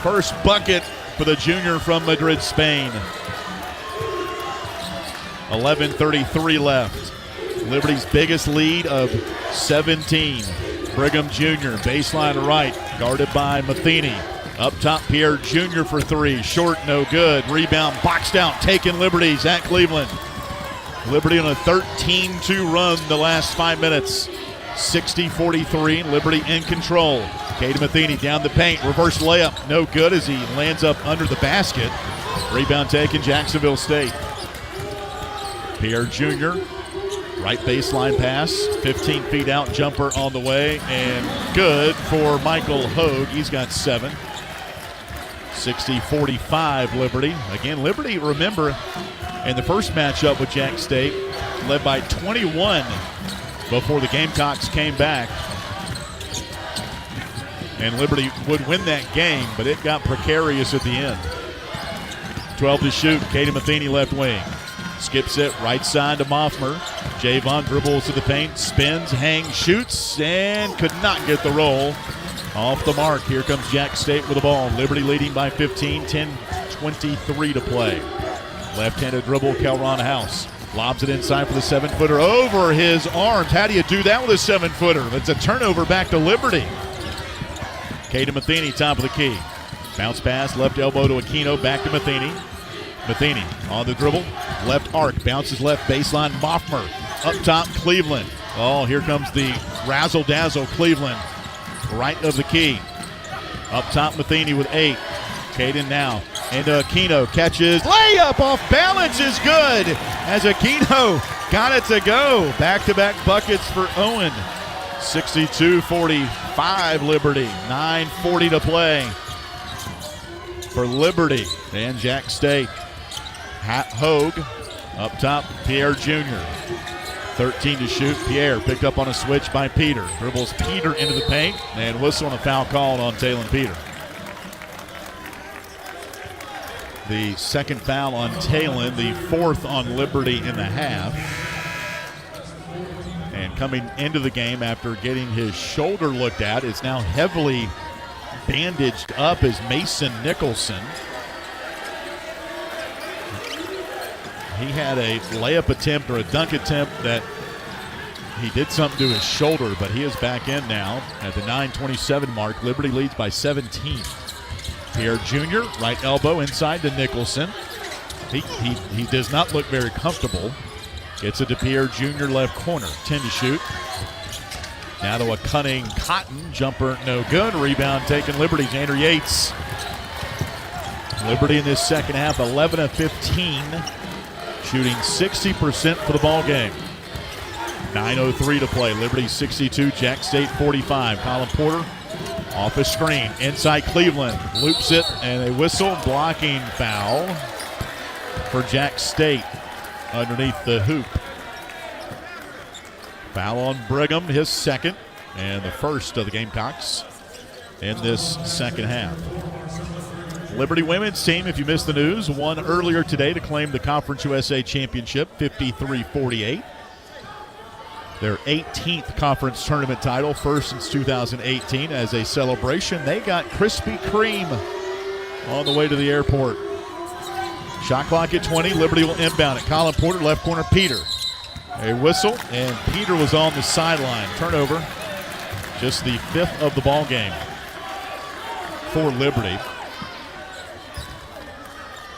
First bucket for the junior from Madrid, Spain. 11:33 left. Liberty's biggest lead of 17. Brigham Jr., baseline right, guarded by Matheny. Up top, Pierre Jr. for three. Short, no good. Rebound, boxed out, taking liberties at Cleveland. Liberty on a 13-2 run the last 5 minutes. 60-43, Liberty in control. Caden Matheny down the paint, reverse layup, no good as he lands up under the basket. Rebound taken, Jacksonville State. Pierre Jr., right baseline pass, 15 feet out, jumper on the way, and good for Michael Hogue. He's got 7. 60-45 Liberty. Again, Liberty, remember, in the first matchup with Jack State, led by 21 before the Gamecocks came back. And Liberty would win that game, but it got precarious at the end. 12 to shoot, Caden Matheny left wing. Skips it right side to Moffmer. Javon dribbles to the paint, spins, hangs, shoots, and could not get the roll. Off the mark. Here comes Jack State with the ball. Liberty leading by 15, 10-23 to play. Left-handed dribble, Kelron House. Lobs it inside for the 7-footer over his arms. How do you do that with a 7-footer? It's a turnover back to Liberty. Caden Matheny, top of the key. Bounce pass, left elbow to Aquino, back to Matheny. Matheny on the dribble, left arc, bounces left baseline, Moffmer. Up top, Cleveland. Oh, here comes the razzle-dazzle Cleveland. Right of the key. Up top, Matheny with 8. Caden now into Aquino, catches, layup off balance is good as Aquino got it to go. Back-to-back buckets for Owen. 62-45 Liberty, 9:40 to play for Liberty and Jack State. Hogue up top, Pierre Jr. 13 to shoot. Pierre picked up on a switch by Peter. Dribbles Peter into the paint and whistle and a foul called on Talon Peter. The second foul on Talon, the 4th on Liberty in the half. And coming into the game after getting his shoulder looked at, is now heavily bandaged up as Mason Nicholson. He had a layup attempt or a dunk attempt that he did something to his shoulder, but he is back in now at the 9:27 mark. Liberty leads by 17. Pierre Jr., right elbow inside to Nicholson. He does not look very comfortable. Gets it to Pierre Jr., left corner. 10 to shoot. Now to a cunning Cotton. Jumper no good. Rebound taken Liberty. Xander Yates. Liberty in this second half, 11 of 15. Shooting 60% for the ball game. 9:03 to play. Liberty 62, Jack State 45. Colin Porter off a screen. Inside Cleveland. Loops it and a whistle. Blocking foul for Jack State underneath the hoop. Foul on Brigham, his second, and the first of the Gamecocks in this second half. Liberty women's team, if you missed the news, won earlier today to claim the Conference USA Championship, 53-48. Their 18th conference tournament title, first since 2018. As a celebration, they got Krispy Kreme on the way to the airport. Shot clock at 20. Liberty will inbound it. Colin Porter, left corner, Peter. A whistle, and Peter was on the sideline. Turnover, just the 5th of the ball game for Liberty.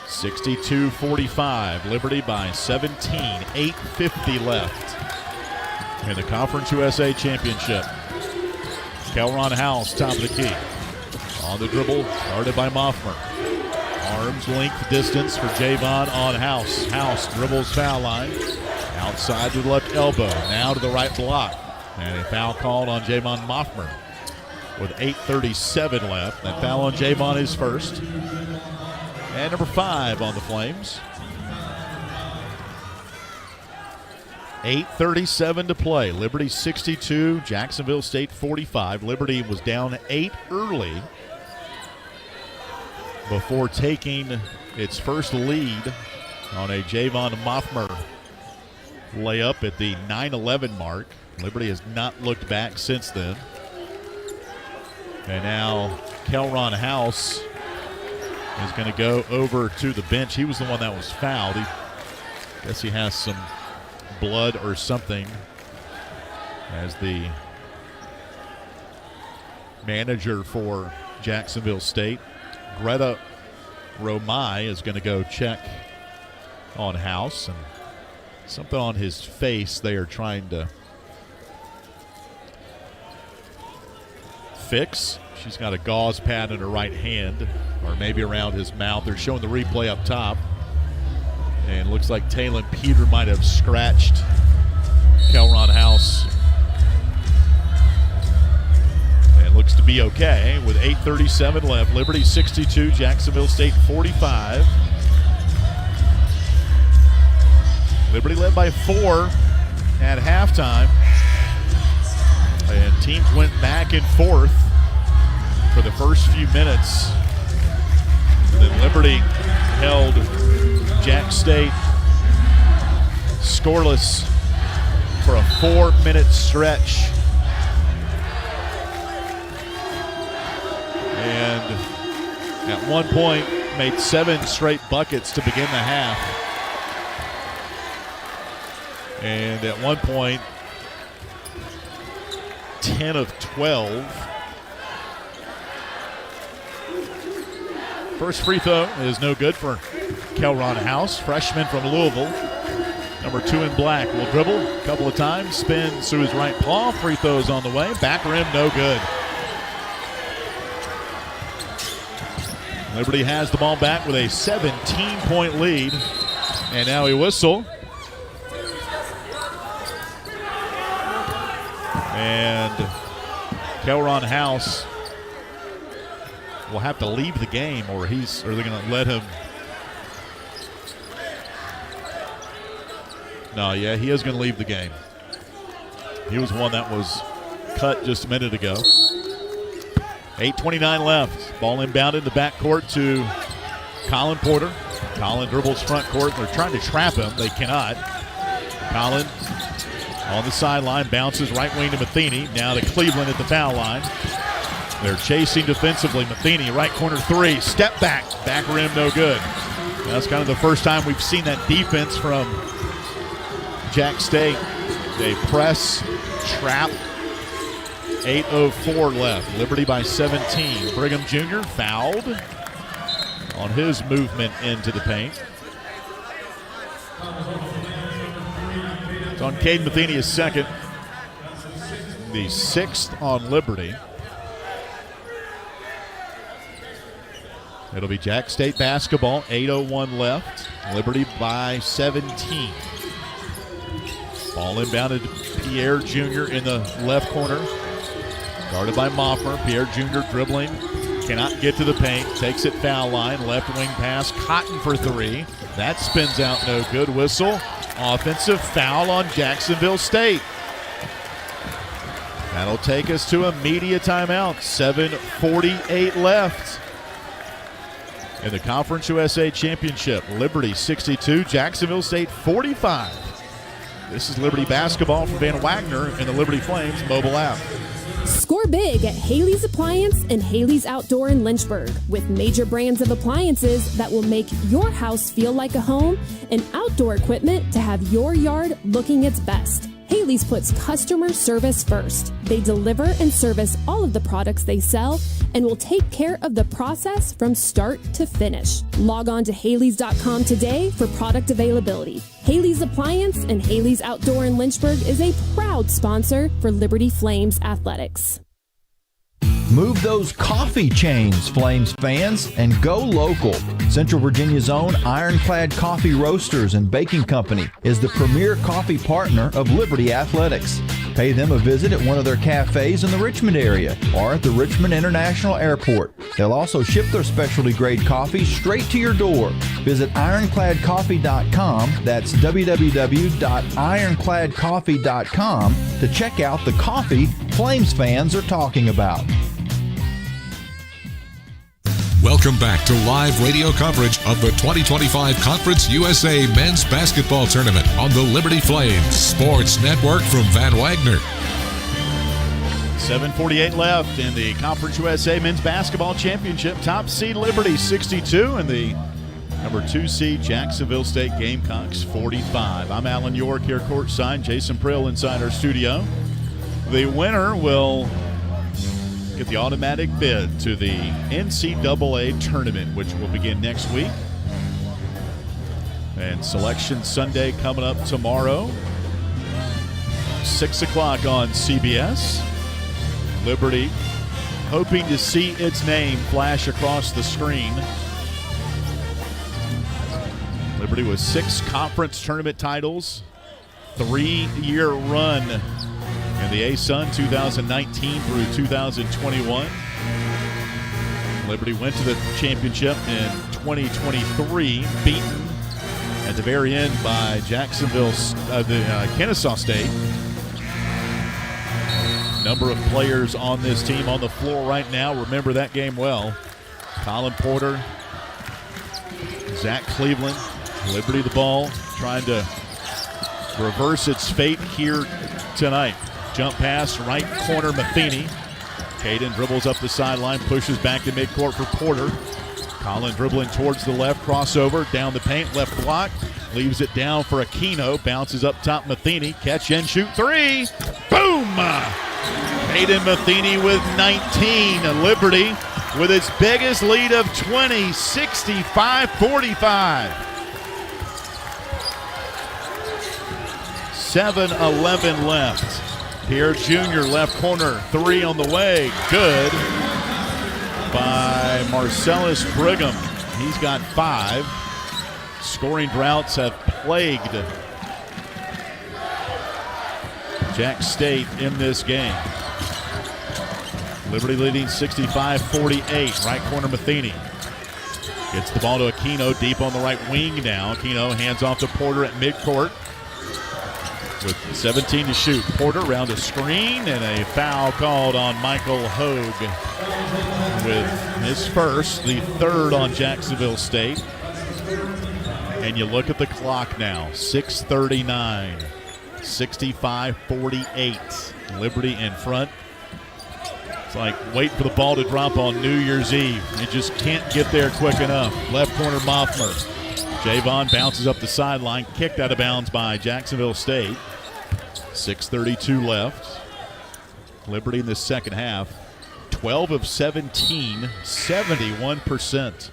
62-45, Liberty by 17, 8:50 left in the Conference USA Championship. Kelron House, top of the key. On the dribble, started by Moffmer. Arms length distance for Javon on House. House dribbles foul line. Outside to the left elbow, now to the right block. And a foul called on Javon Moffmer with 8:37 left. That foul on Javon is first. And number 5 on the Flames. 8:37 to play. Liberty 62, Jacksonville State 45. Liberty was down 8 early before taking its first lead on a Javon Moffmer layup at the 9:11 mark. Liberty has not looked back since then. And now Kelron House is going to go over to the bench. He was the one that was fouled. I guess he has some blood or something, as the manager for Jacksonville State Greta Romai is going to go check on House, and something on his face they are trying to fix. She's got a gauze pad in her right hand, or maybe around his mouth. They're showing the replay up top, and looks like Taylon Peter might have scratched Kelron House. And looks to be okay with 8:37 left. Liberty 62, Jacksonville State 45. Liberty led by 4 at halftime, and teams went back and forth for the first few minutes. And then Liberty held Jack State scoreless for a 4-minute stretch. And at one point made 7 straight buckets to begin the half. And at one point, 10 of 12. First free throw is no good for Kelron House, freshman from Louisville. Number 2 in black will dribble a couple of times, spins through his right paw. Free throws on the way. Back rim, no good. Liberty has the ball back with a 17-point lead. And now he whistle. And Kelron House will have to leave the game, or they're going to let him. No, yeah, he is going to leave the game. He was one that was cut just a minute ago. 8:29 left. Ball inbounded in the backcourt to Colin Porter. Colin dribbles front court. They're trying to trap him. They cannot. Colin on the sideline, bounces right wing to Matheny. Now to Cleveland at the foul line. They're chasing defensively. Matheny, right corner 3. Step back. Back rim, no good. That's kind of the first time we've seen that defense from Jack State. They press, trap. 8:04 left. Liberty by 17. Brigham Jr. fouled on his movement into the paint. It's on Caden Matheny, his second. The 6th on Liberty. It'll be Jack State basketball. 8:01 left. Liberty by 17. Ball inbounded to Pierre Jr. in the left corner. Guarded by Moffer. Pierre Jr. dribbling. Cannot get to the paint. Takes it foul line. Left wing pass. Cotton for 3. That spins out, no good. Whistle. Offensive foul on Jacksonville State. That'll take us to a media timeout. 7:48 left in the Conference USA Championship. Liberty 62, Jacksonville State 45. This is Liberty basketball from Van Wagner and the Liberty Flames mobile app. Score big at Haley's Appliance and Haley's Outdoor in Lynchburg with major brands of appliances that will make your house feel like a home and outdoor equipment to have your yard looking its best. Haley's puts customer service first. They deliver and service all of the products they sell and will take care of the process from start to finish. Log on to Haley's.com today for product availability. Haley's Appliance and Haley's Outdoor in Lynchburg is a proud sponsor for Liberty Flames Athletics. Move those coffee chains, Flames fans, and go local. Central Virginia's own Ironclad Coffee Roasters and Baking Company is the premier coffee partner of Liberty Athletics. Pay them a visit at one of their cafes in the Richmond area or at the Richmond International Airport. They'll also ship their specialty grade coffee straight to your door. Visit ironcladcoffee.com, that's www.ironcladcoffee.com, to check out the coffee Flames fans are talking about. Welcome back to live radio coverage of the 2025 Conference USA Men's Basketball Tournament on the Liberty Flames Sports Network from Van Wagner. 7:48 left in the Conference USA Men's Basketball Championship. Top seed Liberty 62 and the number 2 seed Jacksonville State Gamecocks 45. I'm Alan York here courtside. Jason Prill inside our studio. The winner will get the automatic bid to the NCAA Tournament, which will begin next week. And Selection Sunday coming up tomorrow, 6 o'clock on CBS. Liberty hoping to see its name flash across the screen. Liberty with 6 conference tournament titles, 3-year run in the ASUN 2019 through 2021. Liberty went to the championship in 2023, beaten at the very end by Jacksonville, Kennesaw State. Number of players on this team on the floor right now remember that game well. Colin Porter, Zach Cleveland, Liberty the ball, trying to reverse its fate here tonight. Jump pass, right corner, Matheny. Caden dribbles up the sideline, pushes back to midcourt for Porter. Colin dribbling towards the left, crossover, down the paint, left block. Leaves it down for Aquino, bounces up top, Matheny. Catch and shoot 3. Boom! Caden Matheny with 19. Liberty with its biggest lead of 20, 65-45. 7:11 left. Pierre Jr. left corner, 3 on the way. Good by Marcellus Brigham. He's got 5. Scoring droughts have plagued Jack State in this game. Liberty leading 65-48. Right corner, Matheny. Gets the ball to Aquino deep on the right wing now. Aquino hands off to Porter at midcourt with 17 to shoot. Porter around a screen and a foul called on Michael Hogue with his first, the 3rd on Jacksonville State. And you look at the clock now, 6:39, 65-48. Liberty in front. It's like wait for the ball to drop on New Year's Eve. You just can't get there quick enough. Left corner, Moffmer. Javon bounces up the sideline, kicked out of bounds by Jacksonville State. 6:32 left. Liberty in the second half, 12 of 17, 71%.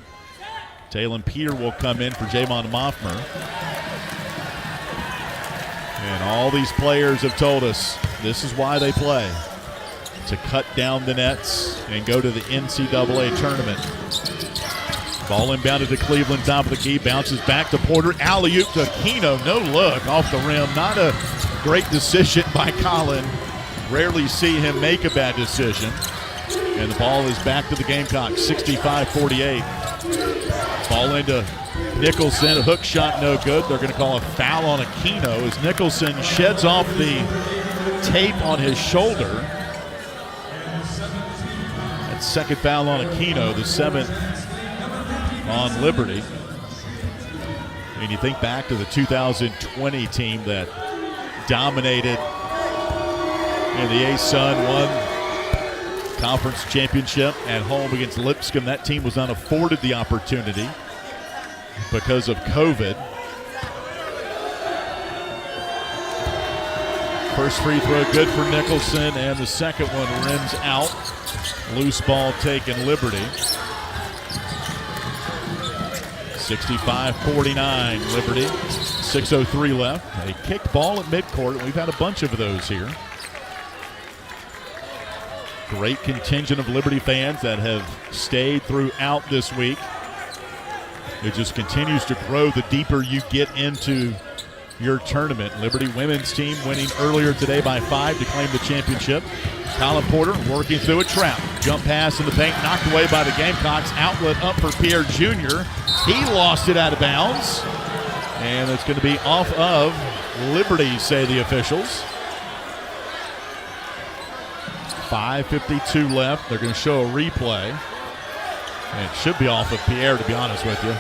Talon Peter will come in for Javon Moffmer. And all these players have told us this is why they play, to cut down the nets and go to the NCAA Tournament. Ball inbounded to Cleveland, top of the key, bounces back to Porter, alley-oop to Aquino, no look, off the rim. Not a great decision by Colin. Rarely see him make a bad decision. And the ball is back to the Gamecocks, 65-48. Ball into Nicholson, a hook shot no good. They're going to call a foul on Aquino as Nicholson sheds off the tape on his shoulder. That second foul on Aquino, the 7th on Liberty. And you think back to the 2020 team that dominated in the ASUN, won conference championship at home against Lipscomb. That team was not afforded the opportunity because of COVID. First free throw good for Nicholson, and the second one rims out. Loose ball taken, Liberty. 65-49, Liberty. 6:03 left. A kicked ball at midcourt, and we've had a bunch of those here. Great contingent of Liberty fans that have stayed throughout this week. It just continues to grow the deeper you get into your tournament. Liberty women's team winning earlier today by 5 to claim the championship. Colin Porter working through a trap. Jump pass in the paint, knocked away by the Gamecocks. Outlet up for Pierre Jr. He lost it out of bounds. And it's going to be off of Liberty, say the officials. 5:52 left. They're going to show a replay. And it should be off of Pierre, to be honest with you.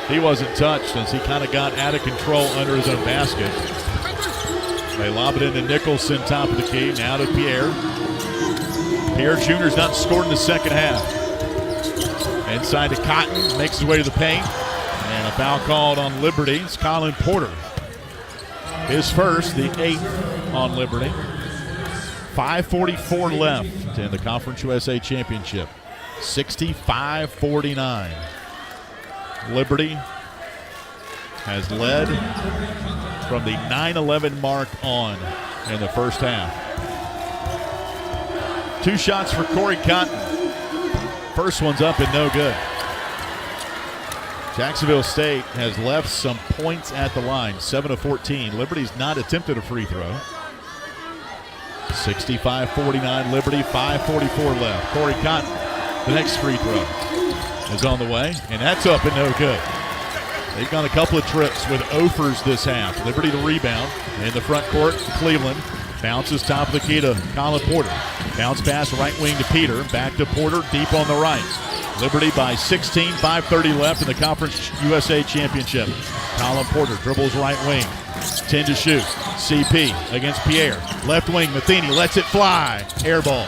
He wasn't touched since he kind of got out of control under his own basket. They lob it into Nicholson, top of the key. Now to Pierre. Pierre Jr.'s not scored in the second half. Inside to Cotton, makes his way to the paint. And a foul called on Liberty. It's Colin Porter. His first, the 8th on Liberty. 5:44 left in the Conference USA Championship. 65-49. Liberty has led from the 9-11 mark on in the first half. 2 shots for Corey Cotton. First one's up and no good. Jacksonville State has left some points at the line, 7 of 14. Liberty's not attempted a free throw. 65-49 Liberty, 5:44 left. Corey Cotton, the next free throw is on the way, and that's up and no good. They've gone a couple of trips with offers this half. Liberty the rebound in the front court. Cleveland bounces top of the key to Colin Porter. Bounce pass right wing to Peter. Back to Porter, deep on the right. Liberty by 16, 5:30 left in the Conference USA Championship. Colin Porter dribbles right wing. 10 to shoot. CP against Pierre. Left wing, Matheny lets it fly. Air ball.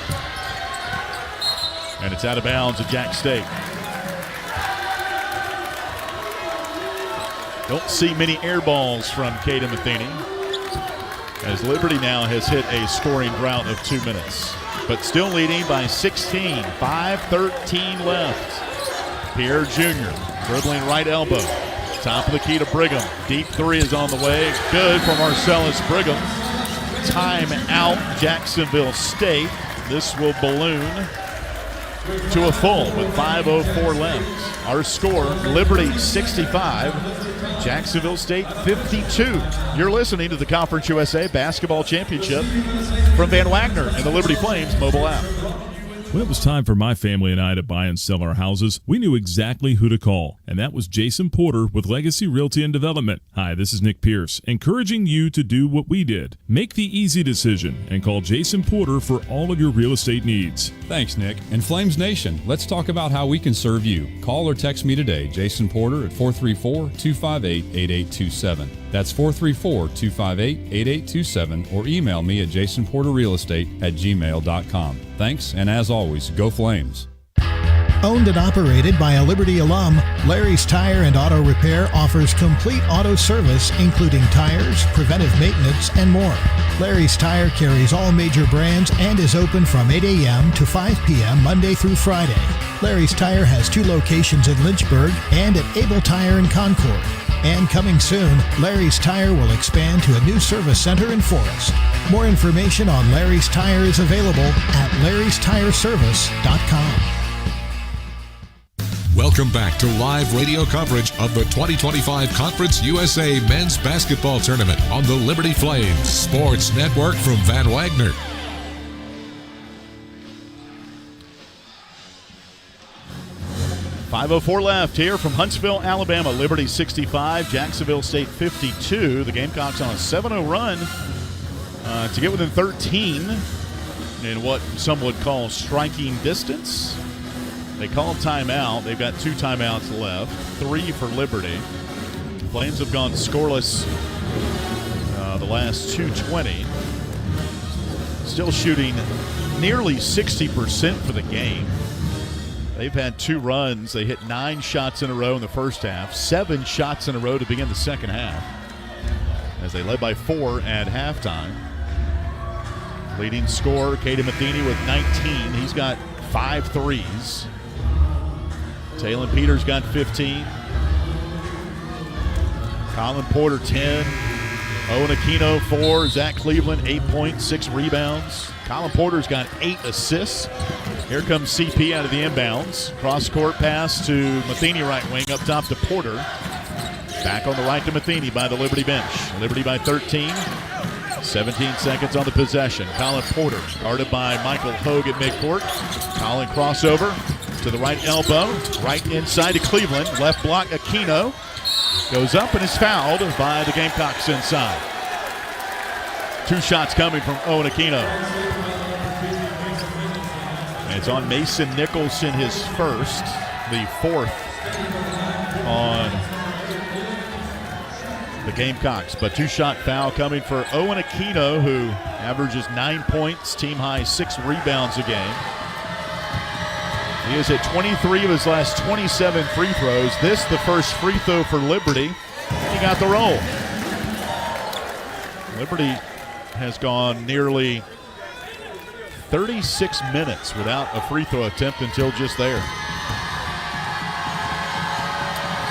And it's out of bounds at Jack State. Don't see many air balls from Caden Matheny, as Liberty now has hit a scoring drought of 2 minutes. But still leading by 16, 5:13 left. Pierre Jr. dribbling right elbow. Top of the key to Brigham. Deep three is on the way. Good for Marcellus Brigham. Time out Jacksonville State. This will balloon to a full with 5:04 left. Our score, Liberty 65, Jacksonville State 52. You're listening to the Conference USA Basketball Championship from Van Wagner and the Liberty Flames mobile app. When it was time for my family and I to buy and sell our houses, we knew exactly who to call, and that was Jason Porter with Legacy Realty and Development. Hi, this is Nick Pierce, encouraging you to do what we did. Make the easy decision and call Jason Porter for all of your real estate needs. Thanks, Nick. And Flames Nation, let's talk about how we can serve you. Call or text me today, Jason Porter, at 434-258-8827. That's 434-258-8827, or email me at jasonporterrealestate@gmail.com. Thanks, and as always, go Flames. Owned and operated by a Liberty alum, Larry's Tire and Auto Repair offers complete auto service, including tires, preventive maintenance, and more. Larry's Tire carries all major brands and is open from 8 a.m. to 5 p.m. Monday through Friday. Larry's Tire has 2 locations in Lynchburg and at Able Tire in Concord. And coming soon, Larry's Tire will expand to a new service center in Forest. More information on Larry's Tire is available at larrystireservice.com. Welcome back to live radio coverage of the 2025 Conference USA Men's Basketball Tournament on the Liberty Flames Sports Network from Van Wagner. .504 left here from Huntsville, Alabama. Liberty 65, Jacksonville State 52. The Gamecocks on a 7-0 run to get within 13 in what some would call striking distance. They call timeout. They've got 2 timeouts left, 3 for Liberty. Flames have gone scoreless the last 2:20. Still shooting nearly 60% for the game. They've had 2 runs. They hit 9 shots in a row in the first half, 7 shots in a row to begin the second half, as they led by 4 at halftime. Leading scorer, Caden Matheny with 19. He's got 5 threes. Taylor Peters got 15. Colin Porter 10. Owen Aquino 4. Zach Cleveland 8 points, 6 rebounds. Colin Porter's got 8 assists. Here comes CP out of the inbounds. Cross-court pass to Matheny right wing, up top to Porter. Back on the right to Matheny by the Liberty bench. Liberty by 13. 17 seconds on the possession. Colin Porter guarded by Michael Hogue at midcourt. Colin crossover to the right elbow. Right inside to Cleveland. Left block Aquino. Goes up and is fouled by the Gamecocks inside. 2 shots coming from Owen Aquino. And it's on Mason Nicholson, his first, the 4th on the Gamecocks. But 2-shot foul coming for Owen Aquino, who averages 9 points, team high 6 rebounds a game. He is at 23 of his last 27 free throws. This the first free throw for Liberty. He got the roll. Liberty has gone nearly 36 minutes without a free throw attempt until just there.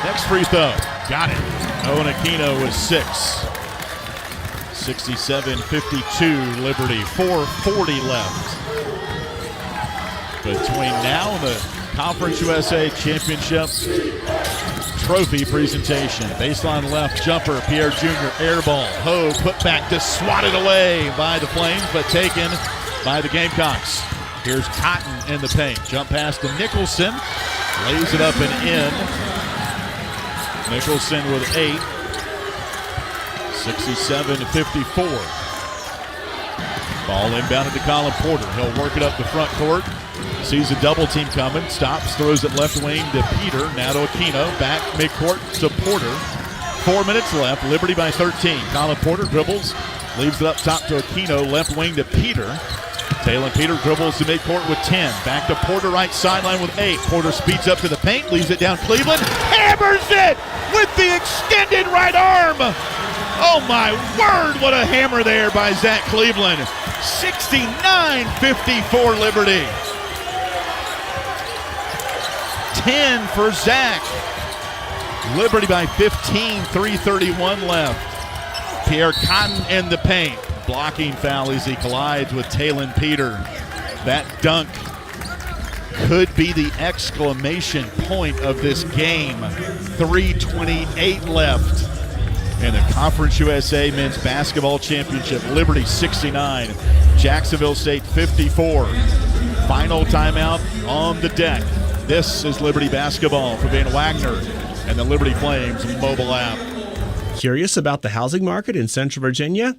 Next free throw. Got it. Owen Aquino with 6. 67-52 Liberty. 4:40 left. Between now and the Conference USA Championship trophy presentation. Baseline left jumper, Pierre Jr. air ball. Ho put back to swatted away by the Flames, but taken by the Gamecocks. Here's Cotton in the paint. Jump pass to Nicholson. Lays it up and in. Nicholson with 8. 67-54. Ball inbounded to Colin Porter. He'll work it up the front court. Sees a double team coming. Stops, throws it left wing to Peter. Now to Aquino. Back midcourt to Porter. 4 minutes left. Liberty by 13. Colin Porter dribbles. Leaves it up top to Aquino. Left wing to Peter. Taylon Peter dribbles to midcourt with 10. Back to Porter, right sideline with 8. Porter speeds up to the paint. Leaves it down Cleveland. Hammers it with the extended right arm. Oh my word, what a hammer there by Zach Cleveland. 69-54 Liberty. 10 for Zach. Liberty by 15, 3:31 left. Pierre Cotton in the paint. Blocking foul as he collides with Taylon Peter. That dunk could be the exclamation point of this game. 3:28 left in the Conference USA Men's Basketball Championship. Liberty 69, Jacksonville State 54. Final timeout on the deck. This is Liberty Basketball for Van Wagner and the Liberty Flames mobile app. Curious about the housing market in Central Virginia?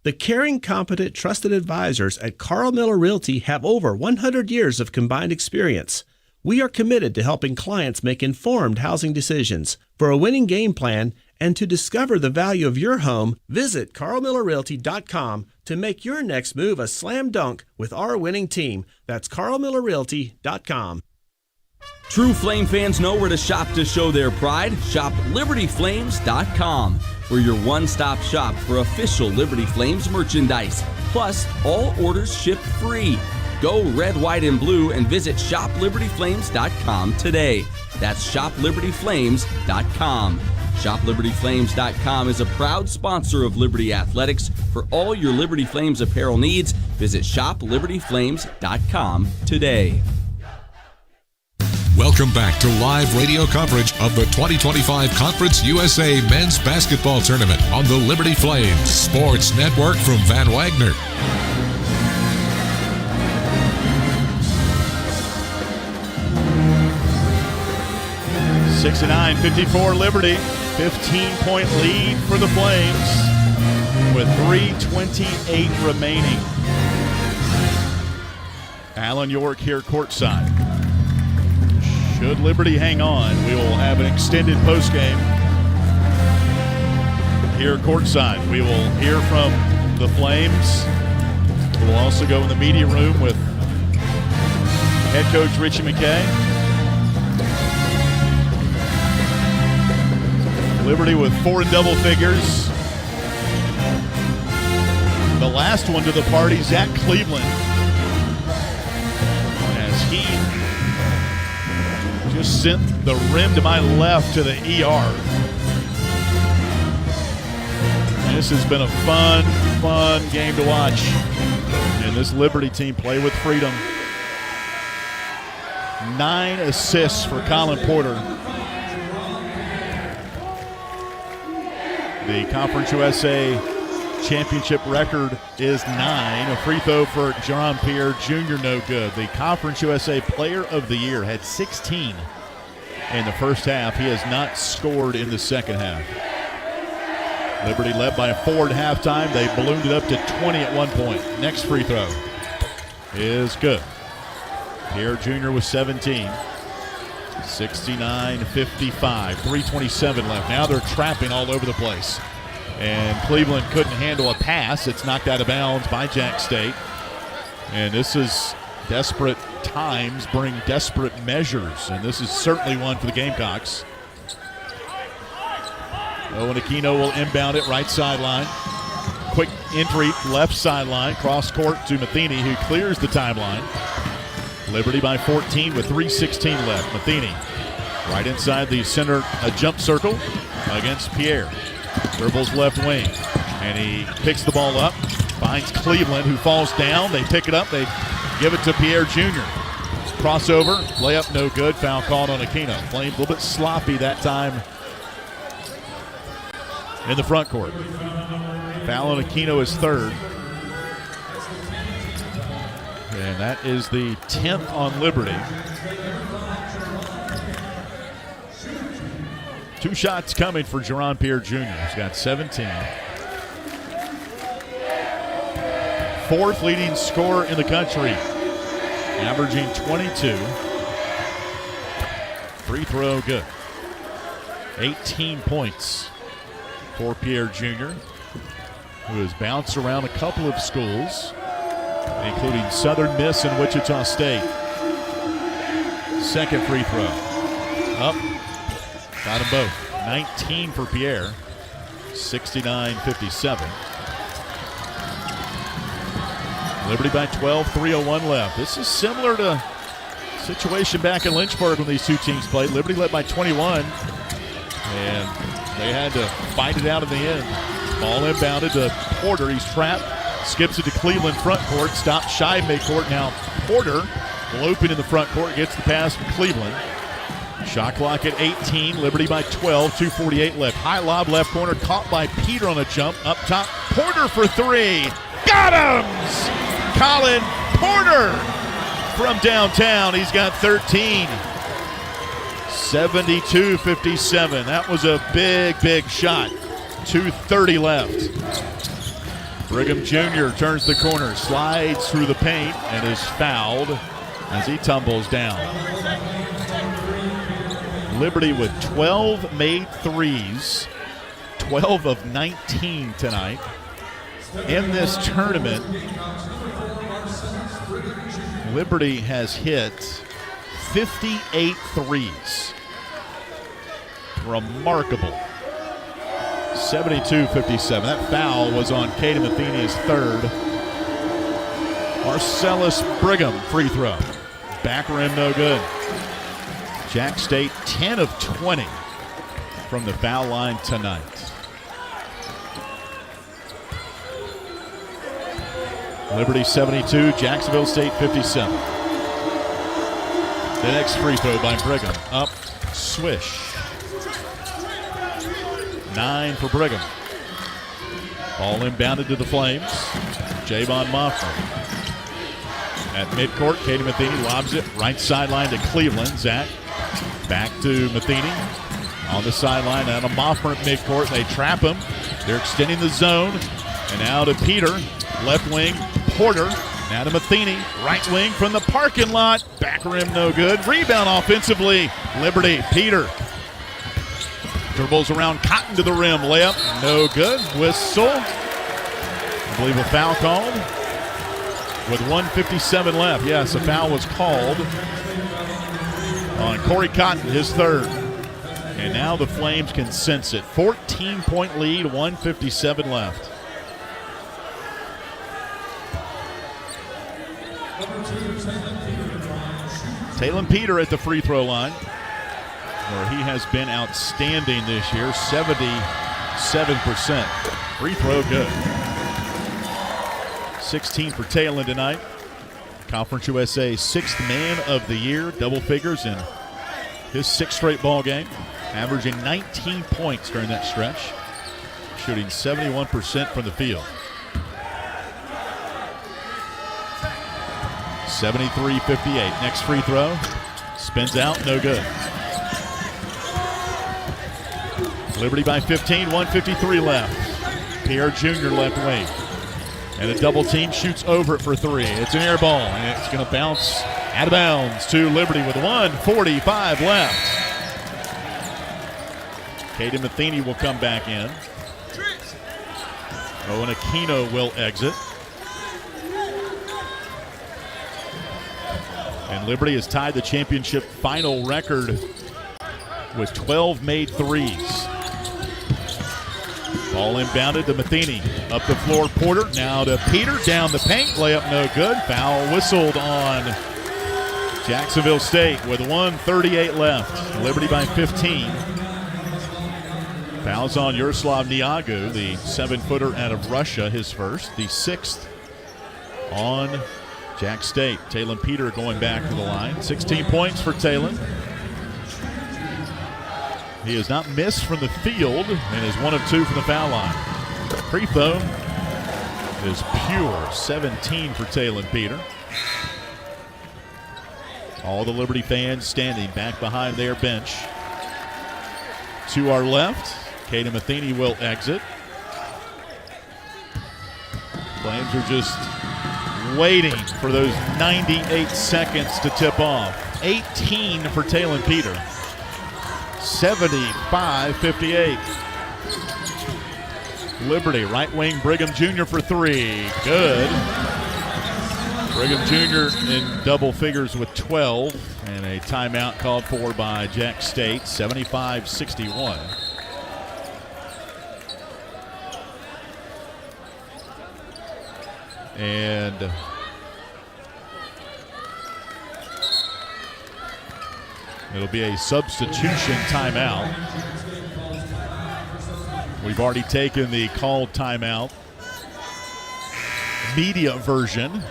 The caring, competent, trusted advisors at Carl Miller Realty have over 100 years of combined experience. We are committed to helping clients make informed housing decisions. For a winning game plan and to discover the value of your home, visit carlmillerrealty.com to make your next move a slam dunk with our winning team. That's carlmillerrealty.com. True Flame fans know where to shop to show their pride. Shop LibertyFlames.com. We're your one-stop shop for official Liberty Flames merchandise. Plus, all orders ship free. Go red, white, and blue and visit ShopLibertyFlames.com today. That's ShopLibertyFlames.com. ShopLibertyFlames.com is a proud sponsor of Liberty Athletics. For all your Liberty Flames apparel needs, visit ShopLibertyFlames.com today. Welcome back to live radio coverage of the 2025 Conference USA Men's Basketball Tournament on the Liberty Flames Sports Network from Van Wagner. (69-54) Liberty, 15-point lead for the Flames with 3:28 remaining. Alan York here courtside. Should Liberty hang on, we will have an extended postgame here courtside. We will hear from the Flames. We'll also go in the media room with head coach Richie McKay. Liberty with 4 in double figures. The last one to the party, Zach Cleveland, as he just sent the rim to my left to the ER. This has been a fun game to watch. And this Liberty team play with freedom. 9 assists for Colin Porter. The Conference USA Championship record is 9. A free throw for Jerome Pierre Jr. no good. The Conference USA Player of the Year had 16 in the first half. He has not scored in the second half. Liberty led by 4 at halftime. They ballooned it up to 20 at one point. Next free throw is good. Pierre Jr. with 17. 69-55. 3:27 left. Now they're trapping all over the place. And Cleveland couldn't handle a pass. It's knocked out of bounds by Jack State. And this is desperate times bring desperate measures. And this is certainly one for the Gamecocks. Owen Aquino will inbound it right sideline. quick entry, left sideline, cross court to Matheny, who clears the timeline. Liberty by 14 with 3:16 left. Matheny right inside the center jump circle against Pierre. Dribbles left wing, and he picks the ball up, finds Cleveland, who falls down. They pick it up, they give it to Pierre Jr. Crossover, layup no good, foul called on Aquino. Flames a little bit sloppy that time in the front court. Foul on Aquino is third. And that is the 10th on Liberty. 2 shots coming for Jerron Pierre Jr. He's got 17. 4th leading scorer in the country, averaging 22. Free throw good. 18 points for Pierre Jr., who has bounced around a couple of schools, including Southern Miss and Wichita State. Second free throw. Up. Got them both. 19 for Pierre. 69-57. Liberty by 12, 3:01 left. This is similar to situation back in Lynchburg when these two teams played. Liberty led by 21, and they had to fight it out in the end. Ball inbounded to Porter. He's trapped. Skips it to Cleveland front court. Stopped shy of midcourt. Now Porter will open in the front court. Gets the pass from Cleveland. Shot clock at 18. Liberty by 12. 2:48 left. High lob left corner. Caught by Peter on a jump. Up top. Porter for 3. Got him! Colin Porter from downtown. He's got 13. 72-57. That was a big, big shot. 2:30 left. Brigham Jr. turns the corner, slides through the paint, and is fouled as he tumbles down. Liberty with 12 made threes, 12 of 19 tonight. In this tournament, Liberty has hit 58 threes. Remarkable. 72-57. That foul was on Caden Matheny's third. Marcellus Brigham free throw. Back rim no good. Jack State 10 of 20 from the foul line tonight. Liberty 72, Jacksonville State 57. The next free throw by Brigham. Up, swish. 9 for Brigham. Ball inbounded to the Flames. Javon Moffman. At midcourt, Katie Matheny lobs it right sideline to Cleveland. Zach back to Matheny. On the sideline, out of Moffman at midcourt. They trap him. They're extending the zone. And now to Peter. Left wing, Porter. Now to Matheny. Right wing from the parking lot. Back rim no good. Rebound offensively. Liberty, Peter. Dribbles around Cotton to the rim. Layup, no good. Whistle. I believe a foul called with 1:57 left. Yes, a foul was called on Corey Cotton, his third. And now the Flames can sense it. 14-point lead, 1:57 left. Talon Peter at the free throw line, where he has been outstanding this year, 77%. Free throw good. 16 for Talon tonight. Conference USA 6th man of the year, double figures in his 6th straight ball game, averaging 19 points during that stretch, shooting 71% from the field. 73-58. Next free throw. Spins out, no good. Liberty by 15, 1:53 left. Pierre Jr. left wing. And a double team, shoots over it for 3. It's an air ball, and it's going to bounce out of bounds to Liberty with 1:45 left. Caden Matheny will come back in. Owen Aquino will exit. And Liberty has tied the championship final record with 12 made threes. Ball inbounded to Matheny. Up the floor, Porter. Now to Peter. Down the paint. Layup no good. Foul whistled on Jacksonville State with 1:38 left. Liberty by 15. Fouls on Yaroslav Niagu, the 7-footer out of Russia, his first. The 6th on Jack State. Talon Peter going back to the line. 16 points for Talon. He has not missed from the field and is 1 of 2 from the foul line. Free throw is pure. 17 for Talon Peter. All the Liberty fans standing back behind their bench. To our left, Caden Matheny will exit. Flames are just waiting for those 98 seconds to tip off. 18 for Talon Peter. 75-58. Liberty, right wing Brigham Jr. for 3. Good. Brigham Jr. in double figures with 12. And a timeout called for by Jack State. 75-61. And it'll be a substitution timeout. We've already taken the called timeout media version.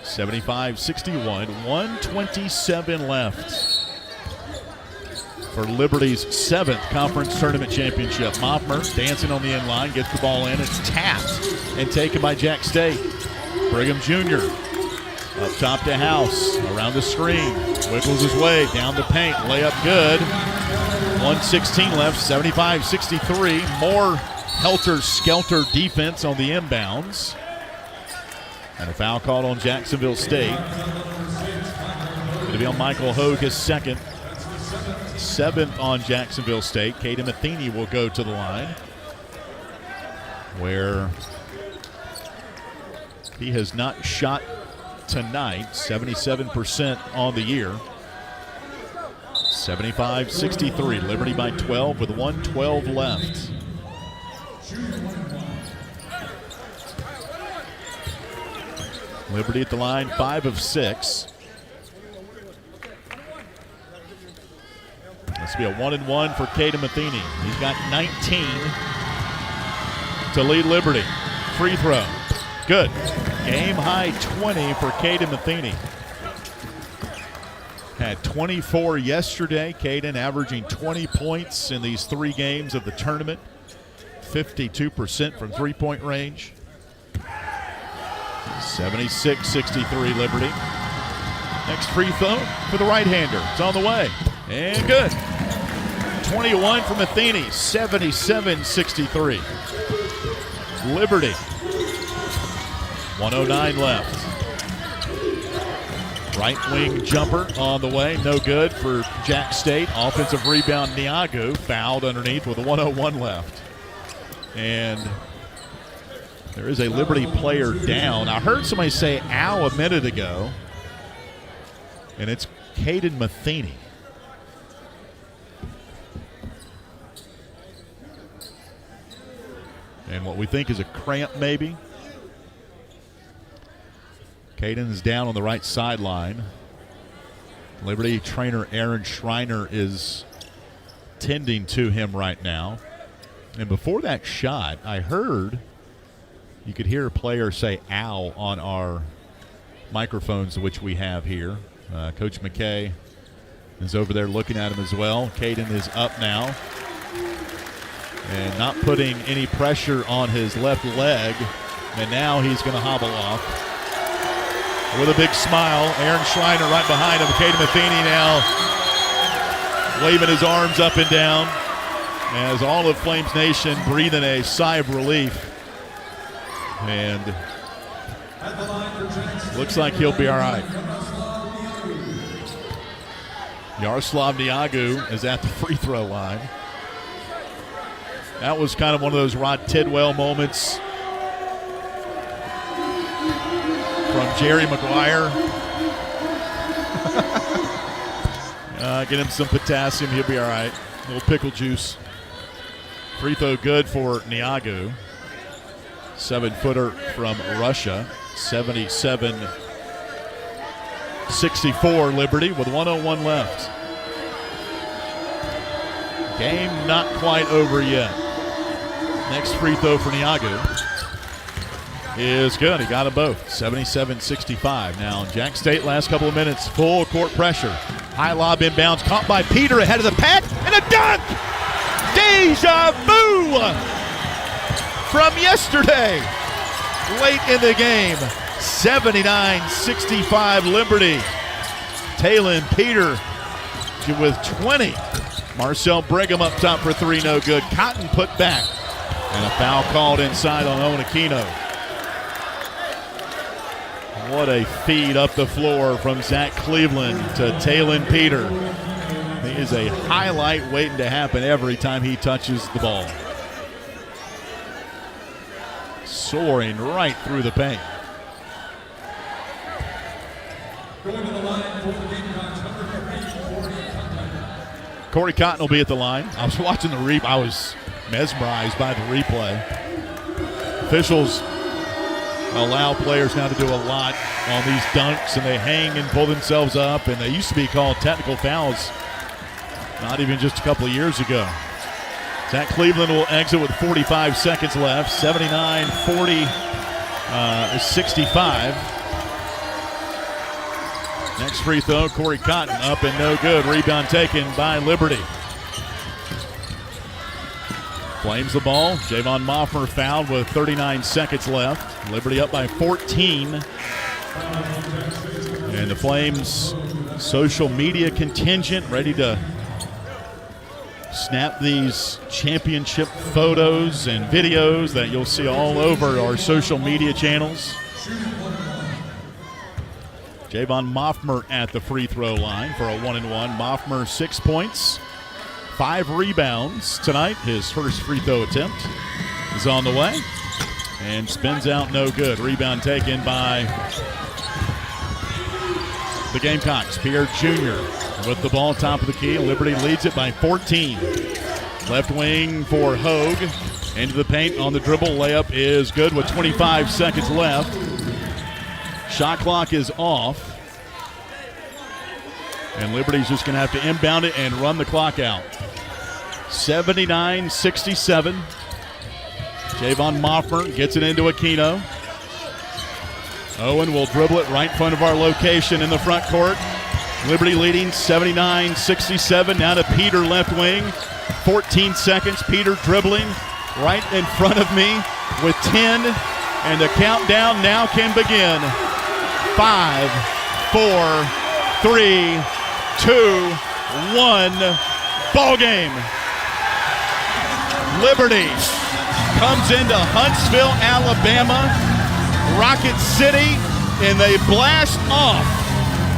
75-61, 1:27 left for Liberty's 7th conference tournament championship. Moffmer dancing on the end line, gets the ball in. It's tapped and taken by Jack State. Brigham Jr. up top to House, around the screen, wiggles his way down the paint, layup good. 1:16 left, 75-63. More helter-skelter defense on the inbounds. And a foul called on Jacksonville State. Going to be on Michael Hogue, his 2nd. 7th on Jacksonville State. Caden Matheny will go to the line, where he has not shot tonight. 77% on the year. 75-63. Liberty by 12 with 1:12 left. Liberty at the line, 5 of 6. This will be a 1-and-1 for Caden Matheny. He's got 19 to lead Liberty. Free throw. Good. Game high 20 for Caden Matheny. Had 24 yesterday. Caden averaging 20 points in these 3 games of the tournament. 52% from three-point range. 76-63 Liberty. Next free throw for the right-hander. It's on the way. And good. 21 for Matheny. 77-63. Liberty. 1:09 left. Right wing jumper on the way. No good for Jack State. Offensive rebound, Niagu. Fouled underneath with 1:01 left. And there is a Liberty player down. I heard somebody say ow a minute ago. And it's Caden Matheny. And what we think is a cramp maybe. Caden's down on the right sideline. Liberty trainer Aaron Schreiner is tending to him right now. And before that shot, I heard you could hear a player say ow on our microphones, which we have here. Coach McKay is over there looking at him as well. Caden is up now and not putting any pressure on his left leg. And now he's going to hobble off. With a big smile, Aaron Schreiner right behind him. Caden Matheny now waving his arms up and down as all of Flames Nation breathing a sigh of relief. And looks like he'll be all right. Yaroslav Niagu is at the free throw line. That was kind of one of those Rod Tidwell moments from Jerry Maguire. Get him some potassium, he'll be all right. A little pickle juice. Free throw good for Niagu. 7-footer from Russia. 77-64 Liberty with 1:01 left. Game not quite over yet. Next free throw for Niagu is good. He got them both. 77-65. Now, Jack State last couple of minutes, full court pressure. High lob inbounds, caught by Peter ahead of the pack, and a dunk! Deja vu from yesterday. Late in the game. 79-65 Liberty. Talon Peter with 20. Marcel Brigham up top for three, no good. Cotton put back. And a foul called inside on Owen Aquino. What a feed up the floor from Zach Cleveland to Talon Peter. He is a highlight waiting to happen every time he touches the ball. Soaring right through the paint. Going to the line for the Gamecocks, number 15, Corey Cotton will be at the line. I was watching the replay. I was mesmerized by the replay. Officials allow players now to do a lot on these dunks, and they hang and pull themselves up, and they used to be called technical fouls not even just a couple of years ago. Zach Cleveland will exit with 45 seconds left. 79-65. Next free throw, Corey Cotton up and no good. Rebound taken by Liberty. Flames the ball. Javon Moffmer fouled with 39 seconds left. Liberty up by 14. And the Flames social media contingent ready to snap these championship photos and videos that you'll see all over our social media channels. Javon Moffmer at the free throw line for a 1-and-1. Moffmer 6 points, 5 rebounds tonight. His first free throw attempt is on the way and spins out no good. Rebound taken by the Gamecocks. Pierre Jr. with the ball top of the key. Liberty leads it by 14. Left wing for Hogue. Into the paint on the dribble. Layup is good with 25 seconds left. Shot clock is off. And Liberty's just going to have to inbound it and run the clock out. 79-67. Javon Moffmer gets it into Aquino. Owen will dribble it right in front of our location in the front court. Liberty leading 79-67. Now to Peter, left wing. 14 seconds. Peter dribbling right in front of me with 10. And the countdown now can begin. 5, 4, 3, 2, 1. Ball game. Liberty comes into Huntsville, Alabama, Rocket City, and they blast off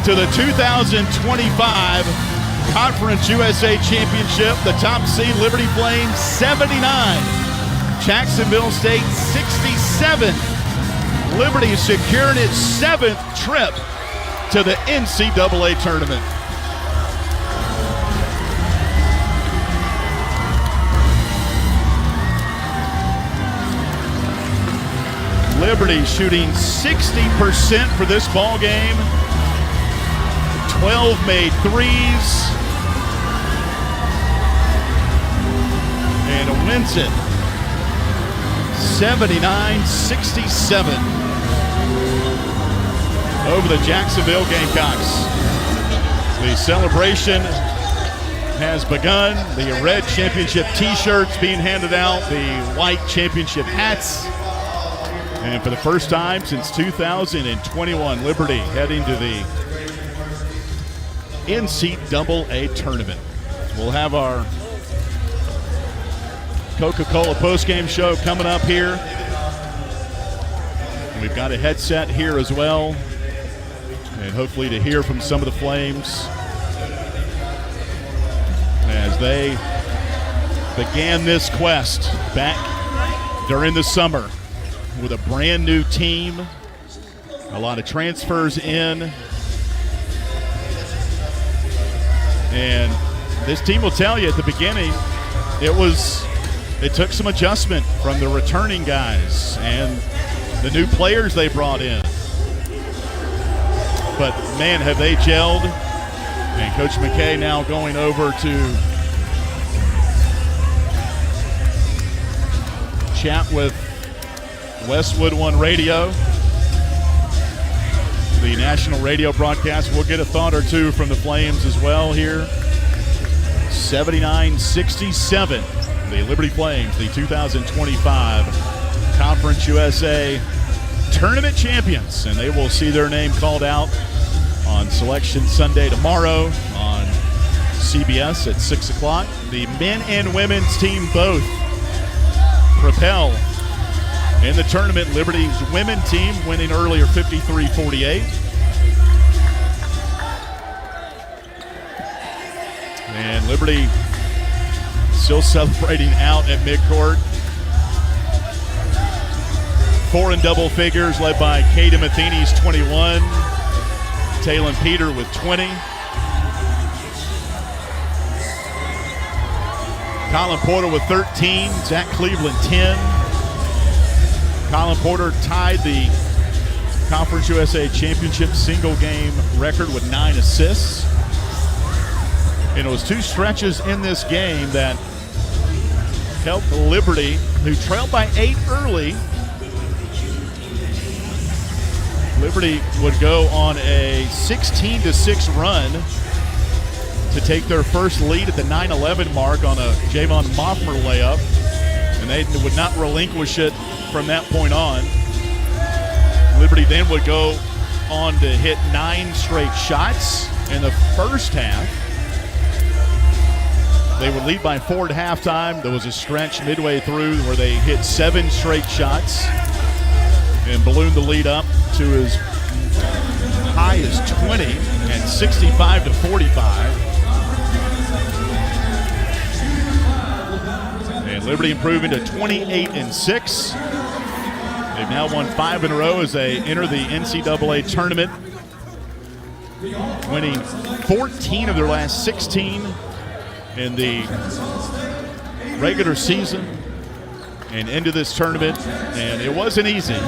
to the 2025 Conference USA Championship. The top seed Liberty Flames 79, Jacksonville State 67. Liberty securing its 7th trip to the NCAA Tournament. Liberty shooting 60% for this ball game. 12 made threes. And wins it 79-67 over the Jacksonville Gamecocks. The celebration has begun. The red championship t-shirts being handed out, the white championship hats. And for the first time since 2021, Liberty heading to the NCAA Tournament. We'll have our Coca-Cola postgame show coming up here. We've got a headset here as well, and hopefully to hear from some of the Flames as they began this quest back during the summer with a brand new team, a lot of transfers in, and this team will tell you at the beginning it was it took some adjustment from the returning guys and the new players they brought in. But, man, have they gelled. And Coach McKay now going over to chat with Westwood One Radio, the national radio broadcast. We'll get a thought or two from the Flames as well here. 79-67, the Liberty Flames, the 2025 Conference USA Tournament champions, and they will see their name called out on Selection Sunday tomorrow on CBS at 6 o'clock. The men and women's team both propel in the tournament. Liberty's women team winning earlier 53-48. And Liberty still celebrating out at midcourt. 4 in double figures led by Katie Matheny's 21. Taylon Peter with 20. Colin Porter with 13. Zach Cleveland 10. Colin Porter tied the Conference USA Championship single game record with 9 assists. And it was 2 stretches in this game that helped Liberty, who trailed by 8 early. Liberty would go on a 16-6 run to take their first lead at the 9-11 mark on a Javon Moffmer layup, and they would not relinquish it from that point on. Liberty then would go on to hit 9 straight shots in the first half. They would lead by 4 at halftime. There was a stretch midway through where they hit 7 straight shots and ballooned the lead up to as high as 20 and 65-45. And Liberty improving to 28-6. They've now won 5 in a row as they enter the NCAA Tournament, winning 14 of their last 16 in the regular season and into this tournament. And it wasn't easy.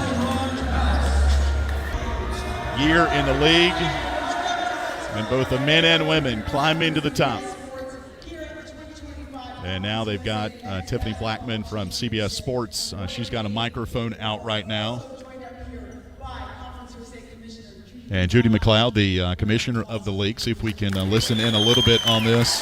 Year in the league, and both the men and women climbing to the top. And now they've got Tiffany Blackman from CBS Sports. She's got a microphone out right now. And Judy McLeod, the commissioner of the league. See if we can listen in a little bit on this.